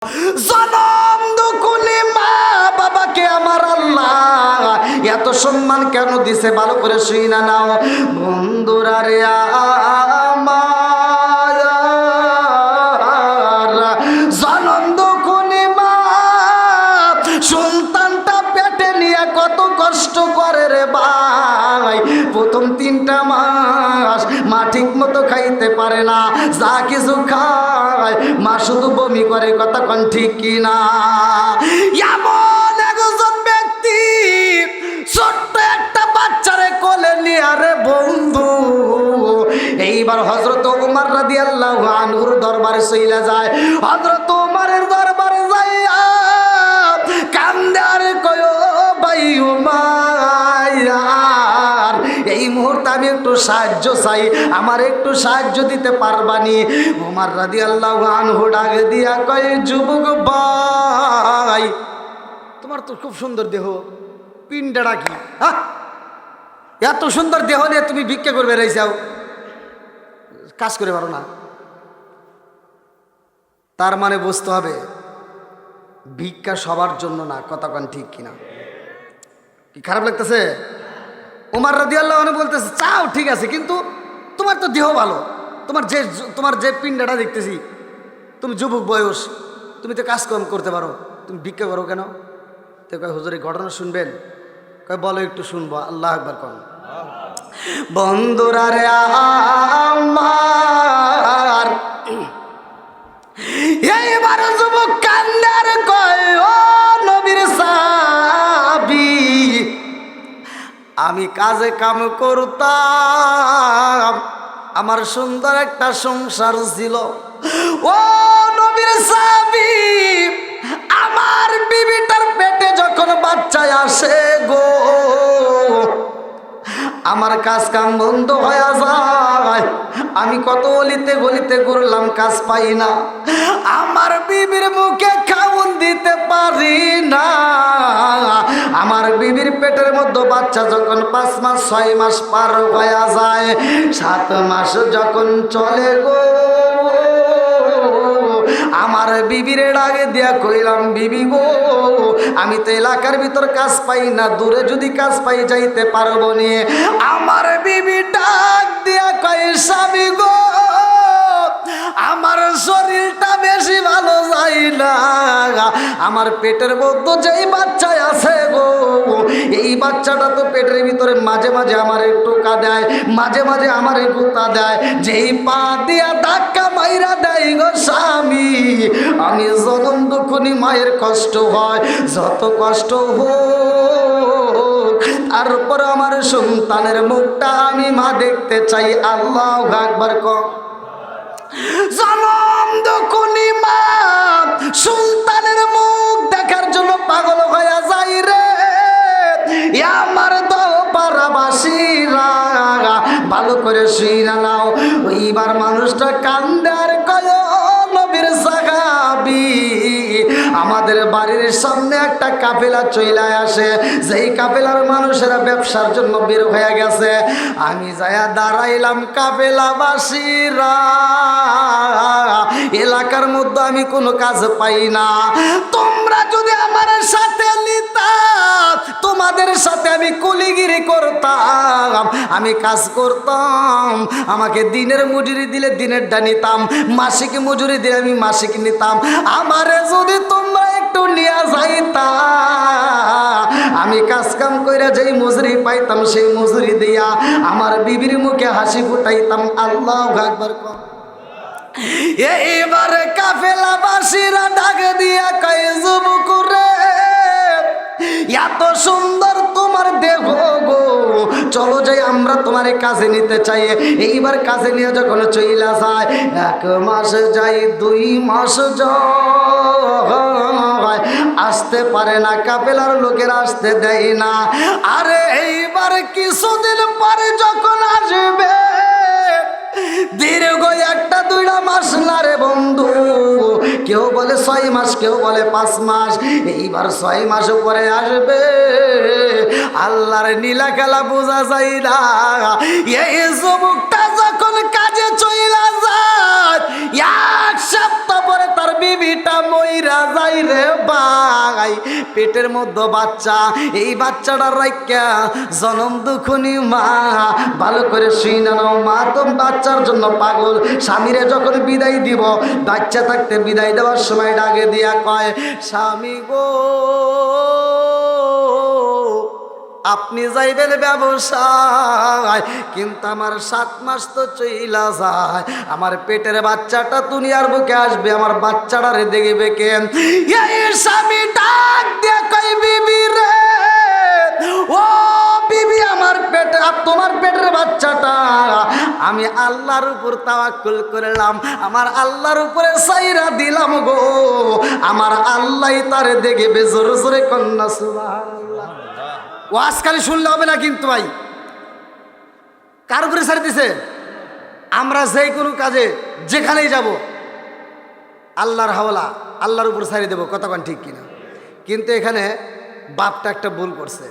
জনম দুকুলি মা বাবাকে আমার আল্লাহ এত সম্মান কেন দিছে ভালো করে শুই না নাও বন্ধুরা রে আমার জনম দুকুলি মা সন্তানটা পেটে নিয়ে কত কষ্ট করে রে ভাই প্রথম 3টা মাস মা ঠিক মতো খাইতে পারে না যা কিছু খায় মা শুধু বমি করে কথা কোন ঠিক কিনা এমন একজন ব্যক্তি ছোট্ট একটা বাচ্চারে কোলে নিয়ে আরে বন্ধু এইবার হযরত ওমর রাদিয়াল্লাহু আনহুর দরবারে চইলা যায় হযরত ওমরের দরবারে যাইয়া কান্দে আর কয় ভাই ওমর এই মুহূর্তে আমি একটু সাহায্য চাই আমার একটু সাহায্য দিতে পারবানি ওমর রাদিয়াল্লাহু আনহু ডাক দিয়া কয় যুবক ভাই তোমার তো খুব সুন্দর দেহ পিণ্ডাটা কি এত সুন্দর দেহ নিয়ে তুমি ভিক্ষা করবে রইছাও কাজ করে পারো না তার মানে বুঝতে হবে ভিক্ষা সবার জন্য না কথা কোন ঠিক কিনা কি খারাপ লাগতেছে ওমর রাদিয়াল্লাহু আনহু বলতেছে চাও ঠিক আছে কিন্তু তোমার তো দেহ ভালো তোমার যে পিণ্ডাটা দেখতেছি তুমি যুবক বয়স তুমি তো কাজকর্ম করতে পারো তুমি ভিক্ষা করো কেন তো কয় হুজুর এই ঘটনা শুনবেন কয় বলো একটু শুনবো আল্লাহু আকবার কোন বন্ধুরা রে আমার এইবার যুবক কান্দার কয় ও নবীর সাহাবী আমি কাজে কাম করতাম আমার সুন্দর একটা সংসার ছিল ও নবীর সাহাবী আমার বিবিটার পেটে যখন বাচ্চা আসে গো আমার কাজ কাম বন্ধ হয়ে যায় আমি কত অলিতে গলিতে ঘুরলাম কাজ পাই না আমার বিবির মুখে খাওন দিতে পারি না আমার বিবির পেটের মধ্যে বাচ্চা যখন 5 মাস 6 মাস পার হয়ে যায় 7 মাস যখন চলে গো আমার বিবির ডাকে দিয়া কইলাম বিবি গো আমি তো এলাকার ভিতর কাজ পাই না দূরে যদি কাজ পাই যাইতে পারবো নি আমার বিবি ডাক দিয়া কই স্বামী গো আমার শরীরটা বেশি ভালো যায় না আমার পেটের মধ্যে যেই বাচ্চা আছে গো এই বাচ্চাটা তো পেটের ভিতরে মাঝে মাঝে আমার টোকা দেয় মাঝে মাঝে আমার গুতা দেয় যেই পা দিয়া ধাক্কা মাইরা দেয় গো স্বামী আমি জনম দুঃখনি মায়ের কষ্ট হয় যত কষ্ট হোক তারপর আমার সন্তানের মুখটা আমি মা দেখতে চাই আল্লাহু আকবার কও জনম দুঃখনি মা সন্তানের মুখ দেখার জন্য পাগল হয়ে যায় রে আমার দল পারাবাসীরা ভালো করে শুইনা নাও ওইবার মানুষটা কান্দে আর কয় নবীর সাহাবী আমাদের বাড়ির সামনে একটা কাফেলা চলে আসে যেই কাফেলার মানুষেরা ব্যবসার জন্য বের হয়ে গেছে আমি যায়া দাঁড়াইলাম কাফেলাবাসীরা এলাকার মধ্যে আমি কোনো কাজ পাই না তোমরা যদি আমার সাথে নিতা তোমাদের সাথে আমি কুলিগিরি করতাম আমি কাজ করতাম আমাকে দিনের মজুরি দিলে দিনেরটা নিতাম মাসিক মজুরি দিলে আমি মাসিক নিতাম আমারে যদি তোমরা একটু নিয়ে যাইতা আমি কাজ কাম কইরা যেই মজুরি পাইতাম সেই মজুরি দিয়া আমার বিবির মুখে হাসি ফুটাইতাম আল্লাহু আকবার কও এইবারে কাফেলাবাসীরা ডাক দিয়া কয় যুবক রে এত সুন্দর তোমার দেহ গো চলো যাই আমরা তোমার কাজে নিতে চাই এইবার কাজে নিয়ে যখন চইলা যায় 1 মাস যাই 2 মাস যায় আসতে পারে না কাফেলার লোকেরা আসতে দেয় না আরে এইবার কিছুদিন পরে যখন আসবে দীর্ঘ 1-2 মাস না রে বন্ধু কেউ বলে 6 মাস কেউ বলে 5 মাস এইবার 6 মাস পরে আসবে আল্লাহর নীলা খেলা বোঝা যায় না এই যুবকটা যখন কাজে চইলা যায় 1 সপ্তাহ পরে তার বিবিটা মইরা যাই রে ভাই, পেটের মধ্যে বাচ্চা, এই বাচ্চাটা রাইকা জনম দুখনি মা, ভালো করে শুইনা নাও মা তো বাচ্চার জন্য পাগল। স্বামীরে যখন বিদায় দিব, বাচ্চা থাকতে বিদায় দেওয়ার সময় ডাকে দিয়া কয়, স্বামী গো আপনি যাইবেন ব্যবসায়, কিন্তু আমার 7 মাস তো চইলা যায়, আমার পেটের বাচ্চাটা দুনিয়ার বুকে আসবে, আমার বাচ্চাটারে দেখবে কে? এই স্বামী ডাক দিয়া কই, বিবি রে ও বিবি, আমার পেটে তোমার পেটের বাচ্চাটা আমি আল্লাহর উপর তাওয়াক্কুল করলাম, আমার আল্লাহর উপরে সাইরা দিলাম গো, আমার আল্লাহ তারে দেখবে। জোরে জোরে কন্যা সুবহানাল্লাহ। ওয়াজ খালি শুনলে হবে না কিন্তু ভাই, কার উপরে ছাড়ি দিছে? আমরা যেই কোনো কাজে যেখানেই যাব আল্লাহর হাওলা, আল্লাহর উপর ছাড়ি দেবো, কতক্ষণ ঠিক কিনা? কিন্তু এখানে বাপটা একটা ভুল করছে,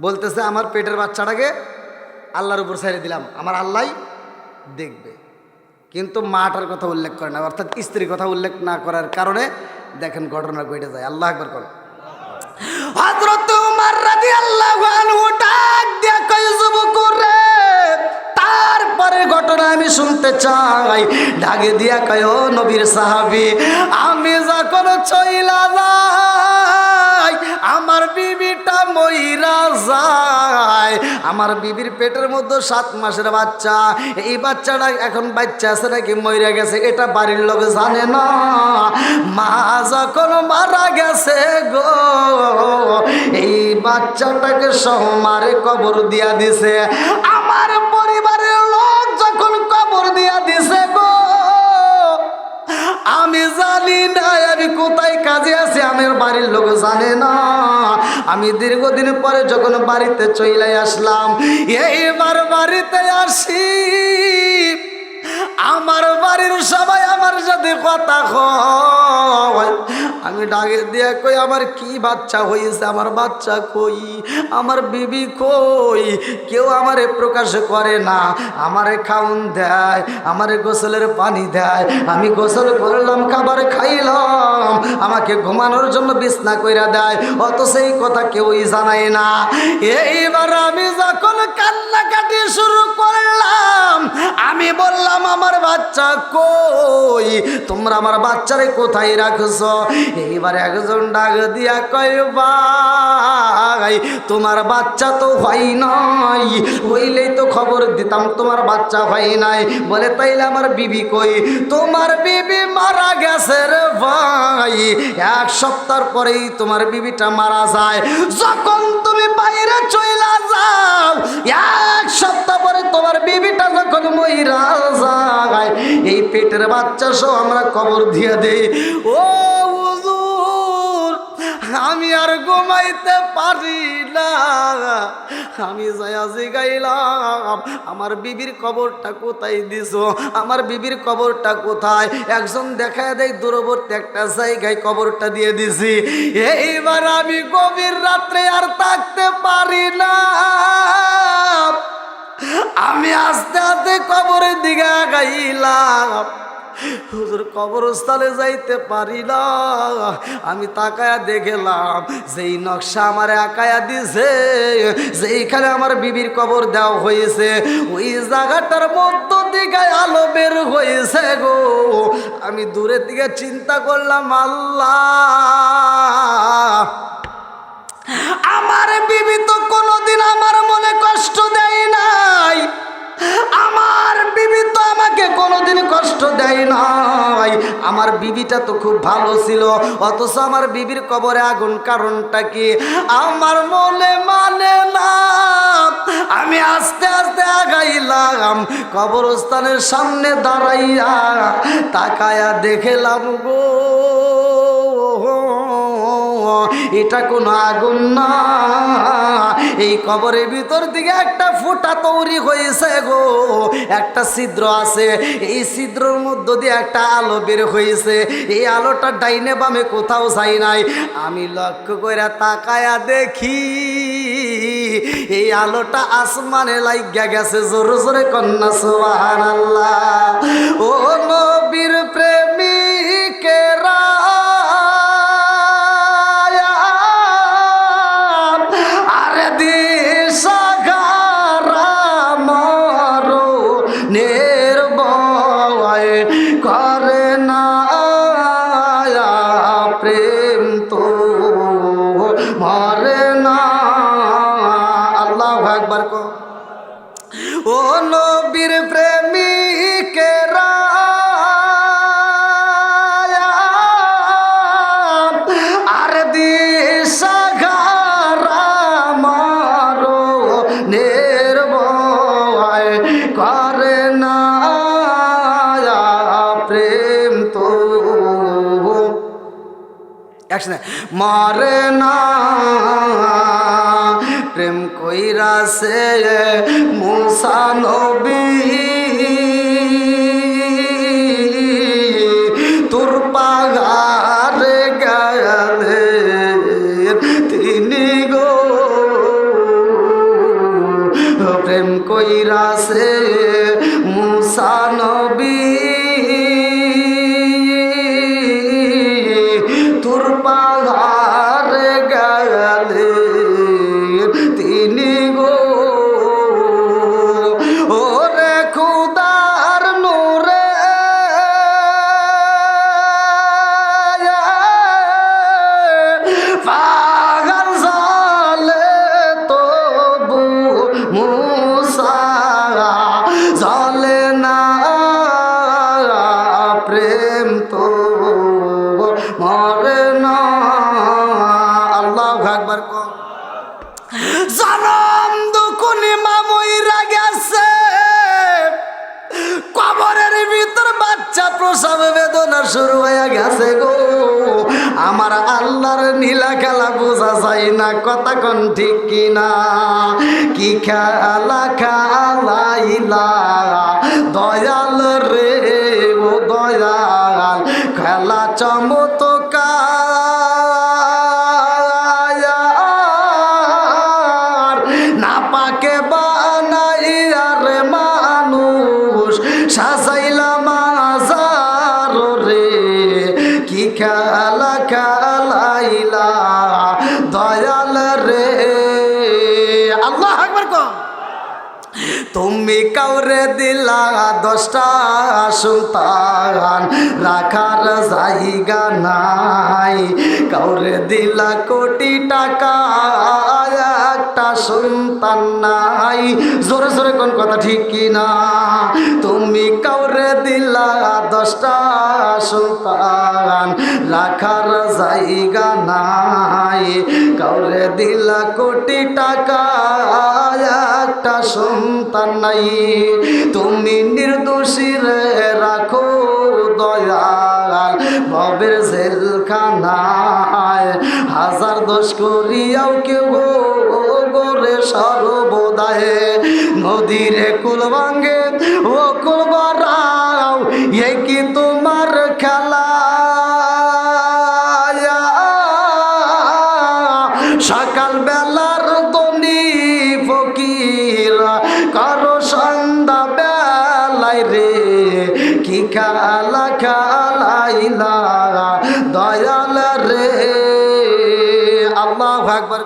বলতেছে আমার পেটের বাচ্চাটাকে আল্লাহর উপর ছাড়ি দিলাম, আমার আল্লাহ দেখবে, কিন্তু মাটার কথা উল্লেখ করে না, অর্থাৎ স্ত্রীর কথা উল্লেখ না করার কারণে দেখেন ঘটনা ঘটে যায়। আল্লাহ আকবার করেন। হযরত উমর রাদিয়াল্লাহু আনহু ডাক দিয়া কই, যুবক রে তারপরে ঘটনা আমি শুনতে চাই। ডাকে দিয়া কয়, ও নবীর সাহাবী, আমি যখন চইলা যাই আমার বিবিটা মইরা যায়, আমার বিবির পেটের মধ্যে 7 মাসের বাচ্চা, এই বাচ্চাটা এখন বাচ্চা আছে নাকি মইরা গেছে এটা বাড়ির লোক জানে না। মা যখন মারা গেছে গো, এই বাচ্চাটাকে সমারে কবর দিয়া দিছে, আমার পরিবারের লোক যখন কবর দিয়া দিছে গো, আমি জানি না আমি কোথায় কাজে আছি, আমার বাড়ির লোক জানে না। আমি দীর্ঘদিন পরে যখন বাড়িতে চলে আসলাম, এইবার বাড়িতে আসি, আমার বাড়ির সবাই আমার সাথে কথা কয়, আমি ডাকে দিয়া কই, আমার কি বাচ্চা হয়েছে, আমার বাচ্চা কই, আমার বিবি কই? কেউ আমারে প্রকাশ করে না, আমারে খাউন দেয়, আমারে গোসলের পানি দেয়, আমি গোসল করলাম, খাবার খাইলাম, আমাকে ঘুমানোর জন্য বিছনা কইরা দেয়, অত সেই কথা কেউই জানায় না। এইবার আমি যখন কান্নাকাটি শুরু করলাম, আমি বললাম আমার বাচ্চা কই, তোমরা আমার বাচ্চারে কোথায় রাখছো? এইবার একজন ডাক দিয়া কয়, ভাই তোমার বাচ্চা তো হয় নাই, হইলেই তো খবর দিতাম, তোমার বাচ্চা হয় নাই। বলে তাইলে আমার বিবি কই? তোমার বিবি মারা গেছে রে ভাই, 1 সপ্তাহ পরেই তোমার বিবিটা মারা যায়। যখন তুমি বাইরে চইলা যাও, 1 সপ্তাহ পরে তোমার বিবিটা যখন মইরা যায়, এই পেটের বাচ্চা সহ আমরা কবর দিয়ে দেই। ও হুজুর, আমি আর ঘুমাইতে পারি না, আমি যায়া জিগাইলাম আমার বিবির কবরটা কোথায় দিছো, আমার বিবির কবরটা কোথায়? একজন দেখায় দেয় দূরবর্তী একটা জায়গায় কবরটা দিয়ে দিছি। এইবার আমি গভীর রাত্রে আর থাকতে পারি না, আমি আস্তে আস্তে কবরের দিকে আগাইলাম। হুজুর কবরস্থানে যাইতে পারি না, আমি তাকায়া দেখলাম যেই নকশা আমার আঁকায়া দিছে, যেইখানে আমার বিবির কবর দেওয়া হয়েছে, ওই জায়গাটার মধ্য দিকে আলো বের হয়েছে গো। আমি দূরের দিকে চিন্তা করলাম, আল্লাহ, আমার বিবি তো কোনোদিন আমার মনে কষ্ট দেয় নাই, আমার বিবি তো আমাকে কোনোদিন কষ্ট দেয় নাই, আমার বিবিটা তো খুব ভালো ছিল, অথচ আমার বিবির কবরে আগুন, কারণটা কি? আমার মনে মানে না। আমি আস্তে আস্তে আগাইলাম, কবরস্থানের সামনে দাঁড়াইয়া তাকায়া দেখলাম গো, এটা কোনো আগুন না, এই কবরের ভিতর দিকে একটা ফুটা তৈরি হয়েছে গো, একটা ছিদ্র আছে, এই ছিদ্রের মধ্য দিয়ে একটা আলো বের হয়েছে, এই আলোটা ডাইনে বামে কোথাও যায় নাই। আমি লক্ষ্য করে তাকায়া দেখি এই আলোটা আসমানে লাইগা গেছে। জোরে জোরে কন্যা সুবহানাল্লাহ। ও নবীর প্রেমিক কেরা আরে দিশাহারা মরণের ভয় করে না প্রেম তো মরে না। আল্লাহু আকবার কো। ও নবীর প্রেমিকেরা আর দিশাহারা মরণের ভয় করে না প্রেম তো একসাথে মরে না। প্রেম কইরাছে মুসা নবী তোর পাগারে গেলে তিনি গো। প্রেম কইরাছে মুসা নবী তোর পাগারে গেলে তিনি গো। ওরে খুদার নূরে পাগল জালে তবু মুসা জালে না প্রেম তো মরে না। আল্লাহু আকবার কো। জনম দুকুনি মামইরা গেছে কবরের ভিতর বাচ্চা প্রসব বেদনা শুরু হয়ে গেছে গো। আমার আল্লাহর নীলা খেলা বোঝা যায় না, কথা কোন ঠিক কিনা। কি খেলা খেলাইলা দয়াল রে ও দয়াল, খেলা চমৎকার না পাকে বানাইয়া রে মানুষ সাজাইলা মাজার রে। কি খেলা খেলাইলা দয়াল রে। আল্লাহু আকবার কও। তুমি কাউরে দিলা 10টা সন্তান রাখার জায়গা নাই, কাউরে দিলা কোটি টাকা একটা সন্তান নাই। জোরে জোরে কোন কথা ঠিক কিনা। তুমি কাউরে দিলা 10টা সন্তান রাখার জায়গা নাই, কাউরে দিলা কোটি টাকা একটা সন্তান নাই। তুমি নির্দোষী রে রাখো দয়াল ভবের জেলখানায়, হাজার দোষ করিয়াও কেউ গোরে সর্বদায়। নদীরে কুল ভাঙ্গে ও কুল বাড়াও, এ কি তোমার খেলা। সকাল বেলার দনি ফকির কারো সন্ধ্যা বেলায় রে। কি খেলা খেলাইলা দয়াল রে। আল্লাহু আকবার।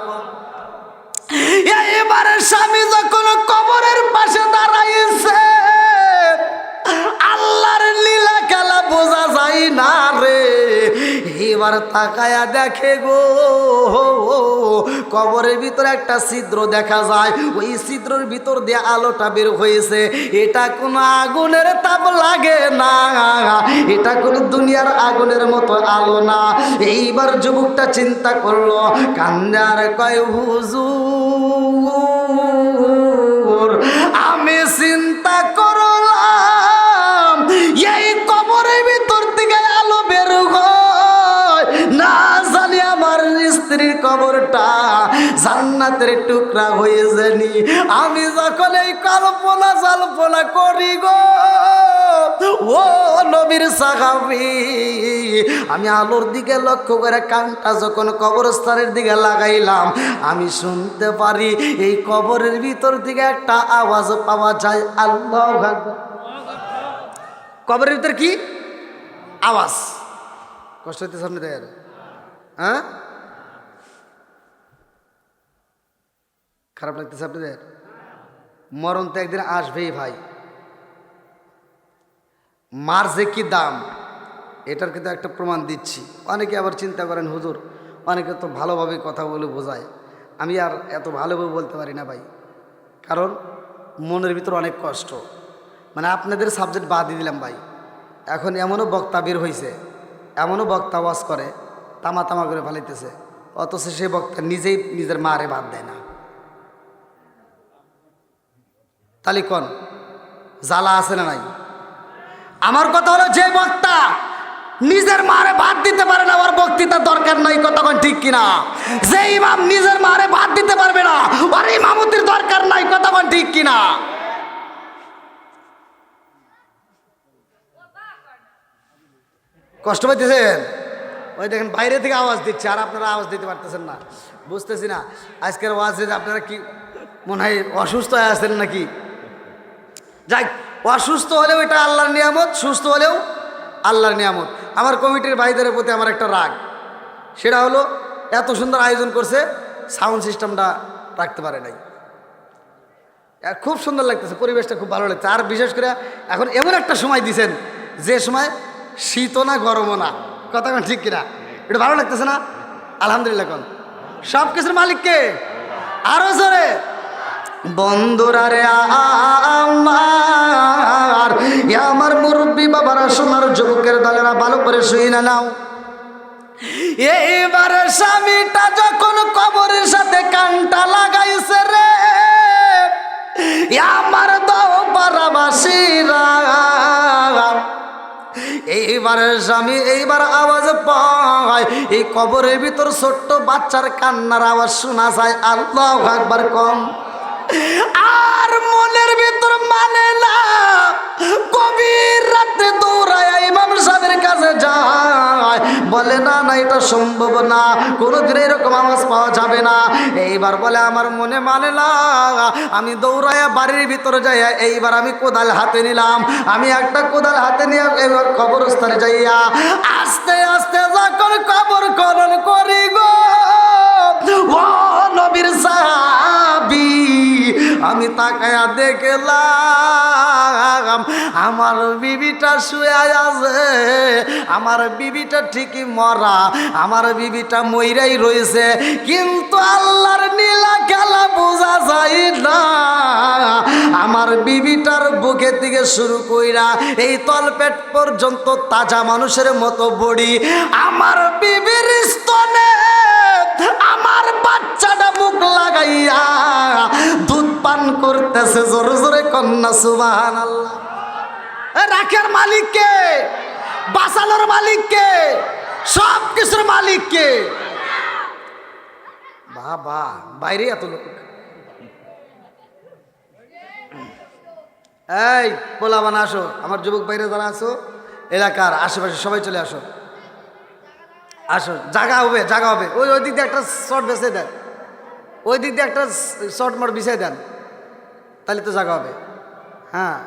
এবার স্বামী যখন কবরের পাশে দাঁড়াইছে আল্লাহর লীলা খেলা বোঝা যায় না রে। এবার তাকায়া দেখে গো কবরের ভিতরে একটা ছিদ্র দেখা যায়, ওই ছিদ্রের ভিতর দিয়ে আলোটা বের হয়েছে। এটা কোনো আগুনের তাপ লাগে না, এটা কোনো দুনিয়ার আগুনের মতো আলো না। এইবার যুবকটা চিন্তা করলো, কান্দার কয় হুজুর আমি চিন্তা করলাম এই কবরের ভিতর থেকে আলো বের হয় না জানি আমার স্ত্রীর কবরটা জান্নাতের টুকরা হয়ে জানি। আমি যখন এই কল্পনা করি গো ও নবীর সাহাবী, আমি আলোর দিকে লক্ষ্য করে কানটা যখন কবরস্থানের দিকে লাগাইলাম আমি শুনতে পারি এই কবরের ভিতর থেকে একটা আওয়াজ পাওয়া যায়। আল্লাহু আকবার। কবরের ভিতর কি আওয়াজ? কষ্ট হইতেছে আপনাদের? হ্যাঁ, খারাপ লাগতেছে আপনাদের? মরণ তো একদিন আসবেই ভাই। মার যে কি দাম এটার কিন্তু একটা প্রমাণ দিচ্ছি। অনেকে আবার চিন্তা করেন হুজুর অনেকে তো ভালোভাবে কথা বলে বোঝায়, আমি আর এত ভালোভাবে বলতে পারি না ভাই, কারণ মনের ভিতর অনেক কষ্ট। মানে আপনাদের সাবজেক্ট বাদ দিয়ে দিলাম ভাই। এখন এমনও বক্তা বের হয়েছে, এমনও বক্তা ওয়াজ করে তামা তামা করে ফেলাইতেছে, অথচ সেই বক্তা নিজেই নিজের মারে বাদ দেয় না। তাহলে কোন জ্বালা আছে না নাই? আমার কথা হলো যে বক্তা নিজের মারে ভাত দিতে পারে না ওর বক্তৃতার দরকার নাই, কতক্ষণ ঠিক কিনা? যে ইমাম নিজের মারে ভাত দিতে পারবে না ওর ইমামতির দরকার নাই, কতক্ষণ ঠিক কিনা? কষ্ট পাইতেছেন? ওই দেখেন বাইরে থেকে আওয়াজ দিচ্ছে আর আপনারা আওয়াজ দিতে পারতেছেন না, বুঝতেছি না। আজকের ওয়াজে আপনারা কি মনে হয় অসুস্থ হয়ে আছেন নাকি? যাই, অসুস্থ হলেও এটা আল্লাহর নিয়ামত, সুস্থ হলেও আল্লাহর নিয়ামত। আমার কমিটির ভাইদের প্রতি আমার একটা রাগ, সেটা হলো এত সুন্দর আয়োজন করছে, সাউন্ড সিস্টেমটা রাখতে পারে নাই। খুব সুন্দর লাগতেছে, পরিবেশটা খুব ভালো লাগছে। আর বিশেষ করে এখন এমন একটা সময় দিছেন যে সময় শীতও না গরমও না, কথা কোন ঠিক কিনা? এটা ভালো লাগতেছে না? আলহামদুলিল্লাহ। কোন সব কিছুর মালিককে আরো জোরে বন্ধুরা রে আমার মুরব্বী বাবারা, সোনার যুবকের দলেরা ভালো করে শুই না নাও। এইবার স্বামীটা যখন কবরের সাথে কানটা লাগাইছে রে আমার দাও পারাবাসীরা, এইবার স্বামী এইবার আওয়াজ পায়, এই কবরের ভিতর ছোট্ট বাচ্চার কান্নার আওয়াজ শোনা যায়। আল্লাহু আকবার কম। আর মনের ভিতর মানে না, গভীর রাতে দৌড়ায় ইমাম সাহেবের কাছে যায়, বলে না না এটা সম্ভব না, কোনোদিন এরকম আওয়াজ পাওয়া যাবে না। এইবার বলে আমার মনে মানে না, আমি দৌড়াইয়া বাড়ির ভিতরে যাই, এইবার আমি কোদাল হাতে নিলাম, আমি একটা কোদাল হাতে নিয়ে এবার কবরস্থানে যাইয়া আস্তে আস্তে যখন কবর খনন করি গো ও নবীর সাহাবী, আমি তাকায়া দেখলাম আমার বিবিটা শুয়ে আছে, আমার বিবিটা ঠিকই মরা, আমার বিবিটা মইরাই রয়েছে, কিন্তু আল্লাহর নীলা খেলা বোঝা যায় না। আমার বিবিটার বুকের দিকে শুরু কইরা এই তলপেট পর্যন্ত তাজা মানুষের মতো বডি, আমার বিবির স্তনে আমার বাচ্চাটা মুখ লাগাইয়া দুধ পান করতেছে। জোরে জোরে কন্যা সুবহানাল্লাহ। রাখার মালিককে, বাঁচানোর মালিককে, সব কিছুর মালিককে। বাবা বাইরে এত লোক। এই পোলাবান আসো, আমার যুবক বাইরে যারা আসো এলাকার আশেপাশে সবাই চলে আসো, আসো, জায়গা হবে, জায়গা হবে। ওই ওই দিক দিয়ে একটা শর্ট বেছে দেন, ওই দিক দিয়ে একটা শর্ট মোট বিছাই দেন, তাহলে তো জায়গা হবে। হ্যাঁ,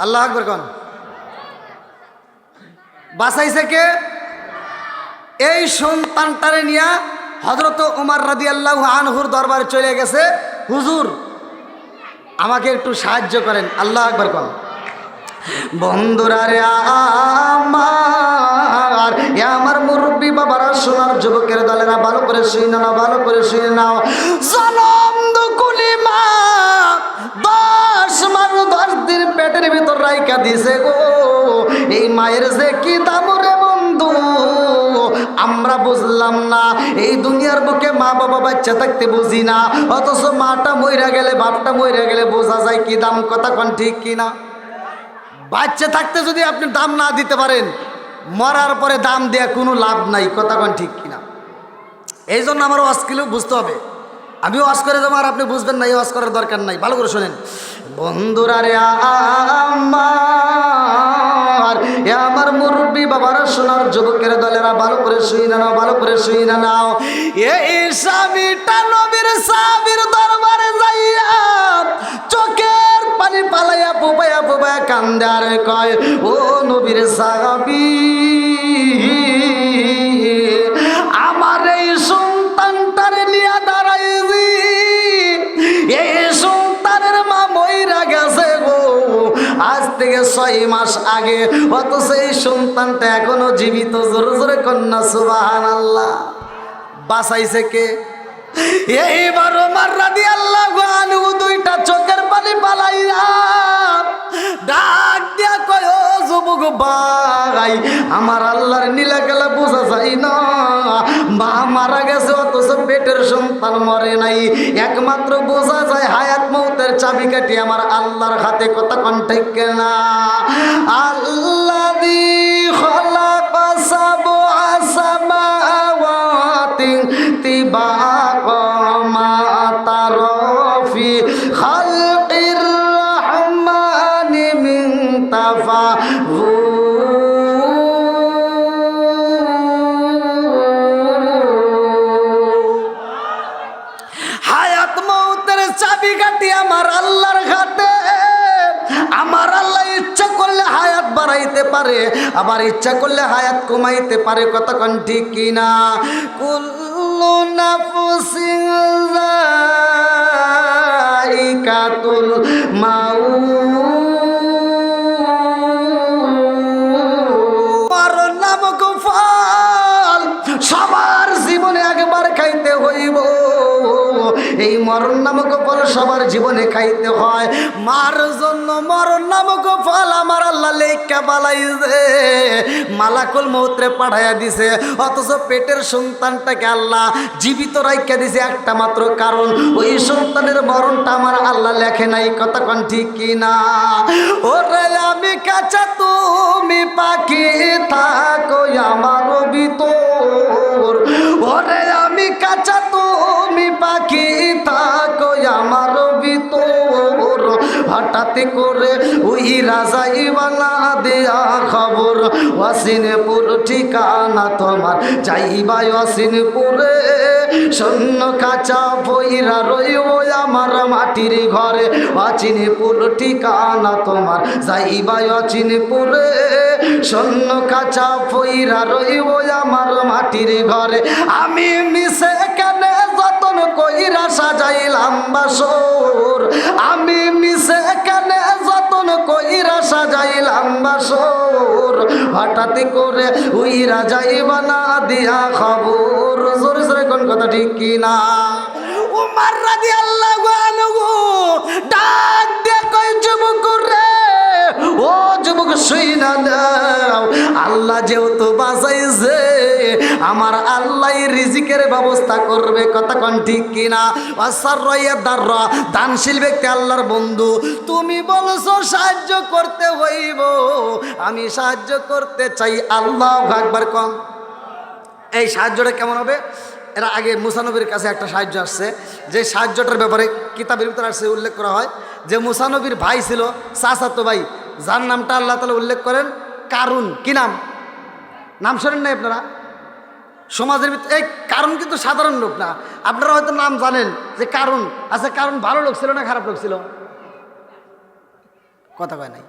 আল্লাহ আকবার কোন। বাঁচাইছে কে? এই সন্তানটারে নিয়া হযরত ওমর রাদিয়াল্লাহু আনহুর দরবারে চলে গেছে, হুজুর আমাকে একটু সাহায্য করেন। আল্লাহ আকবার কোন। বন্ধুরা রে আমার মুরব্বী বাবারা, সোনার যুবকের দলেরা ভালো করে শুই না, ভালো করে শুই নাও। জনম দুকুলি মা 10 মাস 10 দিন পেটের ভিতর রাইখা দিছে গো, এই মায়ের যে কি দাম রে বন্ধু আমরা বুঝলাম না। এই দুনিয়ার বুকে মা বাবা বাচ্চা থাকতে বুঝি না, অথচ মাটা মইরা গেলে বাপটা মইরা গেলে বোঝা যায় কি দাম, কথা কোন ঠিক কিনা? বাচ্চা থাকতে যদি আপনি দাম না দিতে পারেন, মরার পরে দাম দেয়া কোনো লাভ নাই, কথা কোন ঠিক কিনা? এই জন্য আমার ওয়াজ কিলো বুঝতে হবে। আমি ওয়াজ করে যাবো আর আপনি বুঝবেন না, এই ওয়াজ করার দরকার নাই। ভালো করে শোনেন বন্ধুরা রে আমার মুরব্বী বাবারা, সোনার যুবকের দলেরা ভালো করে শুই না, ভালো করে শুই না নাও। এই স্বামীটা নবীর সাহাবীর দরবারে যাইয়া চোখের পানি পালাইয়া পুবাইয়া পুবাইয়া কান্দে আর কয়, ও নবীর সাহাবী অথচ এই সন্তানটা এখনো জীবিত। জোরে জোরে কন্যা সুবহানাল্লাহ। বাঁচাইছে কে? এইবার ওমর রাদিয়াল্লাহু আনহু দুইটা চোখের পানি পালাইয়া ডাক দিয়া কয়, ও যুবক ভাই, আমার আল্লাহর নীলা খেলা বোঝা যায় না। মা মারা গেছে অথচ পেটের সন্তান মরে নাই। একমাত্র বোঝা যায় হায়াত মৌতের চাবিকাঠি আমার আল্লাহর হাতে। কথা কোন ঠিক না? আল্লাযী খালাকা সাবআ সামাওয়াতি তিবাকা মা তারা ফি খালকির রাহমানি মিন তাফাউত। হায়াত মৌতের চাবিকাঠি আমার আল্লাহর হাতে। আমার আল্লাহ ইচ্ছা করলে হায়াত বাড়াইতে পারে, আবার ইচ্ছা করলে হায়াত কমাইতে পারে। কতক্ষণ ঠিক কিনা? কুল্লু নাফসিন যায়িকাতুল মাউত। মরণ নামক ফল সবার জীবনে একবার খাইতে হইব। এই মরণ নামক ফল সবার জীবনে খাইতে হয়। মার জন্য মরণ নামক ফল আমার আল্লাহ লেখা বালাইছে, মালাকুল মৌতরে পাঠাইয়া দিছে। অথচ পেটের সন্তানটাকে আল্লাহ জীবিত রাইখা দিছে একটা মাত্র কারণ, ওই সন্তানের মরণটা আমার আল্লাহ লেখে নাই। কথা কোন ঠিক কিনা? ওরে আমি কাঁচা তুমি পাখি থাকো আমার ভিতর। ওরে আমি কাঁচা তুমি পাখি থাকো আমার ভিতর। হঠাৎ করে ওই রাজা ইবানা দেয়া খবর, ওয়াসিনপুর ঠিকানা তোমার, যাইবা ওয়াসিনপুরে। সৈন্য কাঁচা বইরা রইব আমার মাটির ঘরে। ওয়াসিনপুর ঠিকানা তোমার, যাইবা ওয়াসিনপুরে। সৈন্য কাঁচা বইরা রইব আমার মাটির ঘরে। আমি মিশে কেন যতন কইরা সাজাইলাম বাসর। আমি মিশে কেন যতন কইরা সাজাইলাম বাসর। হঠাৎ করে উইরা যাইবা না দিয়া খবর। জোরে জোরে কোন কথা ঠিক কিনা? উমর রাদিয়াল্লাহু আনহু ডাক দিয়ে কয়, যুবক রে, ও যুবক শুইনা দাও, আল্লাহ যেহেতু বাঁচাইছে আমার আল্লাহ রিজিকের ব্যবস্থা করবে। কথা কোন ঠিক কিনা? দানশীল ব্যক্তি আল্লাহর বন্ধু, তুমি বলছো সাহায্য করতে হইব, আমি সাহায্য করতে চাই। আল্লাহু আকবার কম। এই সাহায্যটা কেমন হবে? এর আগে মুসা নবীর কাছে একটা সাহায্য আসছে, যে সাহায্যটার ব্যাপারে কিতাবের ভিতরে আসছে, উল্লেখ করা হয় যে মুসা নবীর ভাই ছিল, চাচাতো ভাই, যার নামটা আল্লাহ তাআলা উল্লেখ করেন কারুন। কি নাম? নাম শোনেন নাই আপনারা? সমাজের ভিতরে এই কারণ কিন্তু সাধারণ লোক না। আপনারা হয়তো নাম জানেন যে কারণ। আচ্ছা, কারণ ভালো লোক ছিল না খারাপ লোক ছিল? কথা কয় নাই।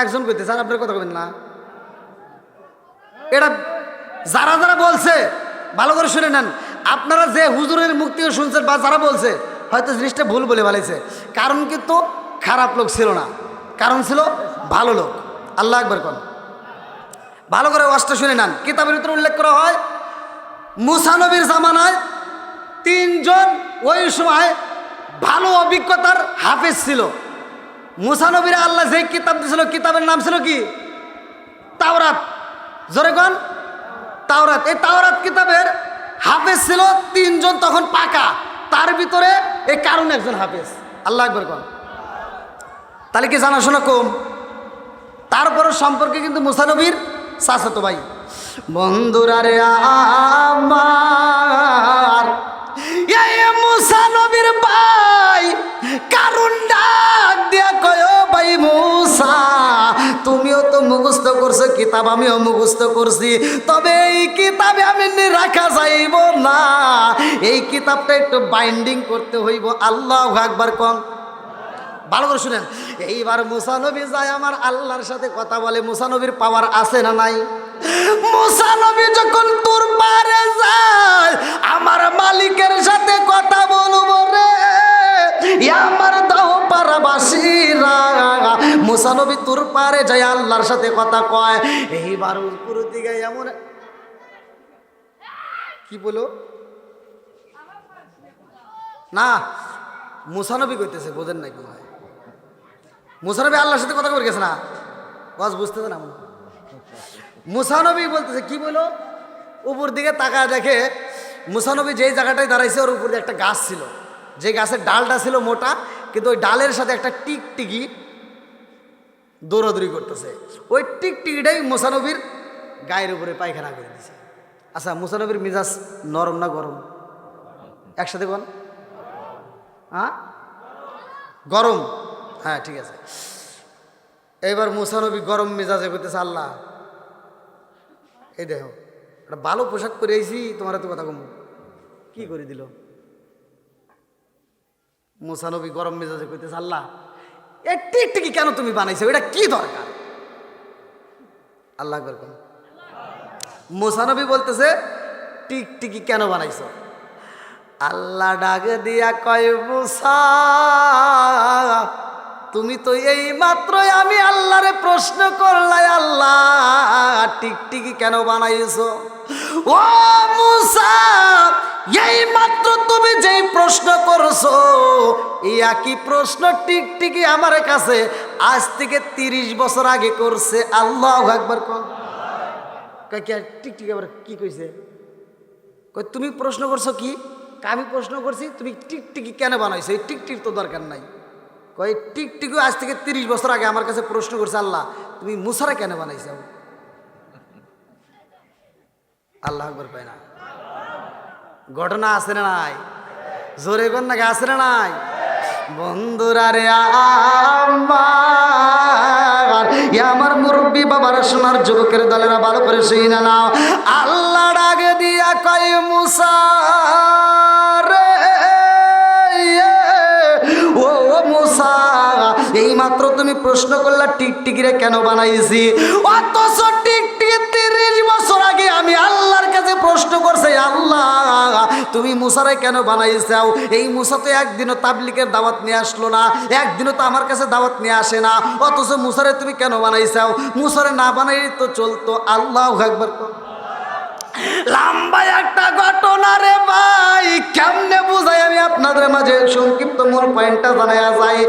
একজন কইতে স্যার, আপনার কথা কবেন না। এটা যারা যারা বলছে ভালো করে শুনে নেন। আপনারা যে হুজুরের মুখ থেকে শুনছেন বা যারা বলছে হয়তো জিনিসটা ভুল বলে বলেছে। কারণ কিন্তু খারাপ লোক ছিল না, কারণ ছিল ভালো লোক। আল্লাহ আকবার কোন। ভালো করে ওয়াজটা শুনে নেন। কিতাবের ভিতরে উল্লেখ করা হয় মুসা নবীর জামানায় তিনজন ওই সময় ভালো অভিজ্ঞতার হাফেজ ছিল। মুসা নবীর আল্লাহ যে কিতাব দিয়েছিল, কিতাবের নাম ছিল কি? তাওরাত। জোরে কোন? তাওরাত। এই তাওরাত কিতাবের হাফেজ ছিল তিনজন, তখন পাকা। তার ভিতরে এই কারণ একজন হাফেজ। আল্লাহ আকবার কোন। তাহলে কি জানাশোনা কম? তারপরে সম্পর্কে কিন্তু মুসা নবীর চাচাতো ভাই। বন্ধুরা রে আমার, এই মুসা নবীর ভাই কারণ ডাক দিয়া কয়, ভাই মুসা, তুমিও তো মুখস্থ করছো কিতাব, আমিও মুখস্থ করছি, তবে এই কিতাবে আমি রাখা যাইব না, এই কিতাবটা একটু বাইন্ডিং করতে হইব। আল্লাহু আকবার কোন। ভালো করে শুনেন। এইবার মুসা নবী যায় আমার আল্লাহর সাথে কথা বলে। মুসা নবীর পাওয়ার আছে না নাই? মুসা নবী যখন তোর পারে যায়, আমার মালিকের সাথে কথা বলবো রে, আমার দাও পারাবাসীরা। মুসা নবী তুর পারে যায় আল্লাহর সাথে কথা কয়। এইবার উপর দিকে এমন কি বলো না, মুসা নবী কইতেছে, বোঝেন না কি হয়? মুসা নবী আল্লাহর সাথে কথা বলে গেছে না, বাস বুঝতেছে না। মুসা নবী বলতেছে কি বলো, উপর দিকে তাকায় দেখে মুসা নবী যেই জায়গাটায় দাঁড়াইছে ওর উপর দিয়ে একটা গাছ ছিল, যে গাছের ডালটা ছিল মোটা, কিন্তু ওই ডালের সাথে একটা টিকটিকি দৌড়াদৌড়ি করতেছে। ওই টিকটিকিটাই মুসা নবীর গায়ের উপরে পায়খানা করে দিছে। আচ্ছা, মুসা নবীর মিজাজ নরম না গরম? একসাথে বল। হ্যাঁ, গরম। হ্যাঁ, ঠিক আছে। এইবার মুসা নবী গরম মেজাজে করতেছে, আল্লাহ এই দেখো একটা ভালো পোশাক পরে আইছি, তোমার তো কথা কম কি করে দিল? মুসা নবী গরম মেজাজে করতেছে, আল্লাহ এই টিকটিকি কেন তুমি বানাইছো, এটা কি দরকার? আল্লাহ করবেন। মুসা নবী বলতেছে টিকটিকি কেন বানাইছো? আল্লাহ ডাক দিয়া কয়, মুসা তুমি তো এই মাত্রই আমি আল্লাহরে প্রশ্ন করলাই, আল্লাহ টিকটিকি কেন বানাইছো? ও মুসা, এই মাত্র তুমি যেই প্রশ্ন করছো এই একই প্রশ্ন টিকটিকি আমার কাছে আজ থেকে 30 বছর আগে করছে। আল্লাহু আকবার। টিকটিকি আবার কি কইছে? তুমি প্রশ্ন করছো কি? আমি প্রশ্ন করছি তুমি টিকটিকি কেন বানাইছো, এই টিকটিক তো দরকার নাই। কই টিকটিকি আজ থেকে 30 বছর আগে আমার কাছে প্রশ্ন করছে, আল্লাহ তুমি মুসারে কেন বানাইছো? আল্লাহ আকবার। পাই না? ঘটনা আছে না নাই? জোরে কোন নাকি আছে না নাই? বন্ধুরা রে আমার মুরব্বী বাবারা, সোনার যুবকের দলেরা ভালো করে শুনে নাও। আল্লাহ ডাকে দিয়া কয়, মুসা রে ও মুসা, এই মাত্র তুমি প্রশ্ন করলা টিকটিকিরে কেন বানাইছি, অথচ টিকটিকি 30 বছর আগে আমি আল্লাহর কাছে প্রশ্ন করছি, আল্লাহ তুমি মুসারে কেন বানাইছাও? এই মুসা তো একদিনও তাবলিগের দাওয়াত নিয়ে আসলো না, একদিনও তো আমার কাছে দাওয়াত নিয়ে আসে না, অথচ মুসারে তুমি কেন বানাইছাও? মুসারে না বানাই তো চলতো। আল্লাহু আকবার। লম্বা একটা ঘটনা রে ভাই, কেমনে বুঝাই আমি আপনাদের মাঝে সংক্ষিপ্ত মূল পয়েন্টটা জানায়া যাই।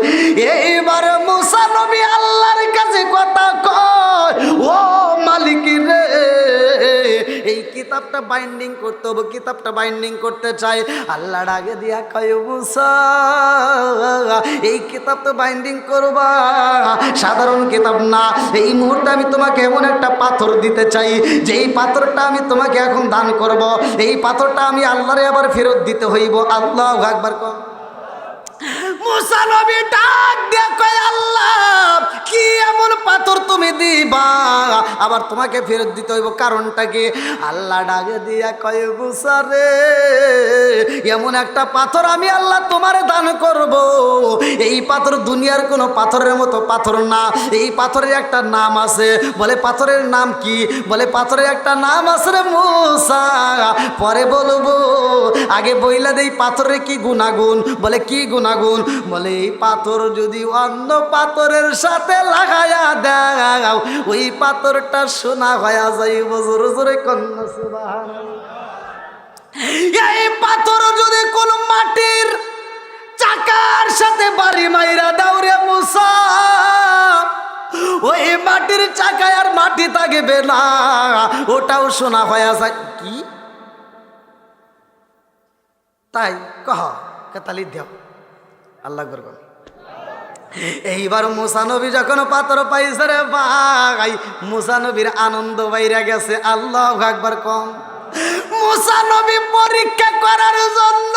এইবার মুসা নবী আল্লাহর কাছে কথা কয়, ও মালিক রে এই কিতাবটা বাইন্ডিং করতে হবে, কিতাবটা বাইন্ডিং করতে চাই। আল্লাহ ডাকে দিয়া কয়, মুসা এই কিতাব তো বাইন্ডিং করবা, সাধারণ কিতাব না। এই মুহূর্তে আমি তোমাকে এমন একটা পাথর দিতে চাই, যেই পাথরটা আমি তোমাকে এখন দান করব, এই পাথরটা আমি আল্লাহরে আবার ফেরত দিতে হইব। আল্লাহু আকবার। মুসা নবী ডাক দিয়া কয়, আল্লাহ কি এমন পাথর তুমি দিবা আবার তোমাকে ফেরত দিতে হইব, কারণটা কি? আল্লাহ ডাকে দিয়া কয়, মুসা রে এমন একটা পাথর আমি আল্লাহ তোমারে দান করব, এই পাথর দুনিয়ার কোনো পাথরের মতো পাথর না, এই পাথরের একটা নাম আছে। বলে পাথরের নাম কি? বলে পাথরের একটা নাম আছে রে মুসা, পরে বলবো, আগে বইলা দেই পাথরের কি গুণাগুণ। বলে কি গুণাগুণ? বলে এই পাথর যদি অন্য পাথরের সাথে লাগায়া দাও ওই পাথরটা সোনা হয়ে যাইব। জোরে জোরে কন্যা সুবহানাল্লাহ। এই পাথর যদি কোন মাটির চাকার সাথে বাড়ি মাইরা দাও রে মুসা, ওই মাটির চাকায় আর মাটি থাকবে না, ওটাও সোনা হয়ে যায়। কি তাই কহ কাতালি দেও। আল্লাহ করবেন। এইবার মুসা নবী যখন পাথর পাইছে রে ভাই, মুসা নবীর আনন্দ বাইরা গেছে। আল্লাহু আকবার। কম মুসা নবী পরীক্ষা করার জন্য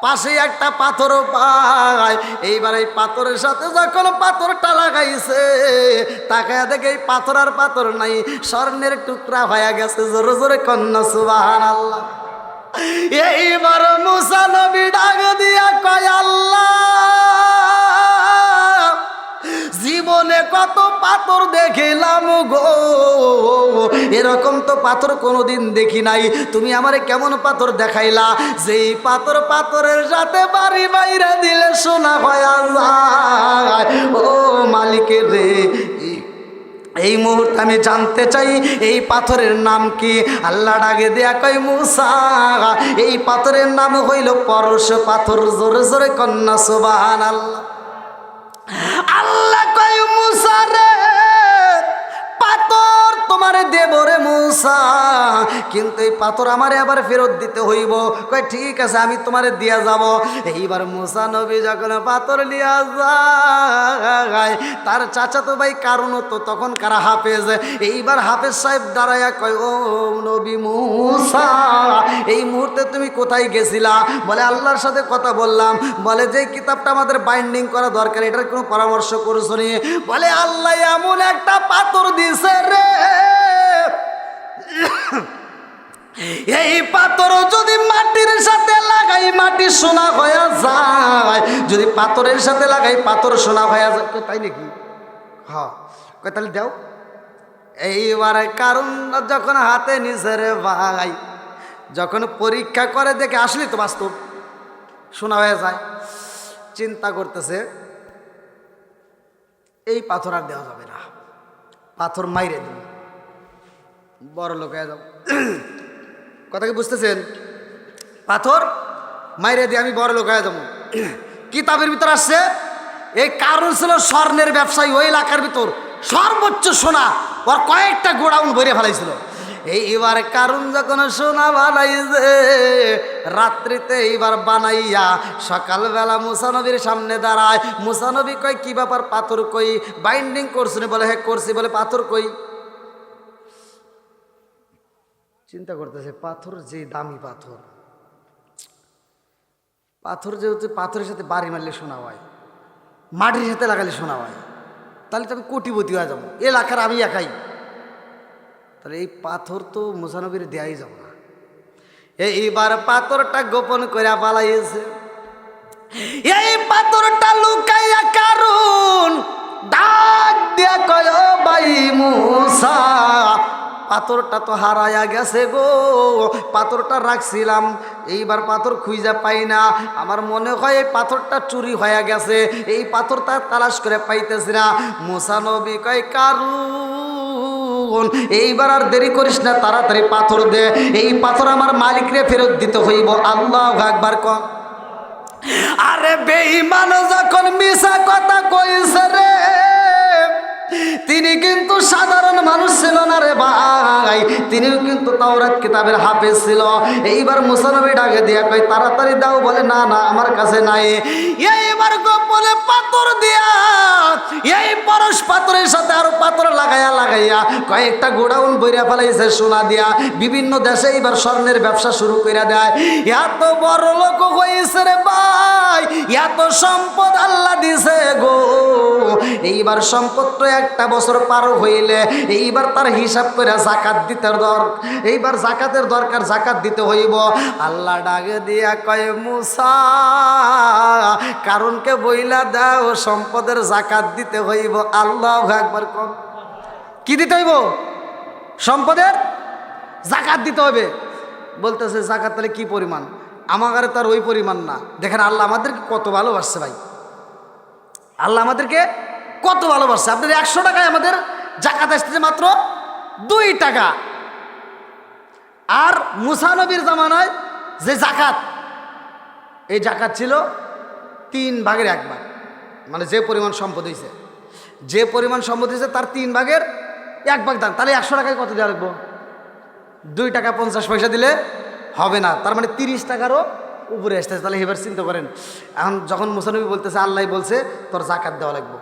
পাশে একটা পাথর পায়। এইবার এই পাথরের সাথে যখন পাথরটা লাগাইছে, তাকায় দেখে এই পাথর আর পাথর নাই, স্বর্ণের টুকরা হয়ে গেছে। জোরে জোরে কন্যা সুবহানাল্লাহ। এইবার মুসা নবী ডাক দিয়া কয়, আল্লাহ জীবনে কত পাথর দেখিলাম গো, এরকম তো পাথর কোনোদিন দেখি নাই, তুমি আমারে কেমন পাথর দেখাইলা যেই পাথরের সাথে বাড়ি বাইরে দিলে সোনা হয়ে যায়। ও মালিকের রে, এই মুহূর্তে আমি জানতে চাই এই পাথরের নাম কি? আল্লাহ ডাকে দেয়া কয় মুসা, এই পাথরের নাম হইল পরশ পাথর। জোরে জোরে কন্যা সুবহানাল্লাহ। আল্লাহ কয় মুসা রে, পাথর তোমারে দেব রে মুসা, কিন্তু এই পাথর আমারে আবার ফেরত দিতে হইব। কয় ঠিক আছে, আমি তোমারে দিয়া যাব। এইবার মুসা নবী যখন পাথর লিয়া যায়, তার চাচাতো ভাই কারণ তো তখন কারা হাফেজ, এইবার হাফেজ সাহেব দাঁড়ায়া কয় ও নবী মুসা, এই মুহূর্তে তুমি কোথায় গেছিলা? বলে আল্লাহর সাথে কথা বললাম। বলে যে কিতাবটা আমাদের বাইন্ডিং করা দরকার, এটার কোনো পরামর্শ করছো নি? বলে আল্লাহ এমন একটা পাথর দিছে রে, এই পাথর যদি মাটির সাথে লাগাই মাটি সোনা হয়ে যায়, যদি পাথরের সাথে লাগাই পাথর সোনা হয়ে যায়। তাই নাকি? হ্যাঁ, কয় তাহলে দাও। এইবারে কারণ যখন হাতে নিছে রে ভাই, যখন পরীক্ষা করে দেখে আসলে তো বাস্তব সোনা হয়ে যায়, চিন্তা করতেছে এই পাথর আর দেওয়া যাবে না, পাথর মাইরে দিন, বড় লোক হয়ে যাও। কথা কি বুঝতেছেন? পাথর মাইরে দিয়ে আমি বড় লোক হয়ে যাবো। কিতাবের ভিতর আসছে এই কারণ ছিল স্বর্ণের ব্যবসায়ী, ওই এলাকার ভিতর সর্বোচ্চ সোনা ওর কয়েকটা গোডাউন ভরে ফেলাইছিল। এইবার কারণ যখন সোনা বানাইছে রাত্রিতে, এইবার বানাইয়া সকালবেলা মুসা নবীর সামনে দাঁড়ায়। মুসা নবী কয় কি ব্যাপার, পাথর কই? বাইন্ডিং করছুনি? বলে হ্যাঁ করছি। বলে পাথর কই? চিন্তা করতেছে পাথর যে দামি পাথর, পাথর যেহেতু পাথরের সাথে বাড়ি মারলে শোনা হয়, মাটির সাথে লাগালে শোনা হয়, তাহলে তো আমি কোটিপতি হয়ে যাবো, এলাকার আমি একাই। তাহলে এই পাথর তো মুসা নবীর দেয়াই যাব না। এইবার পাথরটা গোপন করে পালাইছে। এই পাথরটা লুকাইয়া কারণ ডাক দিয়া কয় ভাই মুসা, পাথরটা তো হারায়া গেছে গো, পাথরটা রাখছিলাম, এইবার পাথর খুঁজে পাই না, আমার মনে হয় এই পাথরটা চুরি হয়ে গেছে, এই পাথরটা তালাশ করে পাইতেছি না। মুসা নবী কয় কারণ এইবার আর দেরি করিস না, তাড়াতাড়ি পাথর দে, এই পাথর আমার মালিকরে ফেরত দিতে হইব। আল্লাহু আকবার কর। আরে বেঈমান যখন মিছা কথা কইছে রে, তিনি কিন্তু সাধারণ মানুষ ছিল না রে ভাই, তিনিও কিন্তু তাওরাত কিতাবের হাফেজ ছিল। এইবার মুসা নবী ডাকে দিয়া কয় তাড়াতাড়ি দাও। বলে না না আমার কাছে নাই। এইবার গোপনে পাথর দিয়া এই পরশ পাথরের সাথে আরো পাথর লাগাইয়া কয়েকটা গোডাউন বইরা ফেলাইছে সোনা দিয়া। বিভিন্ন দেশে এইবার স্বর্ণের ব্যবসা শুরু করে দেয়। এত বড় লোক হয়েছে রে ভাই, এত সম্পদ আল্লাহ দিছে গো। এইবার সম্পদ তো একটা বছর পার হইলে এইবার তার হিসাব করে জাকাত দিতে এইবার জাকাতের দরকার, জাকাত দিতে হইব। আল্লাহ ডাকে দিয়া কয় মুসা, কারণকে বইলা দাও সম্পদের জাকাত দিতে হইব। আল্লাহু আকবার কর। কি দিতে হইব? সম্পদের জাকাত দিতে হবে। বলতেছে জাকাত তাহলে কি পরিমাণ? আমার তার ওই পরিমাণ না। দেখেন আল্লাহ আমাদেরকে কত ভালোবাসছে ভাই, আল্লাহ আমাদেরকে কত ভালোবাসছে। আপনাদের 100 টাকায় আমাদের জাকাত আসতেছে মাত্র 2 টাকা। আর মুসা নবীর জামানায় যে জাকাত, এই জাকাত ছিল 3 ভাগের 1 ভাগ, মানে যে পরিমাণ সম্পদ হয়েছে, যে পরিমাণ সম্পদ হয়েছে তার 3 ভাগের 1 ভাগ দান। তাহলে 100 টাকায় কত দেওয়া লাগবো? 2 টাকা 50 পয়সা দিলে হবে না, তার মানে 30 টাকারও উপরে আসতেছে। তাহলে এবার চিন্তা করেন, এখন যখন মুসা নবী বলতেছে আল্লাহ বলছে তোর জাকাত দেওয়া লাগবো,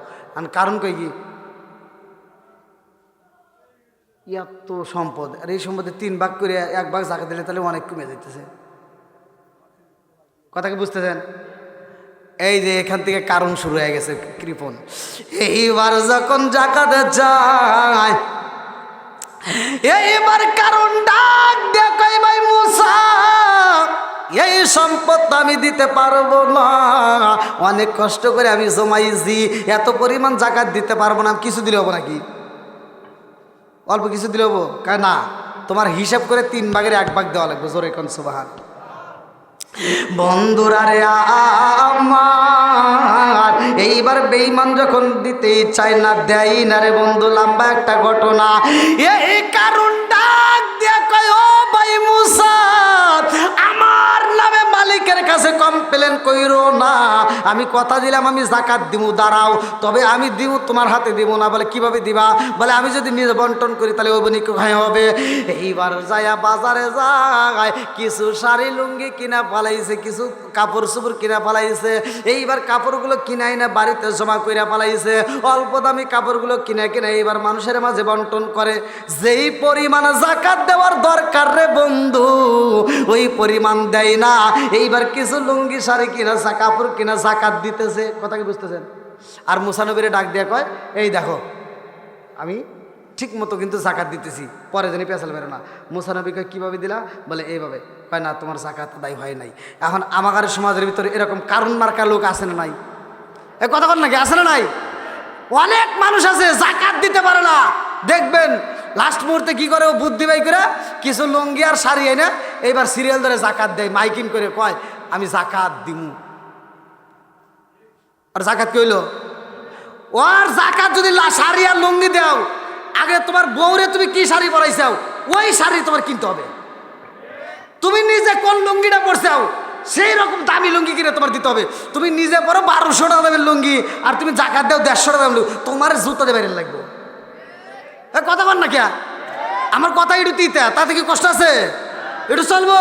কারণ কই কি এত সম্পদ, আর এই সম্পদে 3 ভাগ করে 1 ভাগ জাকাত দিলে তাহলে অনেক কমে যাইতেছে। কথা কি বুঝতেছেন? এই যে এখান থেকে কারণ শুরু হয়ে গেছে কৃপণ। এইবার যখন জাকাত যায়, এইবার কারণ ডাক দিয়ে কই ভাই মুসা, এই সম্পদ আমি দিতে পারবো না, অনেক কষ্ট করে আমি জমাইছি, এত পরিমাণ জাকাত দিতে পারবো না। কিছু দিলে হবো নাকি? অল্প কিছু দিলে হবো? কয় না, তোমার হিসাব করে 3 ভাগের 1 ভাগ দেওয়া লাগবে। জোরে কোন সুবহান। বন্ধুরা রে আমার, এইবার বেঈমান যখন দিতেই চায় না, দেয় না রে বন্ধু। লম্বা একটা ঘটনা, এই কারণ ডাক দিয়া কয়, ও ভাই মুসা, আমার নামে মালিকের কাছে কমপ্লেন কইরো না। আমি কথা দিলাম আমি যাকাত দিব, দাঁড়াও, তবে আমি দিব, তোমার হাতে দিব না। বলে কিভাবে দিবা? বলে আমি যদি নিজে বন্টন করি তাহলে ও বনি কোথায় হবে? এইবার যায়া বাজারে যায়, কিছু শাড়ি লুঙ্গি কিনা পালাইছে, কিছু কাপড় চোপড় কিনা পালাইছে। এইবার কাপড়গুলো কিনাই না বাড়িতে জমা কইরা পালাইছে। অল্প দামি কাপড়গুলো কিনা কিনা এইবার মানুষের মাঝে বন্টন করে। যেই পরিমাণ যাকাত দেওয়ার দরকার রে বন্ধু, ওই পরিমাণ দেয় না। এইবার কিছু লুঙ্গি শাড়ি কিনা, কাপড় কিনা যাকাত দিতেছে। কথা কি বুঝতেছেন? আর মুসা নবীরে ডাক দিয়া কয়, এই দেখো আমি ঠিক মতো কিন্তু যাকাত দিতেছি, পরে জানি পেঁচাল মেরো না। মুসা নবী কয় কীভাবে দিলা? বলে এইভাবে। কয় না, তোমার যাকাত আদায় হয় নাই। এখন আমাদের সমাজের ভিতরে এরকম কারণ মার্কা লোক আছে না নাই? এই কথা বল নাকি, আছে না নাই? অনেক মানুষ আছে যাকাত দিতে পারে না। দেখবেন লাস্ট মুহূর্তে কি করে, ও বুদ্ধি বাই করে কিছু লুঙ্গি আর শাড়ি এনে এইবার সিরিয়াল ধরে যাকাত দেয়, মাইকিং করে কয় আমি যাকাত দিমু। আর যাকাত কইল, ওর যাকাত যদি শাড়ি আর লুঙ্গি দাও, আগে তোমার বউরে তুমি কি শাড়ি পরাইছাও ওই শাড়ি তোমার কিনতে হবে। তুমি নিজে কোন লুঙ্গিটা পরছাও সেই রকম দামি লুঙ্গি কিনে তোমার দিতে হবে। তুমি নিজে পরো 1200 টাকা দামের লুঙ্গি, আর তুমি যাকাত দাও 150 টাকা দামের লুঙ্গি, তোমার জুতো দিয়ে বাইরে লাগবে। কথা বল না কে? আমার কথা একটু তিতা, তাতে কি কষ্ট আছে? একটু চলবো,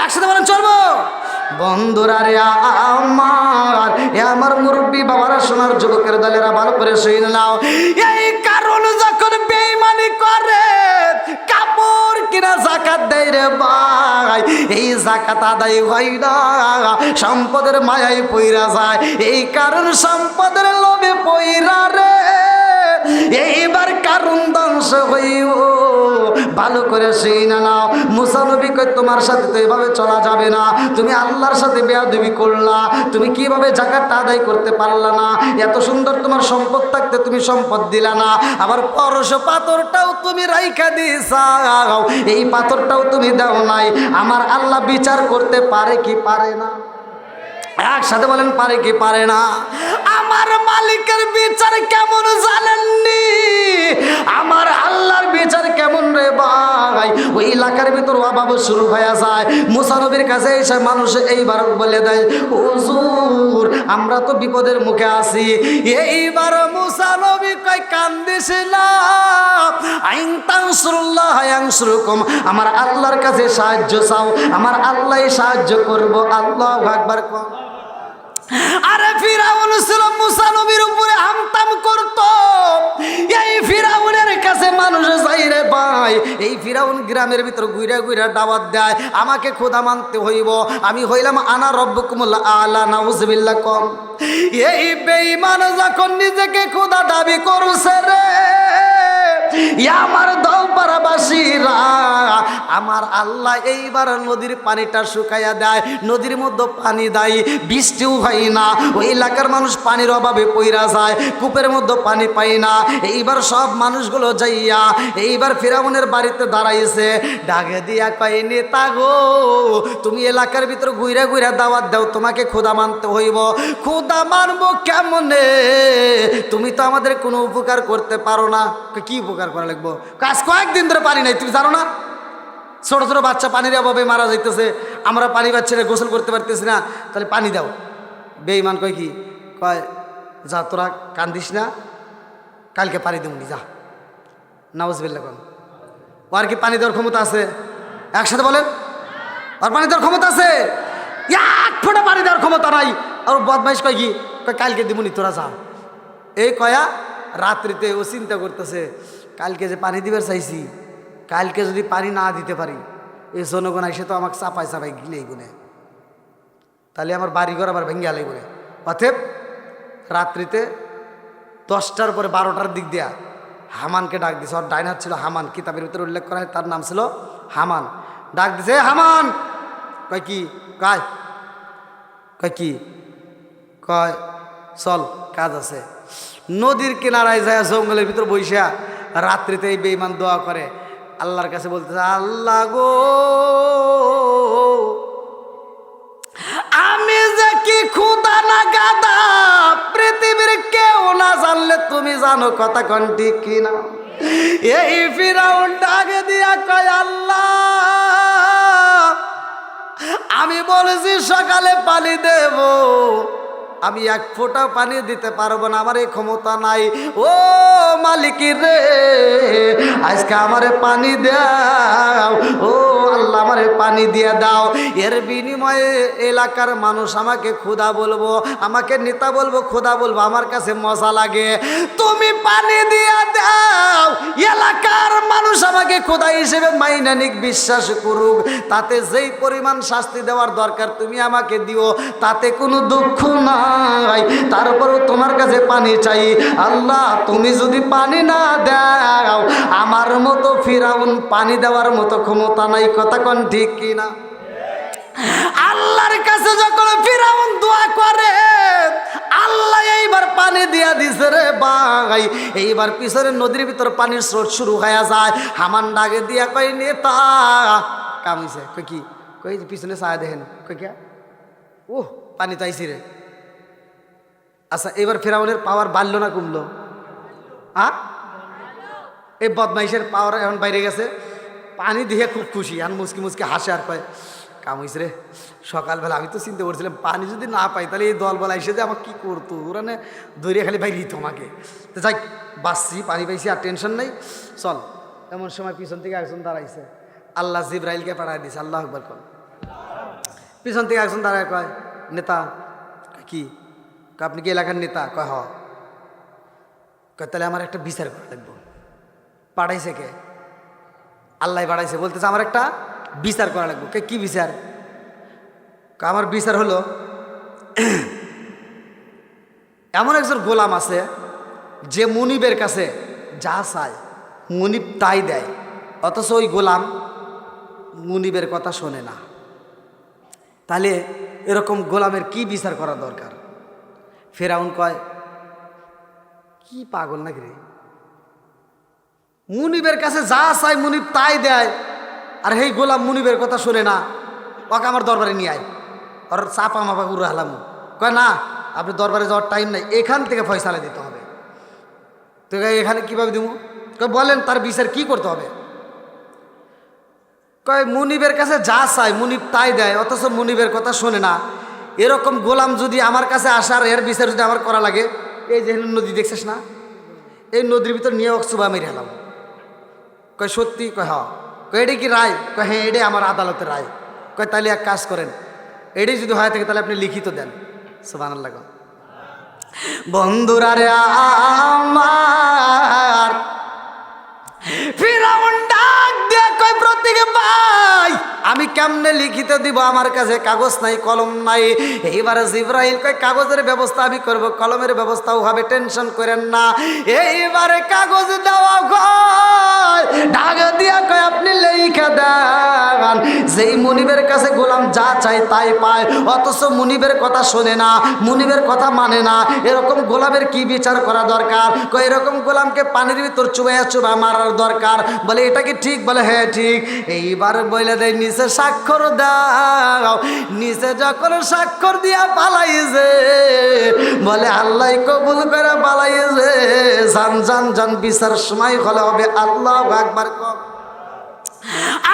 একসাথে বলেন চলবো। বন্ধুরা রে আমার, আমার মুরব্বী বাবারা, সোনার যুবকের দলেরা, ভালো করে শুনে নাও। এই কারণ যখন বেঈমানি করে কাপড় কিনা যাকাত দেয় রে ভাই, এই যাকাত আদায় হয় না, সম্পদের মায়ায় পইরা যায়। এই কারণ সম্পদের লোভে পইরা রে এইবার কারণ ধ্বংস হইব। ভালো করে শুনে নাও। মুসা নবী কয় তোমার সাথে তো এভাবে চলা যাবে না, তুমি আল্লাহর সাথে বেয়াদবি করলা, তুমি কিভাবে যাকাতটা আদায় করতে পারলা না? এত সুন্দর তোমার সম্পদ থাকতে তুমি সম্পদ দিলা না, আবার পরশ পাথরটাও তুমি রাইখা দিছাও, এই পাথরটাও তুমি দাও নাই। আমার আল্লাহ বিচার করতে পারে কি পারে না? একসাথে বলেন পারে কি পারে না? আমার মালিকের বিচার কেমন জানেননি? আমার আল্লাহর বিচার কেমন রে ভাই? ওই এলাকার ভিতর অভাব শুরু হয়ে যায়। মুসা নবীর কাছে এসে মানুষ এইবার বলে দেয়, হুজুর আমরা তো বিপদের মুখে আছি। এইবার মুসা নবী কয় কান্দিস না, আইন তানসুরুল্লাহ ইয়ানসুরকুম, আমার আল্লাহর কাছে সাহায্য চাও, আমার আল্লাহ সাহায্য করব। আল্লাহু আকবার। আরে ফিরাউন ছিল মুসা নবীর উপরে হামতাম করত। এই ফিরাউনের কাছে মানুষ যাই রে ভাই, এই ফিরাউন গ্রামের ভিতর ঘুরা ঘুরা দাওয়াত দেয়, আমাকে খোদা মানতে হইব, আমি হইলাম আনা রব্বুকুমুল আলা, নাউজুবিল্লাহ কম। এই বেঈমান যখন নিজেকে খোদা দাবি করছে রে, আমার দৌপাড়াবাসীরা, আমার আল্লাহ এইবার নদীর পানিটা শুকাইয়া দেয়, নদীর মধ্যে পানি দেয়, বৃষ্টিও হয় না, ওই এলাকার মানুষ পানির অভাবে পইরা যায়, কূপের মধ্যে পানি পায় না। এইবার সব মানুষগুলো যাইয়া এইবার ফিরাউনের বাড়িতে দাঁড়াইছে, ডাকে দিয়া কয় নেতা গো, তুমি এলাকার ভিতর ঘুরা ঘুরা দাওয়াত দাও, তোমাকে খোদা মানতে হইব। খোদা মানবো কেমনে? তুমি তো আমাদের কোনো উপকার করতে পারো না। কি উপকার করা লাগবো? কাজ কয়েকদিন ধরে পানি নাই, তুমি জানো না? ছোট ছোট বাচ্চা পানির অভাবে মারা যাইতেছে, আমরা পানি বাচ্চারা গোসল করতে পারতেছি না, তাহলে পানি দাও। বেঈমান কয় কি কয়, যা তোরা কান্দিস না, কালকে পানি দেবনি, যা। নাউজুবিল্লাহ কোন। আর কি পানি দেওয়ার ক্ষমতা আছে? একসাথে বলেন, আর পানি দেওয়ার ক্ষমতা আছে? এক ফোঁটা পানি দেওয়ার ক্ষমতা নাই। আর বদমাইশ কয় কি কয়, কালকে দেবনি, তোরা যা। এই কয়া রাত্রিতে ও চিন্তা করতেছে, কালকে যে পানি দিবার চাইছি, কালকে যদি পানি না দিতে পারি, এই জনগণ এসে তো আমাকে চাপাই চাপাই গিলেই গুনে, তাহলে আমার বাড়িঘর আবার ভেঙে আলাই বলে। অতএব রাত্রিতে 10টার পরে 12টার দিক দিয়া হামানকে ডাক দিছে। ওর ডাইন হাত ছিল হামান, কিতাবের ভিতরে উল্লেখ করা হয় তার নাম ছিল হামান। ডাক দিছে, হামান। কয় কি? কয় কি? কয় চল কাজ আছে। নদীর কিনারায় যায়, জঙ্গলের ভিতর বইসা রাত্রিতে এই বেঈমান দোয়া করে, আল্লাহর কাছে বলতেছে, আল্লাহ গো আমি যে কি ক্ষুধা না গাদা, পৃথিবীর কেউ না জানলে তুমি জানো, কথা কোন ঠিক কিনা। এই ফিরাউন ডাকে দিয়া কয়, আল্লাহ আমি বলেছি সকালে পানি দেব, আমি এক ফোঁটা পানি দিতে পারবো না, আমার এই ক্ষমতা নাই। ও মালিক রে, আজকে আমারে পানি দাও, ও আল্লাহ আমারে পানি দিয়ে দাও, এর বিনিময়ে এলাকার মানুষ আমাকে খোদা বলবো, আমাকে নেতা বলবো, খোদা বলবো, আমার কাছে মজা লাগে, তুমি পানি দিয়ে দাও, এলাকার মানুষ আমাকে খোদা হিসেবে মাইনা নিক, বিশ্বাস করুক, তাতে যেই পরিমাণ শাস্তি দেওয়ার দরকার তুমি আমাকে দিও, তাতে কোনো দুঃখ নাই, তারপরও তোমার কাছে পানি চাই। আল্লাহ তুমি যদি পানি না দাও, আমার মতো ফিরাউন পানি দেওয়ার মতো ক্ষমতা নাই, কথা কোন ঠিক কিনা। আল্লাহর কাছে যখন ফিরাউন দোয়া করে, আল্লাহ এইবার পানি দিয়া দিছে রে ভাই, এইবার পিছনের নদীর ভিতর পানির স্রোত শুরু হয়ে যায়। হামান ডাকে দিয়া কই, নেতা কামিছে, কই কি, কই পিছনে ছায়া দেখেন, কই কে, ও পানি তো আইসি রে। আচ্ছা এবার ফিরাউনের পাওয়ার বাড়লো না কমলো? এই বদমাইশের পাওয়ার এখন বাইরে গেছে, পানি দিয়ে খুব খুশি, আর মুসকি মুসকি হাসে আর কয়, কামিস রে, সকালবেলা আমি তো চিন্তা করছিলাম পানি যদি না পাই তাহলে এই দলবেলা এসে যে আমাকে কী করতো, ওরা না দৌড়িয়ে খালি বাইরে দিত আমাকে, তো যাই বাঁচছি, পানি পাইছি, আর টেনশন নেই, চল। এমন সময় পিছন থেকে একজন দাঁড়াইছে, আল্লাহ জিব্রাইলকে পাঠায় দিছে, আল্লাহ আকবার কর। পিছন থেকে একজন দাঁড়ায় কয়, নেতা কি, আপনি কি এলাকার নেতা? কয় হ। কয় তাহলে আমার একটা বিচার করা লাগবো। পাঠাইছে কে? আল্লাহ পাঠাইছে, বলতেছে আমার একটা বিচার করা লাগবো। কে কি বিচার? আমার বিচার হলো, এমন একজন গোলাম আছে যে মুনিবের কাছে যা চায় মুনিব তাই দেয়, অথচ ওই গোলাম মুনিবের কথা শোনে না। তাহলে এরকম গোলামের কি বিচার করা দরকার? ফেরাউন কয়, কি পাগল নাকি রে, মুনিবের কাছে যা চাই মুনিব তাই দেয়, আর এই গোলাম মুনিবের কথা শোনে না, ওকে আমার দরবারে নিয়ে আয়, আর চাপা মাপা উড়ে হালাম। কয় না, আপনি দরবারে যাওয়ার টাইম নাই, এখান থেকে ফয়সালা দিতে হবে। তো এখানে কীভাবে দিব? কয় বলেন তার বিচার কি করতে হবে? কয় মুনিবের কাছে যা চাই মুনিব তাই দেয়, অথচ মুনিবের কথা শোনে না, এরকম গোলাম যদি আমার কাছে আসার এর বিচার যদি আমার করা লাগে, এই যে নদী দেখছিস না, এই নদীর ভিতর নিয়ে অক্সুবা মেরে হেলাম। কয় সত্যি? কয় হ্যাঁ। কয় এটাই কি রায়? কয় হ্যাঁ এটাই আমার আদালতের রায়। কয় তাহলে এক কাজ করেন, এটাই যদি হয় থাকে তাহলে আপনি লিখিত দেন। সুবহানাল্লাহ। বন্ধুরা রে আমার, ফিরাউন ডাক দিয়ে কয় প্রতীক ভাই আমি কেমনে লিখিত দিব, আমার কাছে কাগজ নাই কলম নাই। এইবারে জিব্রাইল কয় কাগজের ব্যবস্থা আমি করব, কলমের ব্যবস্থাও হবে, টেনশন করেন না। এইবারে কাগজ দেওয়া হয়, ডাক দিয়া কয় আপনি লিখে দেন। যেই মুনিবের কাছে গোলাম যা চাই তাই পায়, অথচ মুনিবের কথা শোনে না, মুনিবের কথা মানে না, এরকম গোলামের কি বিচার করা দরকার? কয় এরকম গোলামকে পানির ভিতর চুবাইয়া চুবা মারার দরকার। বলে এটা কি ঠিক? বলে হ্যাঁ ঠিক। এইবার বলে দেয় নিচে স্বাক্ষর দাও। নিচে যখন স্বাক্ষর দিয়া পালাইছে, বলে আল্লাহ কবুল করে পালাইছে। জান জান জান বিচার সময় হলে হবে। আল্লাহু আকবার।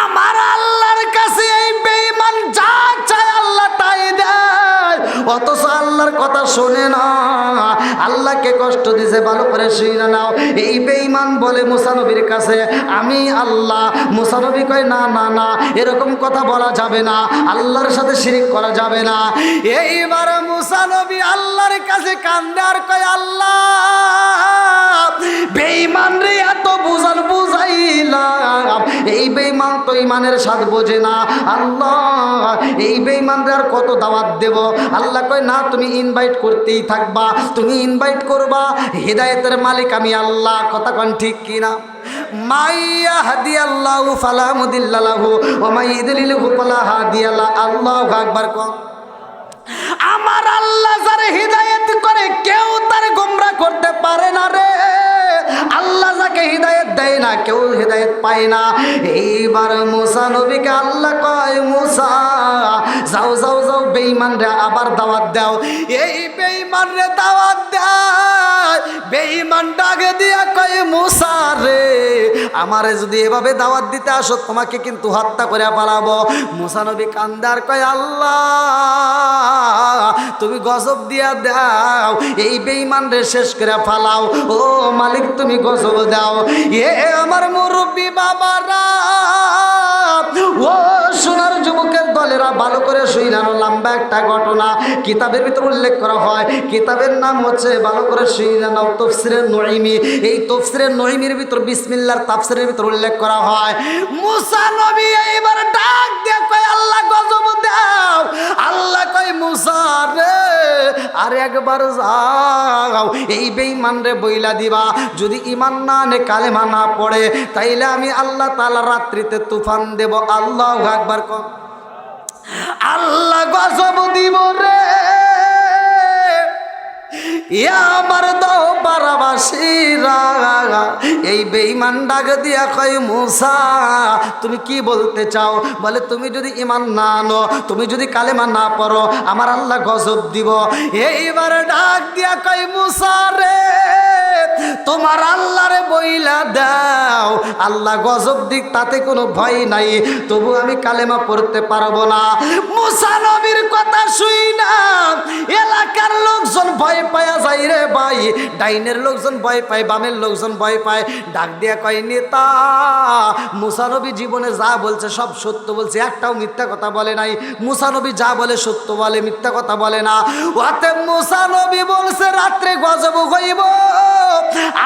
আমার আল্লাহর কাছে এই বেঈমান যা চায় আল্লাহ তাই দেয়, অথচ আল্লাহর কথা শোনে না, আল্লাহকে কষ্ট দিছে। ভালো করে শুনে নাও। এই বেঈমান বলে মুসা নবীর কাছে আমি আল্লাহ। মুসা নবী কয় না না না, এরকম কথা বলা যাবে না, আল্লাহর সাথে শিরিক করা যাবে না। এইবার মুসা নবী আল্লাহর কাছে কান্দে আর কয় আল্লাহ বেঈমান রে এত বুঝান বুঝাইলাম, এই বেঈমান তো ইমানের স্বাদ বোঝে না। আল্লাহ এই বেঈমানরে আর কত দাওয়াত দেব? আল্লাহ কয় না, তুমি ইনভাইট করতেই থাকবা, তুমি ইনভাইট করবা। হিদায়াতের মালিক আমি আল্লাহ। কথা কোন ঠিক কিনা? মাইয়া হাদিয়াল্লাহু ফালা মুদিল্লা লাহু ওয়া মাই ইদলিলহু ফালা হাদিয়া লা। আল্লাহু আকবার। কোন আমার আল্লাহ যারে হিদায়াত করে কেউ তার গোমরা করতে পারে না রে। আল্লাহ যাকে হিদায়াত দেয় না কেউ হিদায়াত পায় না। এইবার মুসা নবীকে আল্লাহ কয়, মুসা যাও যাও যাও বেঈমান রে আবার দাওয়াত দাও। এই বেঈমান রে দাওয়াত দেয়, বেঈমান ডাকে দিয়া কয়, মুসা রে আমারে যদি এভাবে দাওয়াত দিতে আসো তোমাকে কিন্তু হত্যা করে পালাবো। মুসা নবী কান্দার কয়, আল্লাহ তুমি গজব দিয়া দাও, এই বেঈমান রে শেষ করে ফালাও। ও মালিক তুমি গজব দাও। এ আমার মুরব্বী বাবারা, ও সোনার যুবকের দলেরা ভালো করে শুইনানো, লম্বা একটা ঘটনা কিতাবের ভিতর উল্লেখ করা হয়। কিতাবের নাম হচ্ছে, ভালো করে শুইনানো, তাফসীরে নঈমি। এই তাফসীরে নঈমির ভিতর বিসমিল্লাহর তাফসীরের ভিতর উল্লেখ করা হয়, মুসা নবী এইবার ডাক দিয়ে কয়, আল্লাহ গজব দাও। আল্লাহ কয়, মুসা রে আর একবার যাও, এই বেঈমান রে বইলা দিবা, যদি ঈমান না আনে কালেমা না পড়ে তাইলে আমি আল্লাহ তাআলা রাত্রিতে তুফান দেব। আল্লাহু আকবার। আল্লাহ গজব দিব রে। আমার দাও পারাবাসীরা, এই বেঈমান ডাক দিয়া কয়, মুসা তুমি কি বলতে চাও? বলে তুমি যদি ঈমান না আনো, তুমি যদি কালেমা না পড়ো, আমার আল্লাহ গজব দিব। এইবার ডাক দিয়া কয়, মুসা রে তোমার আল্লাহরে বইলা দাও, আল্লাহ গজব দিক তাতে কোনো ভয় নাই, তবু আমি কালেমা পড়তে পারবো না। মুসা নবীর কথা শুই না এলাকার লোকজন ভয় পায়া যাই রে ভাই। ডাইনের লোকজন ভয় পায়, বামের লোকজন ভয় পায়। ডাক দিয়া কয়, নেতা মুসা নবী জীবনে যা বলছে সব সত্য বলছে, একটাও মিথ্যা কথা বলে নাই। মুসা নবী যা বলে সত্য বলে, মিথ্যা কথা বলে না। ওতে মুসা নবী বলছে রাত্রে গজব হইব,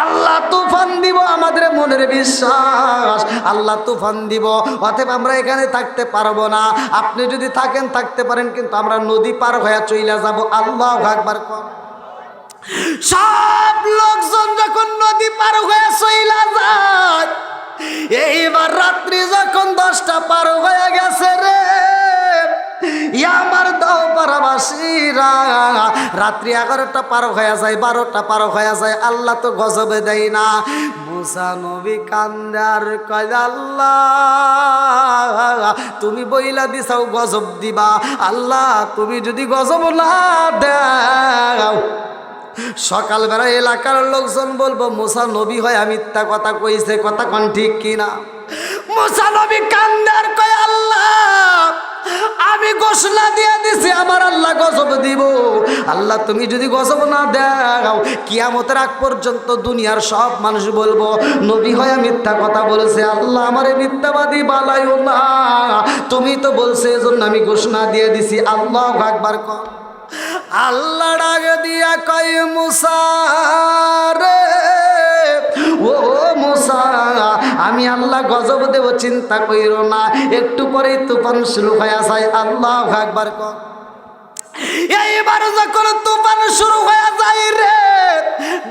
আল্লাহ তুফান দিব, আমাদের মনের বিশ্বাস আল্লাহ তুফান দিব। অতএব আমরা এখানে থাকতে পারবো না, আপনি যদি থাকেন থাকতে পারেন, কিন্তু আমরা নদী পার হয়ে চইলা যাব। আল্লাহু আকবার। সব লোকজন যখন নদী পার হয়ে চইলা যায়, এইবার রাত্রি যখন 10টা পার হয়ে গেছে রে, আমার দাও পারাবাসীরা, রাত্রি 11টা পার হয়ে যায়, 12টা পার হয়ে যায়, আল্লাহ তো গজবে দেয় না। মুসা নবী কান্দার কয়, আল্লাহ তুমি বইলা দিছাও গজব দিবা, আল্লাহ তুমি যদি গজব না দাও, সকালবেলা এলাকার লোকজন বলবো মুসা নবী হয় মিথ্যা কথা কইছে। কথা কোন ঠিক কিনা? মুসা নবী কান্দার কয়, আল্লাহ আমি ঘোষণা দিয়ে দিছি আমার আল্লাহ গজব দিব, আল্লাহ তুমি যদি গজব না দাও, কিয়ামতের আগ পর্যন্ত দুনিয়ার সব মানুষ বলবো নবী হয় মিথ্যা কথা বলেছে, আল্লাহ আমারে মিথ্যাবাদী বানাইও না, তুমি তো বলছে এজন্য আমি ঘোষণা দিয়ে দিছি। আল্লাহু আকবার। আল্লাহ ডাক দিয়া কয়, মুসা রে ও মুসা আমি আল্লাহ গজব দেব, চিন্তা কইরো না, একটু পরেই তুফান শুরু হয়ে যায়। আল্লাহু আকবার। এইবার যখন তুফান শুরু হয়ে যায় রে,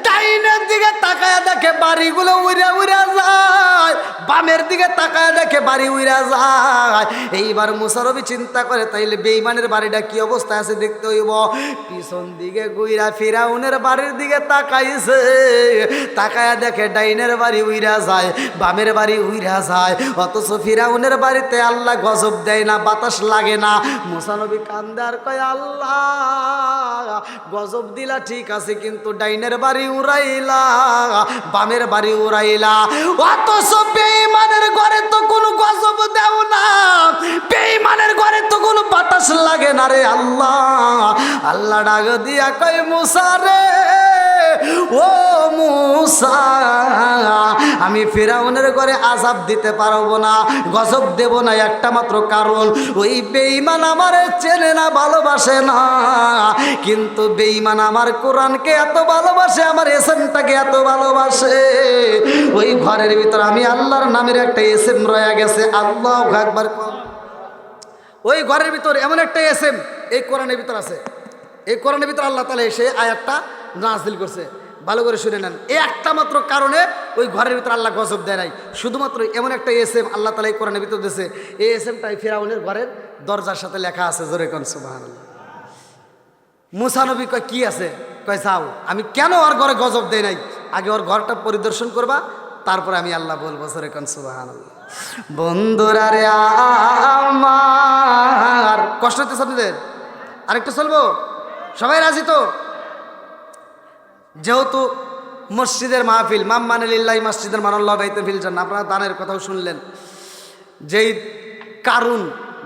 ডাইনের দিকে তাকায় দেখে বাড়িগুলো উড়ে উড়ে যায়, বামের দিকে তাকায় দেখে বাড়ি উড়ে যায়। এইবার মুসা নবী চিন্তা করে তাইলে বেঈমানের বাড়িটা কি অবস্থায় আছে দেখতে হইব। পিছন দিকে গুইরা ফিরাউনের বাড়ির দিকে তাকাইছে, তাকায় দেখে ডাইনের বাড়ি উইরা যায়, বামের বাড়ি উইরা যায়, অথচ ফিরাউনের বাড়িতে আল্লাহ গজব দেয় না, বাতাস লাগে না। মুসা নবী কান্দে আর কয়, আল্লাহ গজব দিলা ঠিক আছে, কিন্তু ডাইনের বাড়ি উড়াইলা, বামের বাড়ি উড়াইলা, অথচ বেঈমানের ঘরে তো কোনো গজব দেও না, বেঈমানের ঘরে তো কোনো বাতাস লাগে না রে আল্লাহ। আল্লাহ ডাক দিয়া কয়, মুসা রে ও মুসা আমি ফিরাউনের ঘরে আযাব দিতে পারবো না, গজব দেব না, একটা মাত্র কারণ ওই বেঈমান আমারে চেনে না, ভালোবাসে না, কিন্তু বেঈমান আমার কোরআনকে এত ভালোবাসে, আমার এসএমটাকে এত ভালোবাসে, ওই ঘরের ভিতর আমি আল্লাহর নামের একটা এসএম রয়ে গেছে। আল্লাহু আকবার। ওই ঘরের ভিতর এমন একটা এসএম এই কোরআনের ভিতর আছে, এই কোরআনের ভিতর আল্লাহ তাআলা এসে আয়াতটা নাযিল করছে। ভালো করে শুনে নেন, এই একটা মাত্র কারণে ওই ঘরের ভিতর আল্লাহ গজব দেয় নাই, শুধুমাত্র এমন একটা এসএম আল্লাহ তাআলা এই কোরআনের ভিতর দিয়েছে। এই এসএমটাই ফিরাউনের ঘরের দরজার সাথে লেখা আছে। জোরে কোন সুবহানাল্লাহ। মুসা নবী কয়, কি আছে? কয়, যাও, আমি কেন ওর ঘরে গজব দেয় নাই, আগে ওর ঘরটা পরিদর্শন করবা, তারপরে আমি আল্লাহ বলবো সরে কোন সুবহানাল্লাহ। বন্ধুরা রে আমার, কষ্ট হচ্ছে আপনাদের? আরেকটু চলবো? সবাই রাজি তো? যেহেতু মসজিদের মাহফিল, মাম্মান লিল্লাহি মসজিদের মানাল্লাহ বাইতে ফিল জান্নাহ, আপনারা দানের কথাও শুনলেন। যেই কারুন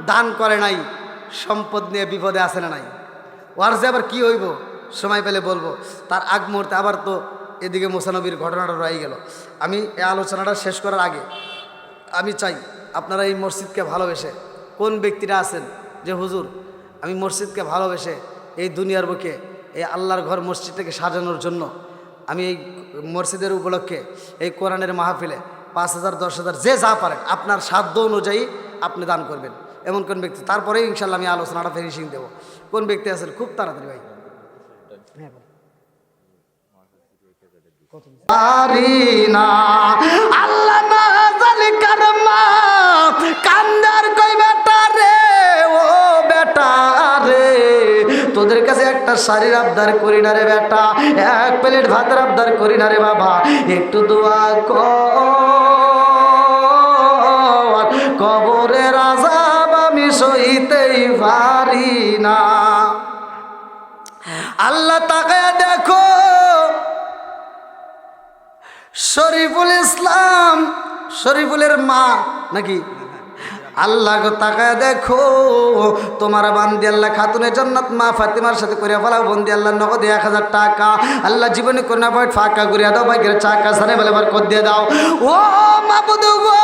দান করে নাই, সম্পদ নিয়ে বিপদে আসে না নাই? ওর যে আবার কি হইব সময় পেলে বলবো। তার আগ মুহূর্তে আবার তো এদিকে মুসানবীর ঘটনাটা রয়ে গেল। আমি এই আলোচনাটা শেষ করার আগে আমি চাই আপনারা এই মসজিদকে ভালোবেসে, কোন ব্যক্তিরা আছেন যে হুজুর আমি মসজিদকে ভালোবেসে এই দুনিয়ার বুকে এই আল্লাহর ঘর মসজিদটাকে সাজানোর জন্য আমি এই মসজিদের উপলক্ষে এই কোরআনের মাহফিলে 5,000 10,000 যে যা পারেন আপনার সাধ্য অনুযায়ী আপনি দান করবেন, এমন কোন ব্যক্তি? তারপরেই ইনশাল্লাহ আমি আলোচনাটা ফিনিশিং দেবো। কোন ব্যক্তি আছেন? খুব তাড়াতাড়ি ভাই। আল্লাহ না জানি কারমা কান্দার কই বেটা রে, ও বেটা রে, তোদের কাছে একটা শাড়ির আবদার করি না রে বেটা, এক প্লেট ভাতের আবদার করি না রে বাবা, একটু দোয়া কর, কবরের আযাব আমি সইতেই পারি না। আল্লাহ তাকায়া দেখো, শরীফুল ইসলাম, শরীফুলের মা নাকি? আল্লাহ গো তাকায় দেখো, তোমার বান্দি আল্লাহ খাতুনে জান্নাত মা ফাতিমার সাথে করে ফেলাও বন্দি আল্লাহ নগদে 1000 টাকা আল্লাহ জীবনে কোনা পয়েন্ট ফাঁকা করিয়া দাও, ভাগ্যের চাকা সানে বলে বার দিয়ে দাও। ও মাবুদ গো,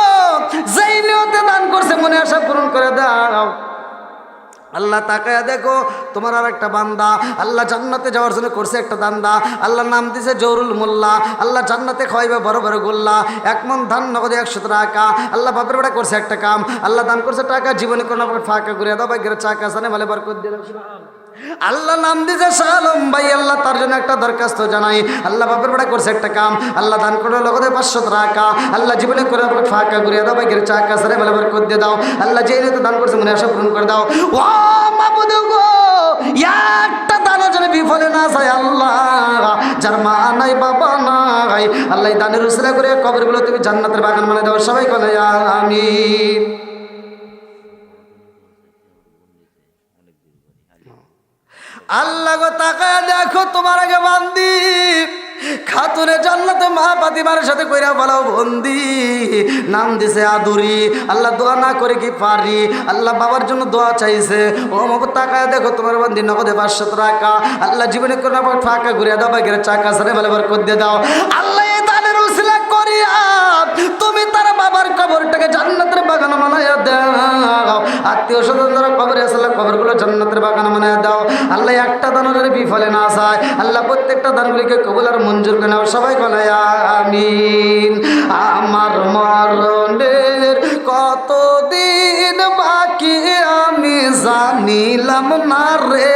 যেই নিয়তে দান করছে মনে আশা পূরণ করে দাও। আল্লাহ তাকায়া দেখো, তোমার আর একটা বান্দা আল্লাহ জান্নাতে যাওয়ার জন্য করছে একটা দান্দা, আল্লাহ নাম দিছে জহুরুল মোল্লা, আল্লাহ জান্নাতে খাওয়াইবে বড় বড় গোল্লা, 1 মণ ধান নগদে 100 টাকা, আল্লাহ বাপের বেটা করছে একটা কাম, আল্লাহ দান করছে টাকা জীবনে কোনো ফাঁকা করে দাও, ভাগ্যের চাকা সানে বলে বরকত দিয়ে দাও। আল্লাহ নাম দিছে শালম ভাই, আল্লাহ তার জন্য একটা দরখাস্ত জানাই, আল্লাহ বাপের বেটা করছে একটা কাম, আল্লাহ দান করে লগতে 500 টাকা, আল্লাহ জীবনে করে ফাঁকা করে দাও, ভাগ্যের চাকা সানে বলে বরকত দিয়ে দাও। আল্লাহ যেই নিয়তে দান করছে মনে আশা পূরণ করে দাও। ও মাবুদ গো, একটা দানের জন্য বিফলে না যায় আল্লাহ, যার মা নাই বাবা নাই, আল্লাহ দানের উসিলা করে কবরগুলো তুমি জান্নাতের বাগান বানায় দাও। সবাই বলে আমিন। আল্লাহ গো তাকায় দেখো, তোমার আগে বান্দি খাতুনে জান্নাতে মা ফাতিমার সাথে কইরা বলাও বন্দি, নাম দিছে আদুরি, আল্লাহ দোয়া না করে কি পারি, আল্লাহ বাবার জন্য দোয়া চাইছে। ও মাবু তাকায় দেখো, তোমার বান্দি নগদে 500 টাকা, আল্লাহ জীবনে কোনো ফাঁকা ঘুরিয়া দাও, ভাগ্যের চাকা সারে বলে বরকত দিয়ে দাও। আল্লাহ এই দানের উসিলা করিয়া তুমি তার বাবার কবরটাকে জান্নাতের বাগান বানাইয়া দাও, আত্মীয় স্বজন যারা কবরে আছে আল্লাহ কবরগুলো জান্নাতের বাগান বানাইয়া দাও। আল্লাহ একটা দানের বিফলে না যায়, আল্লাহ প্রত্যেকটা দানগুলিকে কবুল আর মঞ্জুর করে নাও। সবাই বলে আমিন। আমার মরণের কতদিন বাকি আমি জানিলাম না রে,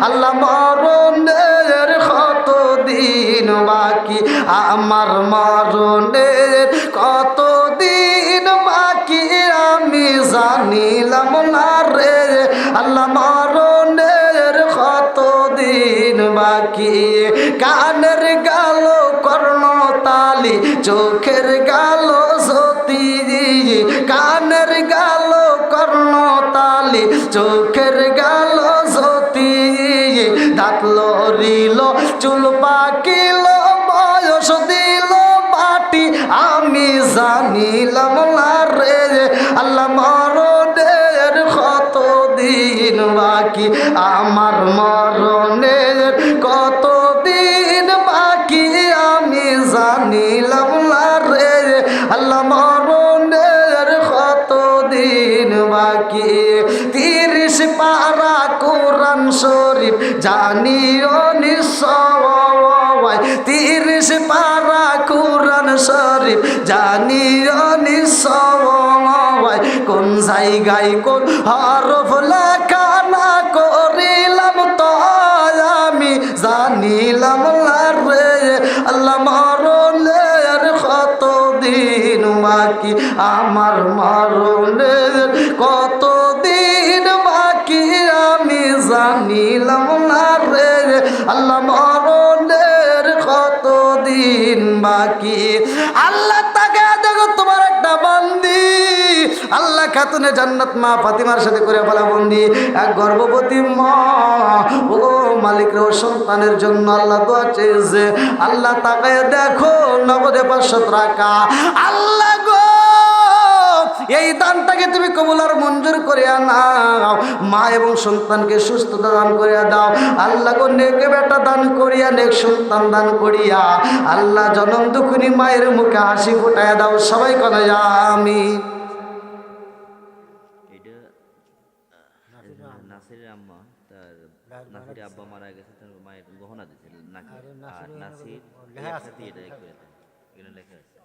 আল্লাহ মরণের কতদিন বাকি, আমার মরণের কতদিন বাকি আমি জানিলাম না রে, আল্লাহ মরণের কতদিন বাকি। কানের গাল কর্ণতালি, চোখের গাল সতী, কানের গাল কর্ণতালি, চোখের গাল সতী, দাঁত লড়িল চুল পাকিল বয়স দিল বাটি আমি জানিলাম না রে, আল্লাহ মরণের কতদিন বাকি, আমার মরণের কতদিন বাকি আমি জানিলাম না রে, আল্লাহ মরণের কতদিন বাকি। 30 পারা কোরআন শরীফ জানিও নিশ্চয়, 30 পারা কোরআন শরীফ জানিও নিশ্চয়, কোন জায়গায় কোন হরফ লেখা না করিলাম তো আমি জানিলাম না রে, আল্লাহ মরণের কতদিন বাকি, আমার মরণের কতদিন বাকি আমি জানিলাম না রে, আল্লাহ মরণের কতদিন বাকি। আল্লাহ একটা বান্দি আল্লাহ খাতুনে জান্নাত মা ফাতিমার সাথে করে বলা বন্দি এক গর্ভবতী মা ও মালিক রে সন্তানের জন্য আল্লাহ দোয়া চেয়েছে আল্লাহ তাকায় দেখো নগদে 500 টাকা আল্লাহ গো এই দানটাকে তুমি কবুল আর মঞ্জুর করে নাও মা এবং সন্তানকে সুস্থতা দান করিয়া দাও আল্লাহ গো নেক বেটা দান করিয়া নেক সন্তান দান করিয়া আল্লাহ জনম দুঃখিনী মায়ের মুখে হাসি ফুটাইয়া দাও সবাই কনা আমিন নাসিরের আম্মা তার নাসিরের আব্বা মারা গেছে তার মায়ের গহনা দিয়েছিল নাকি আর নাসির একসাথে এটা করে দেয় এখানে লেখা আছে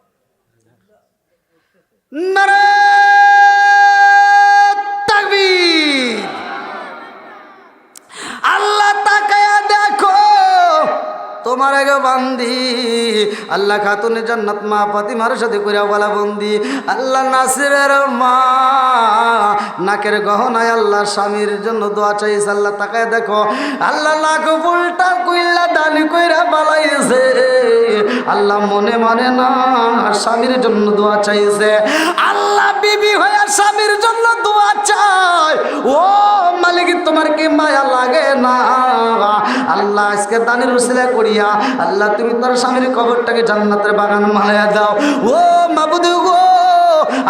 নারে তাকবীর আল্লাহ তাকায়া দেখো তোমার এক বান্দি আল্লাহ খাতুনে জান্নাত মা ফাতিমার সাথে কইরা বলা বন্দি আল্লাহ নাসিরের মা নাকের গহনায় আল্লাহ স্বামীর জন্য দোয়া চাইছে আল্লাহ তাকায় দেখো আল্লাহ লাখ উল্টা কইলা দান কইরা বালাইছে আল্লাহ মনে মানে না স্বামীর জন্য দোয়া চাইছে আল্লাহ বিবি হয়ে স্বামীর জন্য দোয়া চায় ও মালিক তোমার কি মায়া লাগে না আল্লাহ আজকে দানের উসিলা করিয়া আল্লাহ তুমি তোর স্বামীর কবরটাকে জান্নাতের বাগান মালাইয়া দাও ও মাবুদ গো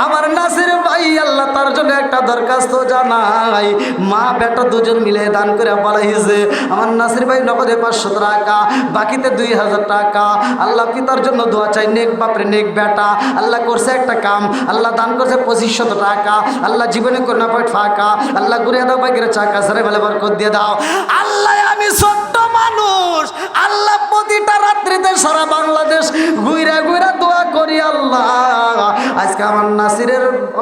আমার নাসির ভাই আল্লাহ তার জন্য একটা দরখাস্ত জানাই মা বেটা দুজন মিলে দান করে বলাইছে আমার নাসির ভাই নগদে 500 টাকা বাকিতে 2000 টাকা আল্লাহ পিতার জন্য দোয়া চাই নেক বাপরে নেক বেটা আল্লাহ করছে একটা কাম আল্লাহ দান করছে 2500 টাকা আল্লাহ জীবনে করোনা পয়েন্ট ফাঁকা আল্লাহ ঘুরিয়ে দাও বাইকের চাকা সারে বেলে বরকত দিয়ে দাও আল্লাহ আমি ছোট্ট মানুষ আল্লাহ প্রতিটা রাত্রিতে সারা বাংলাদেশ ঘুরা ঘুরা দোয়া করি আল্লাহ আজকে আমার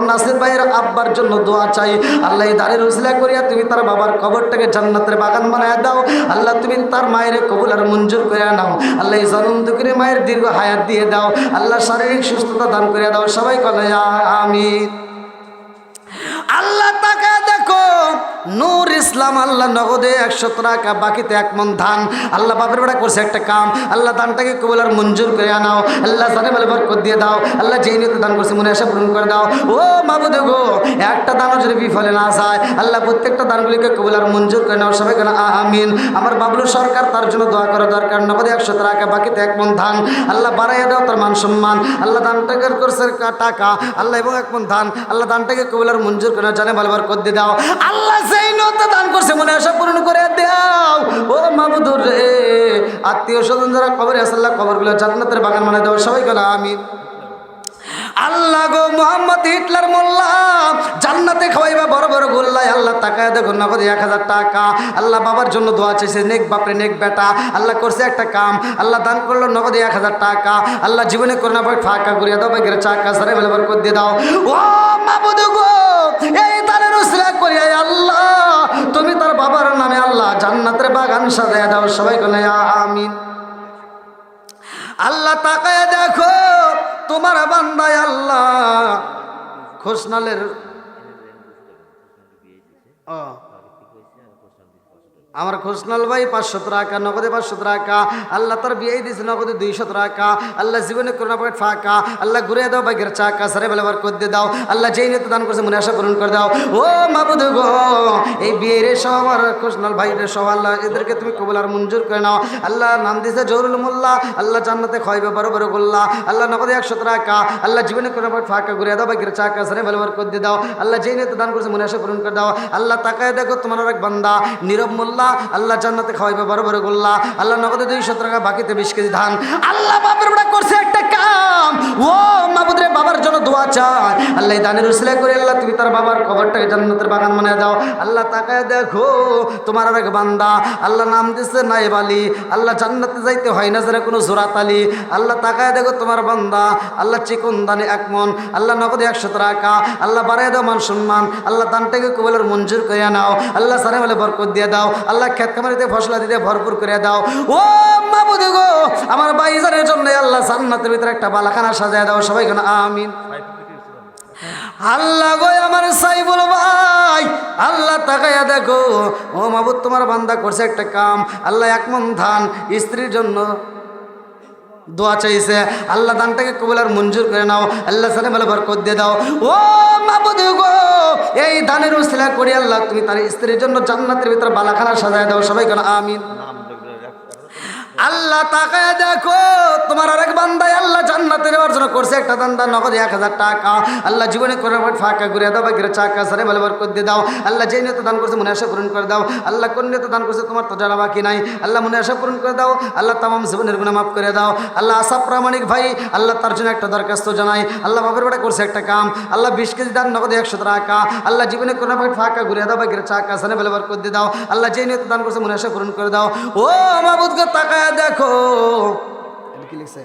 নাসির ভাইয়ের আব্বার জন্য দোয়া চাই আল্লাহ এই দাঁড়ের উসিলা করিয়া তুমি তার বাবার কবরটাকে জান্নাতের বাগান বানায় দাও আল্লাহ তুমি তার মায়ের কবুল আর মঞ্জুর করে নাও আল্লাহ এই জনম দুঃখিনী মায়ের দীর্ঘ হায়াত দিয়ে দাও আল্লাহ শারীরিক সুস্থতা দান করে দাও সবাই বলে আমিন আল্লাহ তাকা দেখো নূর ইসলাম আল্লাহ নগদে 100 টাকা বাকিতে 1 মণ ধান আল্লাহ বাপের বেড়া করছে একটা কাম আল্লাহ দানটাকে কবুল আর মঞ্জুর করে আনাও আল্লাহ জানে বলে বরকত দিয়ে দাও আল্লাহ যেই নিয়তে দান করছে মনে আশা পূরণ করে দাও ও মাবুদ গো একটা দানও যদি বিফলে না যায় আল্লাহ প্রত্যেকটা দানগুলিকে কবুল আর মঞ্জুর করে নাও সবাই কেন আমিন আমার বাবলু সরকার তার জন্য দোয়া করা দরকার নগদে 100 টাকা বাকিতে 1 মণ ধান আল্লাহ বাড়াইয়া দাও তার মান সম্মান আল্লাহ দানটাকে করছে টাকা আল্লাহ এবং 1 মণ ধান আল্লাহ দানটাকে কবুল আর মঞ্জুর করে জানে বলে বরকত দিয়ে দাও আল্লাহ সেই নিয়তে দান করছে মনে আশা পূরণ করে দাও ও মাবুদ রে আত্মীয় স্বজন যারা কবরে আছে আল্লাহ কবরগুলো জান্নাতের বাগান বানায় দাও সবাই কেন আমিন আল্লাহ গো মোহাম্মদ হিটলার মোল্লা জান্নাতে খাওয়াইবা বড় বড় গোল্লায় আল্লাহ তাকায় দেখো নগদ 1000 টাকা আল্লাহ বাবার জন্য দোয়া চাইছে নেক বাপরে নেক বেটা আল্লাহ করছে একটা কাম আল্লাহ দান করলো নগদ 1000 টাকা আল্লাহ জীবনে করোনা পয়েন্ট ফাঁকা করিয়া দাও বাইকের চাকা সারে বেলে বরকত দিয়ে দাও ও মাবুদ গো এই দানের উসিলা করিয়া আল্লাহ তুমি তার বাবার নামে আল্লাহ জান্নাতের বাগান সাজায়া দাও সবাই বলে আমিন আল্লাহ তাকায় দেখো তোমার বান্দায় আল্লাহ খোসনালের আমার খোসনাল ভাই 500 টাকা নগদে 500 টাকা আল্লাহ তার বিয়ে দিয়েছে নগদে 200 টাকা আল্লাহ জীবনে করোনা পয়েন্ট ফাঁকা আল্লাহ ঘুরে দাও বাইকের চাকা সারে বেলে বরকত দিয়ে দাও আল্লাহ যেই নিয়তে দান করছে মনে আশা পূরণ করে দাও ও মাবুদ গো এই বিয়ের সহ আমার খোসনাল ভাইরে সহ আল্লাহ এদেরকে তুমি কবুল আর মঞ্জুর করে নাও আল্লাহ নাম দিয়েছে জহুরুল মোল্লা আল্লাহ জান্নাতে খাইবে বড় বড় গোল্লা আল্লাহ নগদে 100 টাকা আল্লাহ জীবনে করোনা পয়েন্ট ফাঁকা ঘুরে দাও বাইকের চাকা সারে বেলে বরকত দিয়ে দাও আল্লাহ যেই নিয়তে দান করছে মনে আশা পূরণ করে দাও আল্লাহ তাকায় দেখো তোমার এক বান্দা নীরব মোল্লা আল্লাহ জান্নাতে খাওয়াইবে বড় বড় গোল্লা আল্লাহ নগদে 200 টাকা বাকিতে 20 কেজি ধান আল্লাহ বাপের বেটা করছে একটা কাম ও মাবুদ রে বাবার জন্য দোয়া চায় আল্লাহ দানের উসিলা করে আল্লাহ তুমি তার বাবার কবরটাকে জান্নাতের বাগান বানায় দাও আল্লাহ তাকায় দেখো তোমার এক বান্দা আল্লাহ নাম দিচ্ছে নায়েব আলী আল্লাহ জান্নাতে যাইতে হয় না যারা কোনো জোরাত আলী আল্লাহ তাকায় দেখো তোমার বান্দা আল্লাহ চিকন দানে 1 মণ আল্লাহ নগদে 100 টাকা আল্লাহ বাড়াই দাও মান সম্মান আল্লাহ দানটাকে কবুল আর মঞ্জুর করে নাও আল্লাহ সারে বলে বরকত দিয়ে দাও আল্লাহ খেত খামারিতে ফসলা দিতে ভরপুর করে দাও ও মাবুদ গো আমার ভাইজানের জন্য আল্লাহ জান্নাতের ভিতরে একটা বালাখানা সাজায় দাও সবাই কেন আমিন আল্লাহ গো আমার সাইফুল ভাই আল্লাহ তাকায়া দেখো ও মাবুদ তোমার বান্দা করছে একটা কাম আল্লাহ 1 মণ ধান স্ত্রীর জন্য দোয়া চাইছে, আল্লাহ দানটাকে কবুল আর মঞ্জুর করে নাও, আল্লাহ সালাম আল্লাহ বরকত দিয়ে দাও। ও মাবুদ গো, এই দানের উসিলা করি আল্লাহ তুমি তার স্ত্রীর জন্য জান্নাতের ভিতরে বালাখানা সাজায় দাও, সবাই কেন আমিন। আল্লাহ তাকায় দেখো তোমার আরেক বান্দায় আল্লাহ জান্নাতে নেওয়ার জন্য করছে একটা দান্দা নগদ 1000 টাকা। আল্লাহ জীবনে করে ফাঁকা ঘুরে দাও, বাকির চাকা সারে বলে বরকত দিয়ে দাও। আল্লাহ যেই নিয়ত দান করছে মনে আশা পূরণ করে দাও। আল্লাহ কোন নিয়ত দান করছে তোমার তো জানা বাকি নাই, আল্লাহ মনে আশা পূরণ করে দাও। আল্লাহ তামাম জীবনের গুনাহ মাফ করে দাও। আল্লাহ আশা প্রামাণিক ভাই আল্লাহ তার জন্য একটা দরখাস্ত জানাই। আল্লাহ বাপের বেটা করছে একটা কাম, আল্লাহ 20 কেজি দান নগদ 100 টাকা। আল্লাহ জীবনে কোনো ফাঁকা ঘুরে দাও, বাকির চাকা সারে বলে বরকত দিয়ে দাও। আল্লাহ যেই নিয়ত দান করছে মনে আশা পূরণ করে দাও। ও মাবুদ গো তাকায় দেখো কি লিখছে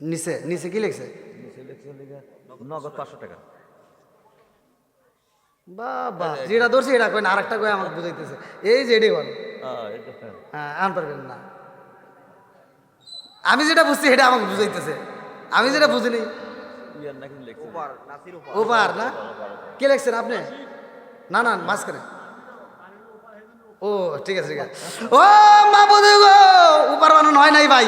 নিচে, নিচে কি লিখছে? নগদ 500 টাকা। বাবা যেটা ধরছি এটা কই না, আরেকটা কই আমাকে বুঝাইতেছে। এই যে এটাই বল, হ্যাঁ আন পারবেন না। আমি যেটা বুঝছি সেটা আমাকে বুঝাইতেছে, আমি যেটা বুঝিনি। ওপার না কে লিখছেন আপনি? না না মাঝখানে। ও ঠিক আছে ঠিক আছে। ও মাবুদ গো উপর বানানো হয় নাই ভাই।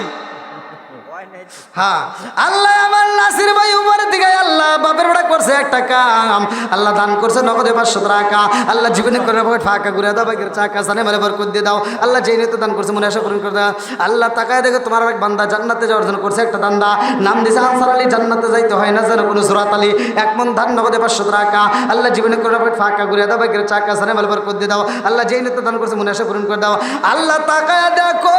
হ্যাঁ আল্লাহ আমার নাসির ভাই উপরের দিকে আল্লাহ বাপের বেড়া করছে একটা কাম, আল্লাহ দান করছে নগদে 500 টাকা। আল্লাহ জীবনে করে ফাঁকা ঘুরে দাও, বাকির চাকা সানে মেলে বরকত দিয়ে দাও। আল্লাহ যেই নিয়ত দান করছে মনে আশা পূরণ করে দাও। আল্লাহ তাকায় দেখো তোমার এক বান্দা জান্নাতে যাওয়ার জন্য করছে একটা দান্দা, নাম দিছে আনসার আলী। জান্নাতে যাইতে হয় না যেন কোনো সুরাত আলী। 1 মণ ধান নগদে 500 টাকা। আল্লাহ জীবনে করে ফাঁকা ঘুরে দাও, বাকির চাকা সানে মেলে বরকত দিয়ে দাও। আল্লাহ যেই নিয়ত দান করছে মনে আশা পূরণ করে দাও। আল্লাহ তাকায় দেখো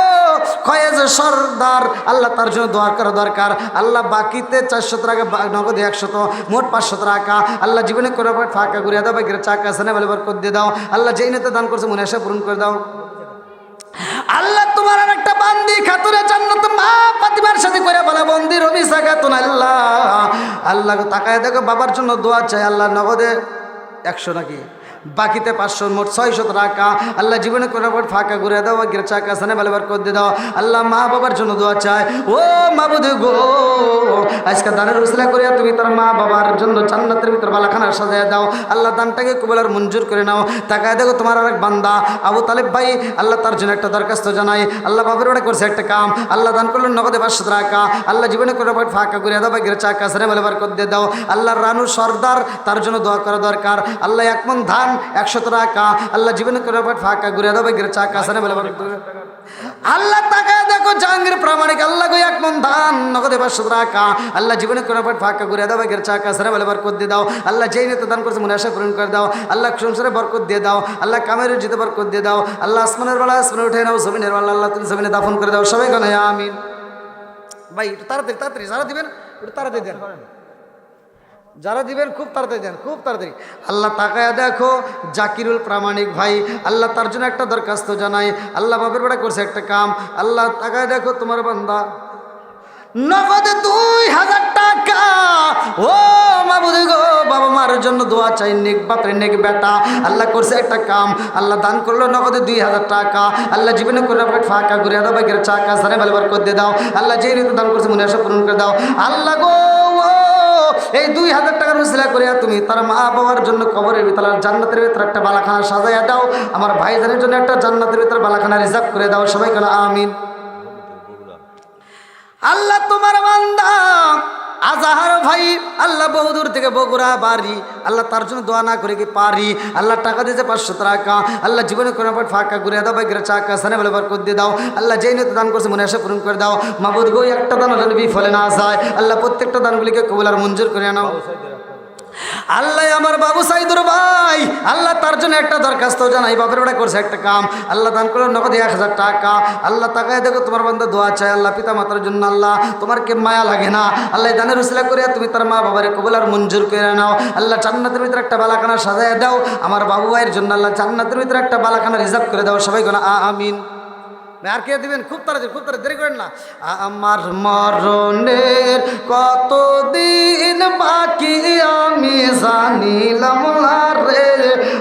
খয়েজ সর্দার, আল্লাহ তার জন্য দোয়া করা দরকার। আল্লাহ বাকিতে 400 টাকা নগদে 100, মোট 500 টাকা। আল্লাহ জীবনে করে ফাঁকা ঘুরিয়ে দাও, বাকির চাকা সানে বলে বরকত দিয়ে দাও। আল্লাহ যেই নেতা দান করছে মনে আশা পূরণ করে দাও। আল্লাহ তোমার আর একটা বান্দি খাতুনে জান্নাত মা ফাতিমার সাথে করে বলা বন্দি রবি সাকাতুন আল্লাহ। আল্লাহ তাকায় দেখো বাবার জন্য দোয়া চাই, আল্লাহ নগদে 100 নাকি বাকিতে 500, মোট 600 টাকা। আল্লাহ জীবনে করে ফাঁকা ঘুরে দাও, বাকির চাকা সানে বলে বরকত দিয়ে দাও। আল্লাহ মা বাবার জন্য দোয়া চায়। ও মাবুদ গো আজকে দানের উসিলা করিয়া তুমি তার মা বাবার জন্য জান্নাতের ভিতর বালাখানা সাজায় দাও। আল্লাহ দানটাকে কবুল আর মঞ্জুর করে নাও। তাকায় দেখো তোমার আরেক বান্দা আবু তালেব ভাই, আল্লাহ তার জন্য একটা দরখাস্ত জানাই। আল্লাহ বাপের ওটা করছে একটা কাম, আল্লাহ দান করলেন নগদে 500 টাকা। আল্লাহ জীবনে করে ফাঁকা ঘুরিয়ে দাও, বাকির চাকা সানে বলে বরকত দিয়ে দাও। আল্লাহর রানু সর্দার তার জন্য দোয়া করা দরকার। আল্লাহ 1 মণ ধান 100 টাকা। আল্লাহ জীবনে করে ফাঁকা ঘুরে দাও, বাকির চাকা সানে বলে বরকত। আল্লাহ তাকায় দেখো জাহাঙ্গীর প্রামাণিক, আল্লাহ গো 1 মণ ধান নগদে 500 টাকা। আল্লাহ জীবনে করে ফাঁকা ঘুরে দাও, বাকির চাকা সানে বলে বরকত দিয়ে দাও। আল্লাহ যেই নিয়ত দান করছে মনে আশা পূরণ করে দাও। আল্লাহ সংসারে বরকত দিয়ে দাও। আল্লাহ কামের জিতে বরকত দিয়ে দাও। আল্লাহ আসমানের বেলা আসমানে উঠে নাও, জমিনের বেলা আল্লাহ তুমি জমিনে দাফন করে দাও, সবাই কেন আমিন। ভাই একটু তাড়াতাড়ি তাড়াতাড়ি যারা দিবেন একটু তাড়াতাড়ি দেন, যারা দিবেন খুব তাড়াতাড়ি দেন, খুব তাড়াতাড়ি। আল্লাহ তাকায় দেখো জাকিরুল প্রামাণিক ভাই, আল্লাহ তার জন্য একটা দরখাস্ত জানাই। আল্লাহ বাপের বেড়া করছে একটা কাম, আল্লাহ তাকায় দেখো তোমার বান্দা নগদে 2000 টাকা। ও মাবুদ গো বাবা মার জন্য দোয়া চাই, নেক বাপরে নেক বেটা। আল্লাহ করছে একটা কাম, আল্লাহ দান করলো নগদে 2000 টাকা। আল্লাহ জীবনে করে ফাঁকা ঘুরিয়ে দাও, বাকির চাকা সানে বলে বরকত দিয়ে দাও। আল্লাহ যেই ঋতু দান করছে মনে আশা পূরণ করে দাও। আল্লাহ গো এই 2000 টাকার উসিলা করিয়া তুমি তার মা বাবার জন্য কবরের ভিতরে জান্নাতের ভিতরে একটা বালাখানা সাজাইয়া দাও। আমার ভাইজানের জন্য একটা জান্নাতের ভিতরে বালাখানা রিজার্ভ করে দাও, সবাই কেন আমিন। আল্লাহ তোমার বান্দা আজাহার ভাই, আল্লাহ বহুদূর থেকে বগুড়া বাড়ি, আল্লাহ তার জন্য দোয়া না করে কি পারি। আল্লাহ টাকা দিয়েছে 500 টাকা। আল্লাহ জীবনে কোনো ফাঁকা ঘুরে দাও, বাকির চাকা সানে বলে বরকত দিয়ে দাও। আল্লাহ যেই নিয়ত দান করছে মনে আশা পূরণ করে দাও। মাবুদ গো একটা দান যেন বিফলে না যায়। আল্লাহ প্রত্যেকটা দানগুলিকে কবুল আর মঞ্জুর করে নাও। আল্লাহ আমার বাবু সাইদুর ভাই, আল্লাহ তার জন্য একটা দরখাস্ত জানাই। বাপের বেড়া করছে একটা কাম, আল্লাহ দান করলো নগদে 1000 টাকা। আল্লাহ তাকায় দেখো তোমার বান্দা দোয়া চায়। আল্লাহ পিতা মাতার জন্য আল্লাহ তোমার কে মায়া লাগে না। আল্লাহ দানের উসিলা করে তুমি তার মা বাবারে কবুল আর মঞ্জুর করে নাও। আল্লাহ জান্নাতের ভিতরে একটা বালাখানা সাজায় দাও। আমার বাবু ভাইয়ের জন্য আল্লাহ জান্নাতের ভিতরে একটা বালাখানা রিজার্ভ করে দাও, সবাই গোনা আমিন। আর কে দিবেন খুব তাড়াতাড়ি, খুব তাড়াতাড়ি, দেরি করেন না। আমার মরণের কতদিন বাকি আমি জানিলাম না রে।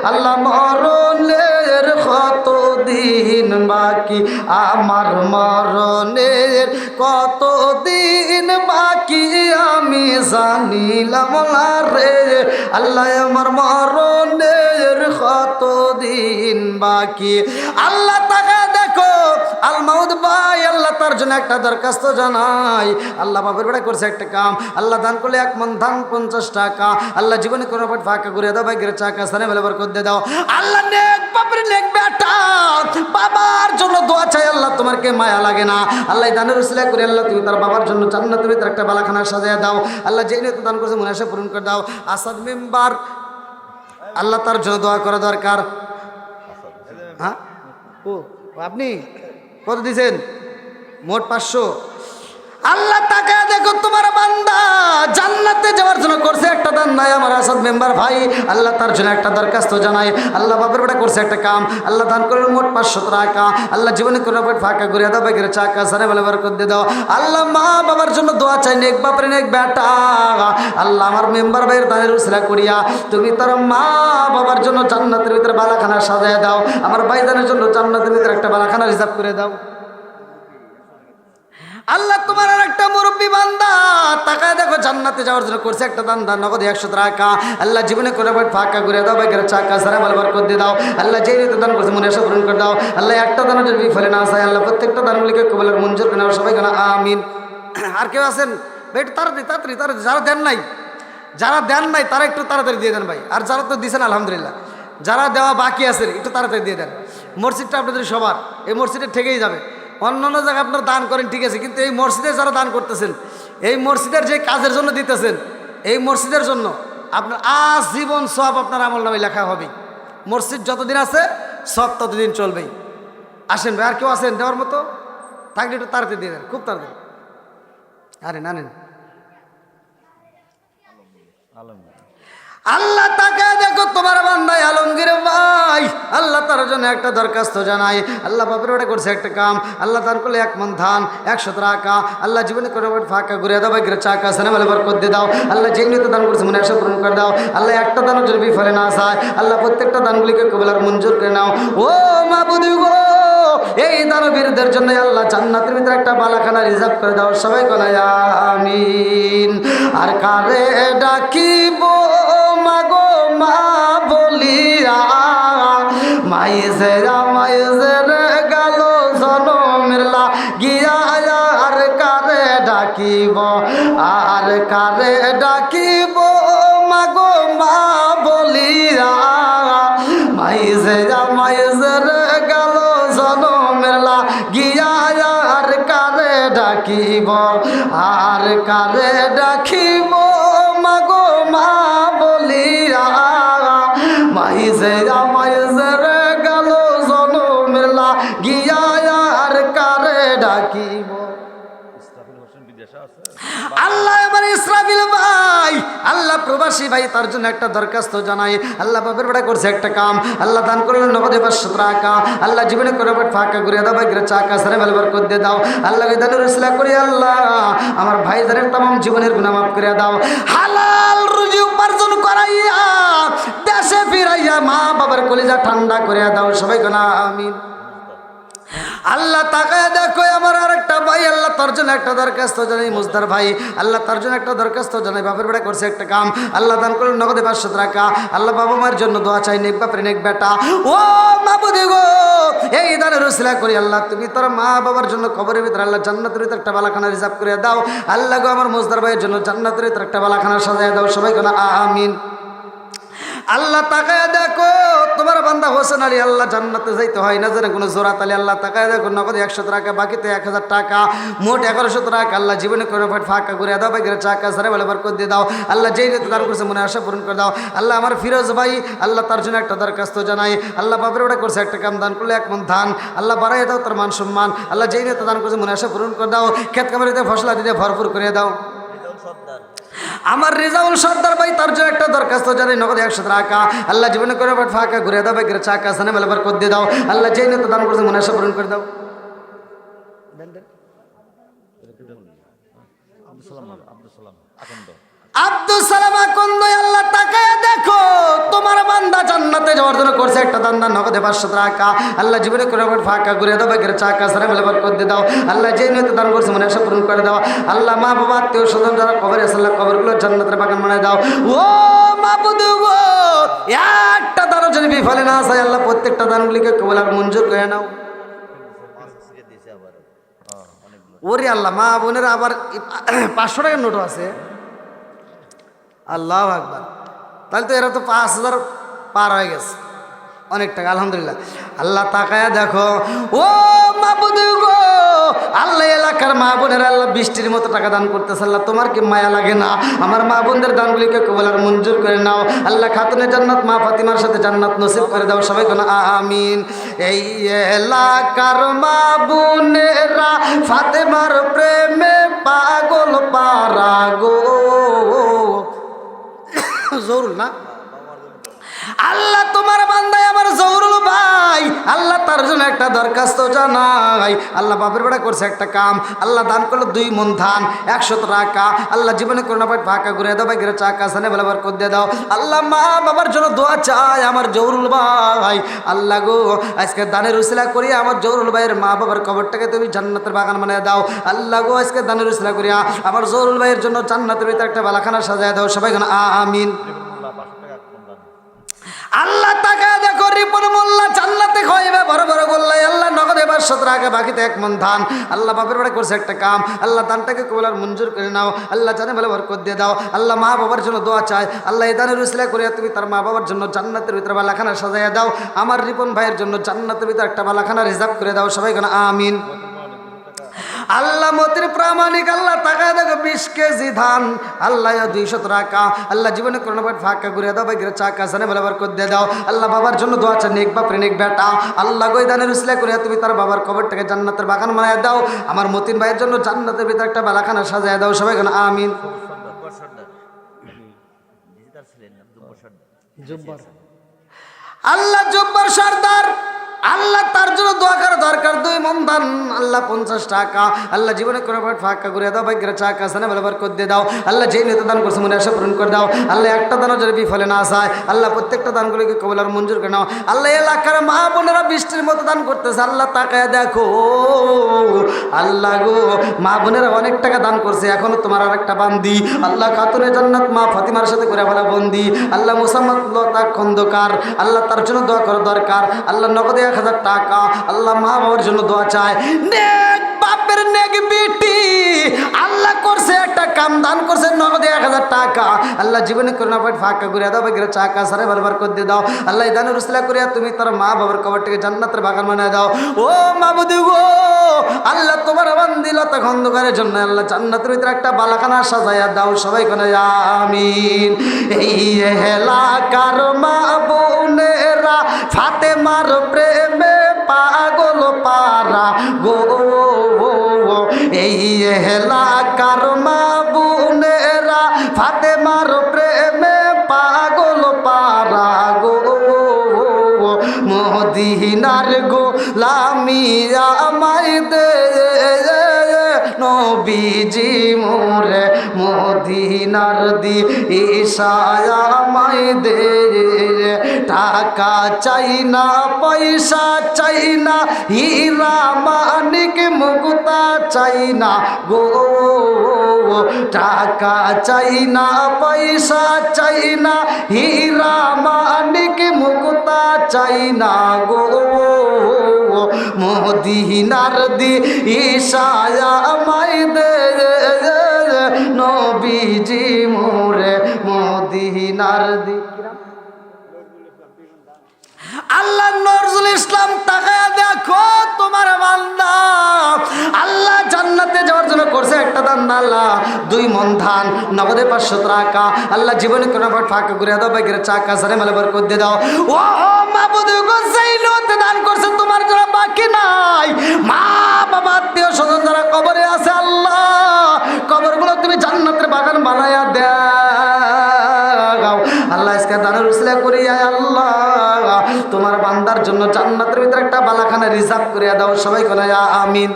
আল্লাহ মরণের কতদিন বাকি, আমার মরণের কতদিন বাকি আমি জানিলাম না রে। আল্লাহ আমার মরণের কতদিন বাকি। আল্লাহ তাকা দেখো আল মাউদ ভাই আল্লাহ তার জন্য একটা দরখাস্ত জানাই। আল্লাহ বাপের বেড়া করছে একটা কাম, আল্লাহ দান করলে 1 মণ ধান 50 টাকা, আল্লাহ জীবনে কোনো ফাঁকা করে দাও, ভাগ্যের চাকা সানে বেলা বরকত দিয়ে দাও। আল্লাহ নেক বাপের নেক বেটা বাবার জন্য দোয়া চাই, আল্লাহ তোমার কে মায়া লাগে না, আল্লাহ দানের উসিলা করে আল্লাহ তুমি তার বাবার জন্য জান্নাতের ভিতরে একটা বালাখানা সাজিয়ে দাও। আল্লাহ যেই নিয়ত দান করেছে মনে আশা পূরণ করে দাও। আসাদ মেম্বার আল্লাহ তার জন্য দোয়া করা দরকার। হ্যাঁ ও আপনি কত দিয়েছেন? মোট 500। আল্লাহ তাকে দেখো তোমার বান্দা জান্নাতে যাওয়ার জন্য করছে একটা দান নাই আমার আসাদ মেম্বার ভাই, আল্লাহ তার জন্য একটা দরখাস্ত জানাই। আল্লাহ বাপের বেটা করছে একটা কাম, আল্লাহ দান করলেন মোট 500 টাকা, আল্লাহ জীবনে কোনো ফাঁকা ঘুরে দাও, বাইকের চাকা সারে বেলা বরকত দিয়ে দাও। আল্লাহ মা বাবার জন্য দোয়া চাই, নেক বাপের নেক বেটা আল্লাহ আমার মেম্বার ভাইয়ের দানের উসিলা করিয়া তুমি তার মা বাবার জন্য জান্নাতের ভিতরে বালাখানা সাজায় দাও, আমার ভাইজানের জন্য জান্নাতের ভিতরে একটা বালাখানা রিজার্ভ করে দাও। আল্লাহ তোমার আর একটা মুরব্বী বান্দা তাকায় দেখো জান্নাতে যাওয়ার জন্য করছে একটা দান, দান নগদ 100 টাকা, আল্লাহ জীবনে করে ফাঁকা ঘুরে দাও, বাইকের চাকা সারা বাল বরকত দিয়ে দাও। আল্লাহ যেই নিয়ত দান করছে মনে আশা পূরণ করে দাও। আল্লাহ একটা দানের জন্য বিফলে না চাই, আল্লাহ প্রত্যেকটা দানগুলিকে কবুলের মঞ্জুর করে নাও, সবাই কেন আমিন। আর কেউ আছেন বেট তাড়াতাড়ি তাড়াতাড়ি তাড়াতাড়ি, যারা দেন নাই তারা একটু তাড়াতাড়ি দিয়ে দেন ভাই, আর যারা তো দিয়েছেন আলহামদুলিল্লাহ, যারা দেওয়া বাকি আছেন একটু তাড়াতাড়ি দিয়ে দেন। মসজিদটা আপনাদের সবার, এই মসজিদে ঠেকেই যাবে। অন্যান্য জায়গায় আপনারা দান করেন ঠিক আছে, কিন্তু এই মসজিদে যারা দান করতেছেন, এই মসজিদের যে কাজের জন্য দিতেছেন, এই মসজিদের জন্য আপনার আজীবন সব আপনার আমল নামে লেখা হবে। মসজিদ যতদিন আছে সব ততদিন চলবেই। আসেন ভাই, আর কেউ আসেন দেওয়ার মতো থাকলে একটু তাড়াতাড়ি দিয়ে দেন, খুব তাড়াতাড়ি। আরে না নেন আল্লাহ তাকে দেখো তোমার বান্দায় আলমগীর ভাই আল্লাহ তার জন্য একটা দরখাস্ত জানাই। আল্লাহ বাপের ওটা করছে একটা কাম, আল্লাহ দান করলে 1 মণ ধান 100 টাকা, আল্লাহ জীবনে করে ফাঁকা ঘুরে দাও, বাইকের চাকা সানে বেলা বরকত দিয়ে দাও। আল্লাহ যে নিয়ত দান করছে মনে আশা পূরণ করে দাও। আল্লাহ একটা দানের জন্য বিফলে না চায়, আল্লাহ প্রত্যেকটা দানগুলিকে কবুলার মঞ্জুর করে নাও। ও মাবুদি গো এই দানবীরদের জন্য আল্লাহ জান্নাতের ভিতরে একটা বালাখানা রিজার্ভ করে দাও, সবাই বলে আমিন। আর কারে ডাকিব মাগো মা বলিয়া মাইজেরা মাইজের গেল জনমের লাগিয়া, আর কারে ডাকিব আর কারে ডাকিব মাগো মা বলিয়া মাইজেরা মাইজের গেল জনমের লাগিয়া, আর কারে ডাকিব আর কারে ডাকিব মাগো মা বলিয়া মাইজেরা মাইজের গেল জনমের লাগিয়া, আর কারে ডাকিব। আল্লাহ এবার ইসরাফিল ভাই আল্লাহ প্রবাসী ভাই তার জন্য একটা দরখাস্ত জানাই। আল্লাহ বাপের বেটা করছে একটা কাম, আল্লাহ দান করলেন নগদে 500 টাকা, আল্লাহ জীবনে করে ফাঁকা ঘুরে দাও, বাইকের চাকা সারে বেলা বরকত দিয়ে দাও। আল্লাহ দানের উসিলা করি আল্লাহ আমার ভাইজানের তামাম জীবনের গুনাহ মাফ করে দাও। হালাল রুজি উপার্জন করাইয়া দেশে ফিরাইয়া মা বাবার কলিজা ঠান্ডা করে দাও, সবাই কোনা আমিন। আল্লাহ তাকায় দেখো আমার আর একটা ভাই আল্লাহ তার জন্য একটা দরখাস্ত জানাই, মুজদার ভাই আল্লাহ তার জন্য একটা দরখাস্ত জানাই, বাপের বেটা করছে একটা কাম, আল্লাহ দান করলেন নগদে 500 টাকা, আল্লাহ বাবা মায়ের জন্য দোয়া চাই, নেক বাপের নেক বেটা। ও মাবুদি গো এই দানের উসিলা করি আল্লাহ তুমি তোর মা বাবার জন্য কবরের ভিতরে আল্লাহ জান্নাতের ভিতরে একটা বালাখানা রিজার্ভ করে দাও। আল্লাহ গো আমার মুজদার ভাইয়ের জন্য জান্নাতের ভিতরে একটা বালাখানা সাজায় দাও, সবাই কোনা আমিন। আল্লাহ তাকায় দেখো তোমার বান্দা হোসেন আলী আল্লাহ জান্নাতে যাইতে হয় না জানে কোনো জোরাত আলী, আল্লাহ তাকায় দেখো নগদ 100 টাকা, বাকিতে 1000 টাকা, মোট 1100 টাকা, আল্লাহ জীবনে করে ফাঁকা করে দাও, বাইকের চাকা সারে বেলা বরকত দিয়ে দাও। আল্লাহ যেই নিয়ত দান করছে মনে আশা পূরণ করে দাও। আল্লাহ আমার ফিরোজ ভাই আল্লাহ তার জন্য একটা দরখাস্ত জানাই, আল্লাহ বাপের ওটা করছে একটা কাম, দান করলে 1 মণ ধান, আল্লাহ বাড়াই দাও তার মান সম্মান, আল্লাহ যেই নিয়ত দান করছে মনে আশা পূরণ করে দাও। ক্ষেত কামারিতে ফসলা দিতে ভরপুর করে দাও। আমার রেজাউল সর্দার ভাই তার জন্য একটা দরখাস্ত জানাই, নগদ 100 টাকা, আল্লাহ জীবনে করে ফাঁকা ঘুরে দাও, বাইকের চাকা সানে বেলা বরকত দিয়ে দাও। আল্লাহ যেই নিয়ত দান করছে মনে আশা পূরণ করে দাও। আব্দুল সালাম আকন্দ আল্লাহ তাকায় দেখো তোমার বান্দা জান্নাতে যাওয়ার জন্য করছে একটা দান, দান নগদে 500 টাকা, আল্লাহ জীবনে করে ফাঁকা ঘুরে দাও, বাইকের চাকা সারে বেলা বরকত দিয়ে দাও। আল্লাহ যেই নিয়ত দান করছে মনে আশা পূরণ করে দাও। আল্লাহ মা বাবা আত্মীয় স্বজন যারা কবরে আছে আল্লাহ কবরগুলো জান্নাতের বাগান বানায় দাও। ও মাবুদু গো একটা দানও যদি বিফলে না যায় আল্লাহ প্রত্যেকটা দানগুলিকে কবুল আর মঞ্জুর করে নাও। ওরে আল্লাহ, মা বোনের আবার 500 টাকার নোটও আছে। আল্লাহ আকবার, তাহলে তো এরা তো 5,000 পার হয়ে গেছে, অনেক টাকা আলহামদুলিল্লাহ। আল্লাহ তাকায়া দেখো, ও মাবুদ গো, আল্লাহ এলাকার মা বোনের আল্লাহ বৃষ্টির মতো টাকা দান করতেছে। আল্লাহ তোমার কি মায়া লাগে না? আমার মা বোনদের দানগুলিকে কবুল আর মঞ্জুর করে নাও। আল্লাহ খাতুনে জান্নাত মা ফাতিমার সাথে জান্নাত নসিব করে দাও, সবাই কোন আমিন। এই এলাকার মা বোনেরা ফাতেমার প্রেমে পাগল পারা গো, জরুর না? আল্লাহ তোমার বান্দায় আমার জহুরুল ভাই, আল্লাহ তার জন্য একটা দরখাস্ত জানাই। আল্লাহ বাপের বেড়া করছে একটা কাম, আল্লাহ দান করলো 2 মণ ধান, 100 টাকা। আল্লাহ জীবনে করোনা পাই ফাঁকা ঘুরে দাও, ভাই চা কাসানে বেলা বার করে দাও। আল্লাহ মা বাবার জন্য দোয়া চাই আমার জহুরুল ভাই। আল্লাহ গো, আজকে দানের উসিলা করিয়া আমার জহুরুল ভাইয়ের মা বাবার কবরটাকে তুমি জান্নাতের বাগান বানিয়ে দাও। আল্লাহ গো, আজকে দানের উসিলা করিয়া আমার জহুরুল ভাইয়ের জন্য জান্নাতের ভিতরে একটা বালাখানা সাজায় দাও, সবাই কোন আমিন। আল্লাহ তাকে দেখো, রিপন মোল্লা জান্নাতে খাইবে বড় বড় গোল্লাই। আল্লাহ নগদে 500 টাকা, বাকিতে 1 মণ ধান। আল্লাহ বাপের বাড়ি করছে একটা কাম, আল্লাহ দানটাকে কবুল আর মঞ্জুর করে নাও। আল্লাহ জানে বলে বরকত দিয়ে দাও। আল্লাহ মা বাবার জন্য দোয়া চাই, আল্লাহ এই দানের উসিলা করিয়া তুমি তার মা বাবার জন্য জান্নাতের ভিতরে বালাখানা সাজাইয়া দাও। আমার রিপন ভাইয়ের জন্য জান্নাতের ভিতরে একটা বালাখানা রিজার্ভ করে দাও, সবাই কোন আমিন। আল্লাহ মতির প্রামাণিক, আল্লাহ টাকা দেখো 20 কেজি ধান, আল্লাহ 200 টাকা। আল্লাহ জীবনে করোনা পাট ফাঁকা ঘুরে দাও, ভাই চা কাসানে বলে বরকত দিয়ে দাও। আল্লাহ বাবার জন্য দোয়া চাই, নেক বাপ নেক বেটা। আল্লাহ গো, দানের উসিলা করিয়া তুমি তার বাবার কবরটাকে জান্নাতের বাগান বানায় দাও। আমার মতিন ভাইয়ের জন্য জান্নাতের ভিতরে একটা বালাখানা সাজায় দাও, সবাই কোন আমিন। আল্লাহ জব্বার সর্দার, আল্লাহ তার জন্য দোয়া করা দরকার 2 মণ ধান, আল্লাহ 50 টাকা। আল্লাহ জীবনে কোনো ফাঁকা করে দাও, ভাগ্যের চা কাসানে বরাবর করে দিয়ে দাও। আল্লাহ যেই নেতা দান করছে মনে আশা পূরণ করে দাও। আল্লাহ একটা দানও যদি বিফলে না যায়, আল্লাহ প্রত্যেকটা দানগুলিকে কবুল আর মঞ্জুর করে নাও। আল্লাহ এলাকার মা বোনেরা বৃষ্টির মতো দান করতেছে, আল্লাহ তাকায় দেখো। আল্লাহ গো, মা বোনেরা অনেক টাকা দান করছে, এখনো তোমার আর একটা বান্দি আল্লাহ খাতুনে জান্নাত মা ফাতিমার সাথে করে বলা বন্দি আল্লাহ মুসাম্মদ লতা খন্দকার, আল্লাহ তার জন্য দোয়া করা দরকার। আল্লাহ নগদে 1000 টাকা, আল্লাহ মা বাবার জন্য দোয়া চায়। নেক বাপের নেক বেটি, আল্লাহ করছে একটা কাম, দান করছে নগদে 1000 টাকা। আল্লাহ জীবনে করোনা পাট ফাঁকা করে দাও, ভাগ্যের চা কাসারে বারবার করে দিয়ে দাও। আল্লাহ দানের উসিলা করিয়া তুমি তার মা বাবার কবরটাকে জান্নাতের বাগান বানিয়ে দাও। ও মাবুদ গো, আল্লাহ তোমার বান্দি লতা খন্দকারের জন্য আল্লাহ জান্নাতের ভিতরে একটা বালাখানা সাজাইয়া দাও, সবাই কোনে আমিন। এই এলাকার মা বোনেরা ফাতেমার প্রেমে পাগল পারা গো, এই এলাকার মা বোনেরা ফাতেমার প্রেমে পাগল পারা গো, মদিনার গোলামি আমায় দে নবীজি মোরে, মদিনার দিশায় আমায় দে। টাকা চাই না, পয়সা চাই না, হীরা মানিক মুক্তা চাই না গো, টাকা চাই না, পয়সা চাই না, হীরা মানিক মুক্তা চাই না গো, মদিনার দিশায় আমায় দে নবীজি মোরে, মদিনার দি। আল্লাহ নজরুল ইসলাম তাকায়া দেখো, তোমার বান্দা আল্লাহ জান্নাতে যাওয়ার জন্য করছে একটা দান। আল্লাহ 2 মণ ধান, নগদে 500 টাকা। আল্লাহ জীবনে কোনো ফাঁকা করে দাও, ভাগ্যের চা কাসারে মেলে বার করে দিয়ে দাও। ও মাবুদ গো, যেই লোতে দান করছে তোমার জন্য বাকি নাই। মা বাবা আত্মীয় স্বজন যারা কবরে আছে, আল্লাহ কবরগুলো তুমি জান্নাতের বাগান বানায়া দাও। আল্লাহ আজকে দানের উসিলা করিয়া আল্লাহ তোমার বান্দার জন্য জান্নাতের ভিতরে একটা বালাখানা রিজার্ভ করিয়া দাও, সবাই কোনে আমিন।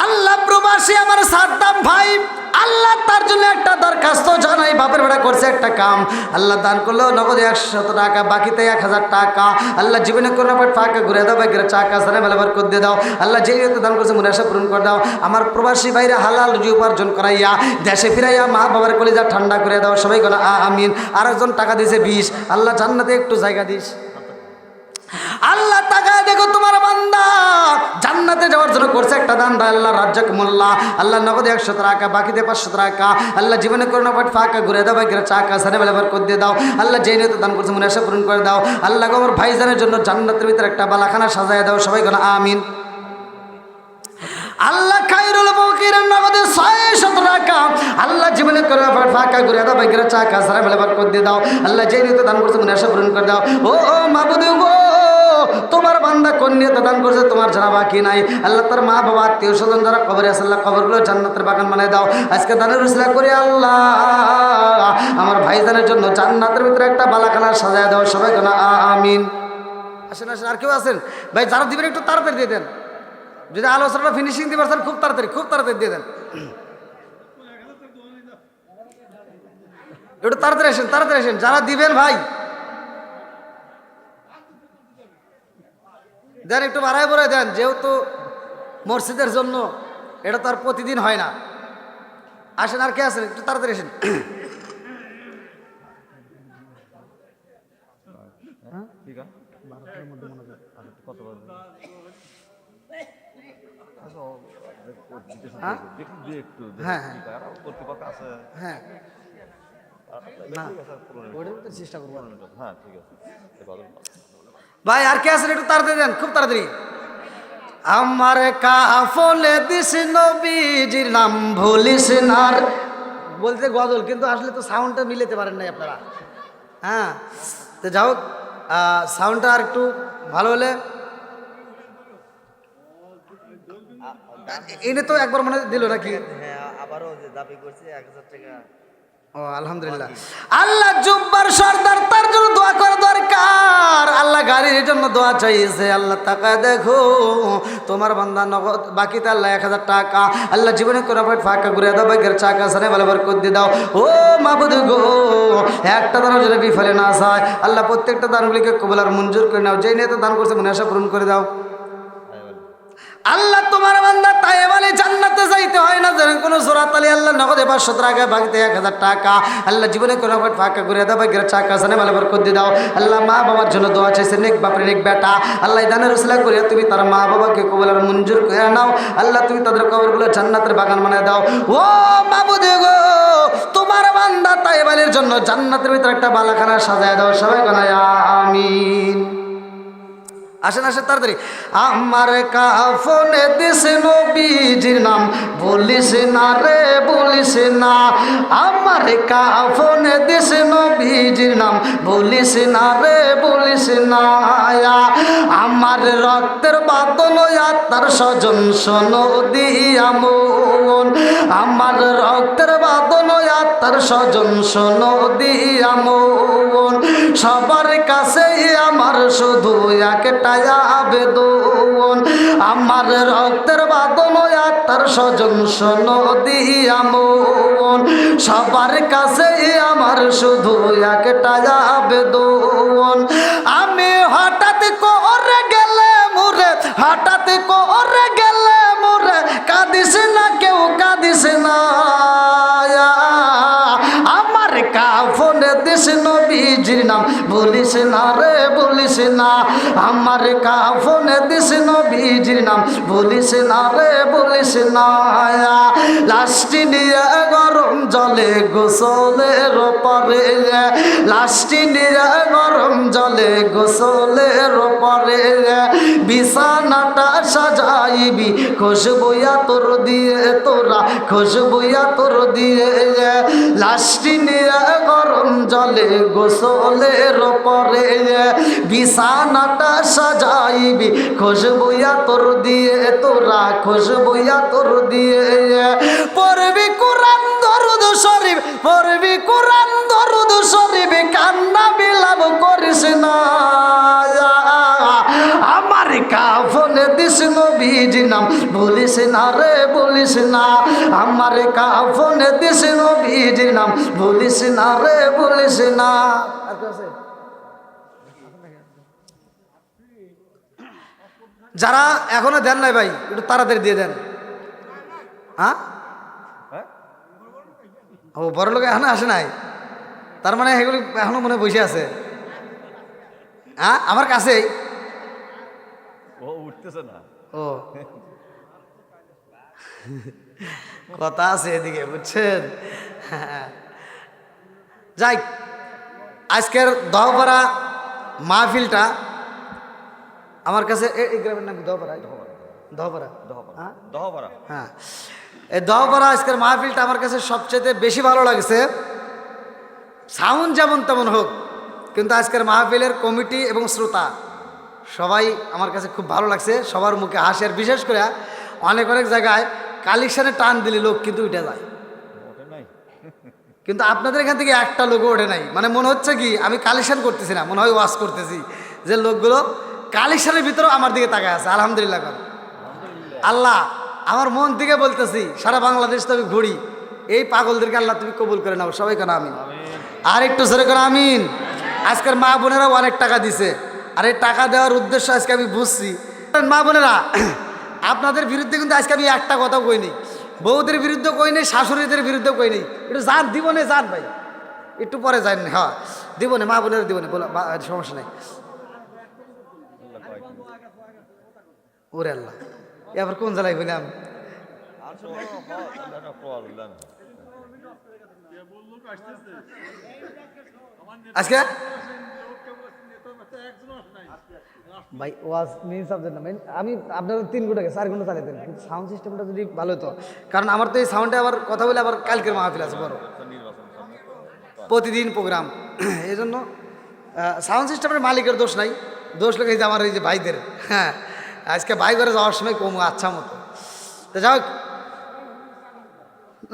আল্লাহ প্রবাসী আমার সাদ্দাম ভাই, আল্লাহ তার জন্য একটা দরখাস্ত জানাই। বাপের বেড়া করছে একটা কাম, আল্লাহ দান করলো নগদে 100 টাকা, বাকিতে 1000 টাকা। আল্লাহ জীবনে কোনো ফাঁকা ঘুরে দাও, ভাগ্যের চা কাসানে মেলাবার করে দিয়ে দাও। আল্লাহ যেই দান করছে মনে আশা পূরণ করে দাও। আমার প্রবাসী ভাইরা হালাল রুজি উপার্জন করাইয়া দেশে ফিরাইয়া মা বাবার কলিজা ঠান্ডা করে দাও, সবাই কোনে আমিন। আর একজন টাকা দিয়েছে 20, আল্লাহ জান্নাতে একটু জায়গা দিস। আল্লাহ টাকা দেখো তোমার বান্দা জান্নাতে যাওয়ার জন্য করছে একটা দান দেয় আল্লাহ রাজ্জাক মোল্লা, আল্লাহ নগদে 100 টাকা, বাকিতে 500 টাকা, আল্লাহ জীবনে করোনা পাট ফাঁকা ঘুরে দাও, বাইকের চাকা সানে বেলা বার করে দিয়ে দাও, আল্লাহ যেই নিয়ে দান করছে মনে আশা পূরণ করে দাও, আল্লাহ গো আমার ভাইজানের জন্য জান্নাতের ভিতরে একটা বালাখানা সাজায় দাও, সবাই বলো আমিন। আল্লাহ খায়রুল ফকিরের নগদে 600 টাকা, আল্লাহ জীবনে করে ফাঁকা ঘুরে দাও, বাইকের চাকা সারা বেলা বার করে দিয়ে দাও, আল্লাহ যেই নিয়ে দান করছে মনে আশা পূরণ করে দাও। ও মাবুদ গো, তোমার বান্দা কোন নিয়ে দান করছে তোমার জানা বাকি নাই, আল্লাহ তার মা বাবা আত্মীয় স্বজন যারা কবরে আছে আল্লাহ কবরগুলো জান্নাতের বাগান বানায় দাও। আজকে দানের উসিলা করে আল্লাহ আমার ভাইজানের জন্য জান্নাতের ভিতরে একটা বালাখানা সাজায় দাও, সবাই কেন আমিন। আসেন আসেন, আর কেউ আছেন ভাই যারা দিবেন একটু তাড়াতাড়ি দিয়ে দেন, যদি আলোচনাটা ফিনিশিং দিতে পারছেন খুব তাড়াতাড়ি দিয়ে দেন, একটু তাড়াতাড়ি আসেন যারা দিবেন ভাই দেন, একটু বাড়ায় বড়ায় দেন, যেহেতু মসজিদের জন্য এটা তো আর প্রতিদিন হয় না। আসেন, আর কে আছেন একটু তাড়াতাড়ি আসেন। হ্যাঁ হ্যাঁ না চেষ্টা করবো ভাই, আর কে আছেন একটু তাড়াতাড়ি দেন, খুব তাড়াতাড়ি। আমার কাফলে দিস নবীজির নাম ভুলিস না, বলতে গজল কিন্তু আসলে তো সাউন্ডটা মিলাতে পারেন নাই আপনারা। হ্যাঁ, তো যাও সাউন্ডটা আর একটু ভালো হলে, এনে তো একবার মনে দিল নাকি? হ্যাঁ, আবারও যে দাবি করছে 1000 টাকা। ও আলহামদুলিল্লাহ। আল্লাহ জুব্বার সর্দার তার জন্য দোয়া করা দরকার, আল্লাহ গাড়ির জন্য দোয়া চাইছে, আল্লাহ তাকায় দেখো তোমার বান্দা নগদ বাকিতে আল্লাহ 1000 টাকা, আল্লাহ জীবনে করে ফাঁকা ঘুরে দাও, বাইকের চাকা সানে ভালো বার করে দিয়ে দাও। ও মাবুদ গো, একটা দানও যেন বিফলে না যায়, আল্লাহ প্রত্যেকটা দানগুলিকে কবুল আর মঞ্জুর করে নাও, যেই নিয়ে দান করছে মনে আশা পূরণ করে দাও। আল্লাহ তোমার বান্দা তাই বলে জান্নাতে যাইতে হয় না যেন কোনো জোরাতালি, আল্লাহ নগদে 500 টাকা, বাকিতে 1000 টাকা, আল্লাহ জীবনে কোনো ফাঁকা করে দাও, বাইকের চাকা সানে ভালো বার করে দাও। আল্লাহ মা বাবার জন্য দোয়া চাইছে, নেক বাপরে নেক বেটা, আল্লাহ দানের উসিলা করে তুমি তার মা বাবাকে কবুল আর মঞ্জুর করে নাও, আল্লাহ তুমি তাদের কবরগুলো জান্নাতের বাগান বানায় দাও। ও মাবুদ গো, তোমার বান্দা তাই বলের জন্য জান্নাতের ভিতরে একটা বালাখানা সাজায় দাও, সবাই বলে আমিন। আসেন আসেন তাড়াতাড়ি। আমার কাফনে দিস নবীজির নাম বলিস না রে বলিস না, আমার কাফনে দিস নবীজির নাম বলিস না রে বলিস না, আমার রক্তের বাদল আত্মার স্বজন শোনো দিয়া মন, আমার রক্তের বাদল আত্মার স্বজন শোনো দিয়া মন, সবার কাছে আমার শুধু একটা আবেদন, আমার রক্তের বাদল আত্মার স্বজন শোনো দিয়া মন, সবার কাছে আমার শুধু একটা আবেদন, আমি হঠাৎ করে গেলে মুরে, হঠাৎ করে গেলে মুরে, কাঁদিস না কেউ কাঁদিস না, আমার কাফনে দিস নবীজির নাম বলিস না রে বলিস না, আমার কাফনে দিস নবীজির নাম বলিস না রে বলিস না, লাশটি নিয়ে গরম জলে গোসলের পরে, লাশটি নিয়ে গরম জলে গোসলের পরে, বিছানাটা সাজাইবি খুশবুয়া তোর দিয়ে, তোরা খুশবুয়া তোর দিয়ে, লাশটি নিয়ে গরম জলে গোসলের পরে, বিছানাটা সাজাইবি খুশবুয়া তোর দিয়ে, তোরা খুশবুয়া তোর দিয়ে, পড়বি কোরআন দরুদ শরীফ, পড়বি কোরআন দরুদ শরীফ, কান্না বিলাপ করিস না, আমার কাফনে দিস নবীজির নাম বলিস না রে বলিস না, আমার কাফনে দিস নবীজির নাম বলিস না রে বলিস না। যারা এখনো দেন নাই ভাই একটু তাড়াতাড়ি দিয়ে দেন। হ্যাঁ, ও বড় লোক এখনো আসে নাই, তার মানে এগুলি এখনো মনে বসে আছে। হ্যাঁ, আমার কাছেই দেখতেছ না? ও কথা আছে এদিকে, বুঝছেন? যাই, আজকের দহপাড়া মাহফিলটা আমার কাছে, এই গ্রামের নাম কি? দহপাড়া। দহপাড়া, হ্যাঁ দহপাড়া। হ্যাঁ, এই দহপাড়া আজকের মাহফিলটা আমার কাছে সবচেয়ে বেশি ভালো লাগছে। সাউন্ড যেমন তেমন হোক, কিন্তু আজকের মাহফিলের কমিটি এবং শ্রোতা সবাই আমার কাছে খুব ভালো লাগছে। সবার মুখে হাসি, আর বিশেষ করে অনেক অনেক জায়গায় কালেকশানে টান দিলে লোক কিন্তু উঠে যায়, ওঠে নাই। কিন্তু আপনাদের এখান থেকে একটা লোকও ওঠে নাই। মানে মনে হচ্ছে কি আমি কালেকশন করতেছি না, মনে হয় ওয়াজ করতেছি, যে লোকগুলো কালেকশনের ভিতরেও আমার দিকে তাকায় আছে। আলহামদুলিল্লাহ কর। আল্লাহ, আমার মন থেকে বলতেছি, সারা বাংলাদেশ তো আমি ঘুরি, এই পাগলদেরকে আল্লাহ তুমি কবুল করে নাও, সবাই কেন আমিন। আর একটু জোরে করে আমিন। আজকের মা বোনেরাও অনেক টাকা দিছে, আর এই টাকা দেওয়ার উদ্দেশ্য আজকে আমি বুঝছি। মা বোনেরা, আপনাদের বিরুদ্ধে কিন্তু আজকে আমি একটা কথাও কইনি, বউদের বিরুদ্ধে কই নেই, শাশুড়িদের বিরুদ্ধে কই নেই। একটু যান দিব নে, যান ভাই, একটু পরে যান। হ্যাঁ দিব নে, মা বোনের দিব নে, বলো, সমস্যা নেই। ওরে আল্লাহ, এবার কোন জেলায় বললাম? আজকে ভাই ওয়াজ মেইন সাবজেক্ট না, আমি আপনার 3 ঘন্টা 4 ঘন্টা চালিয়ে দেন, কিন্তু সাউন্ড সিস্টেমটা যদি ভালো হতো, কারণ আমার তো এই সাউন্ডে আবার কথা বলে আবার কালকের মাহফিল আছে বড়, প্রতিদিন প্রোগ্রাম। এই জন্য সাউন্ড সিস্টেমের মালিকের দোষ নাই, দোষ লোক এই যে আমার এই যে ভাইদের। হ্যাঁ, আজকে ভাই ঘরে যাওয়ার সময় কম আচ্ছা মতো তো যাও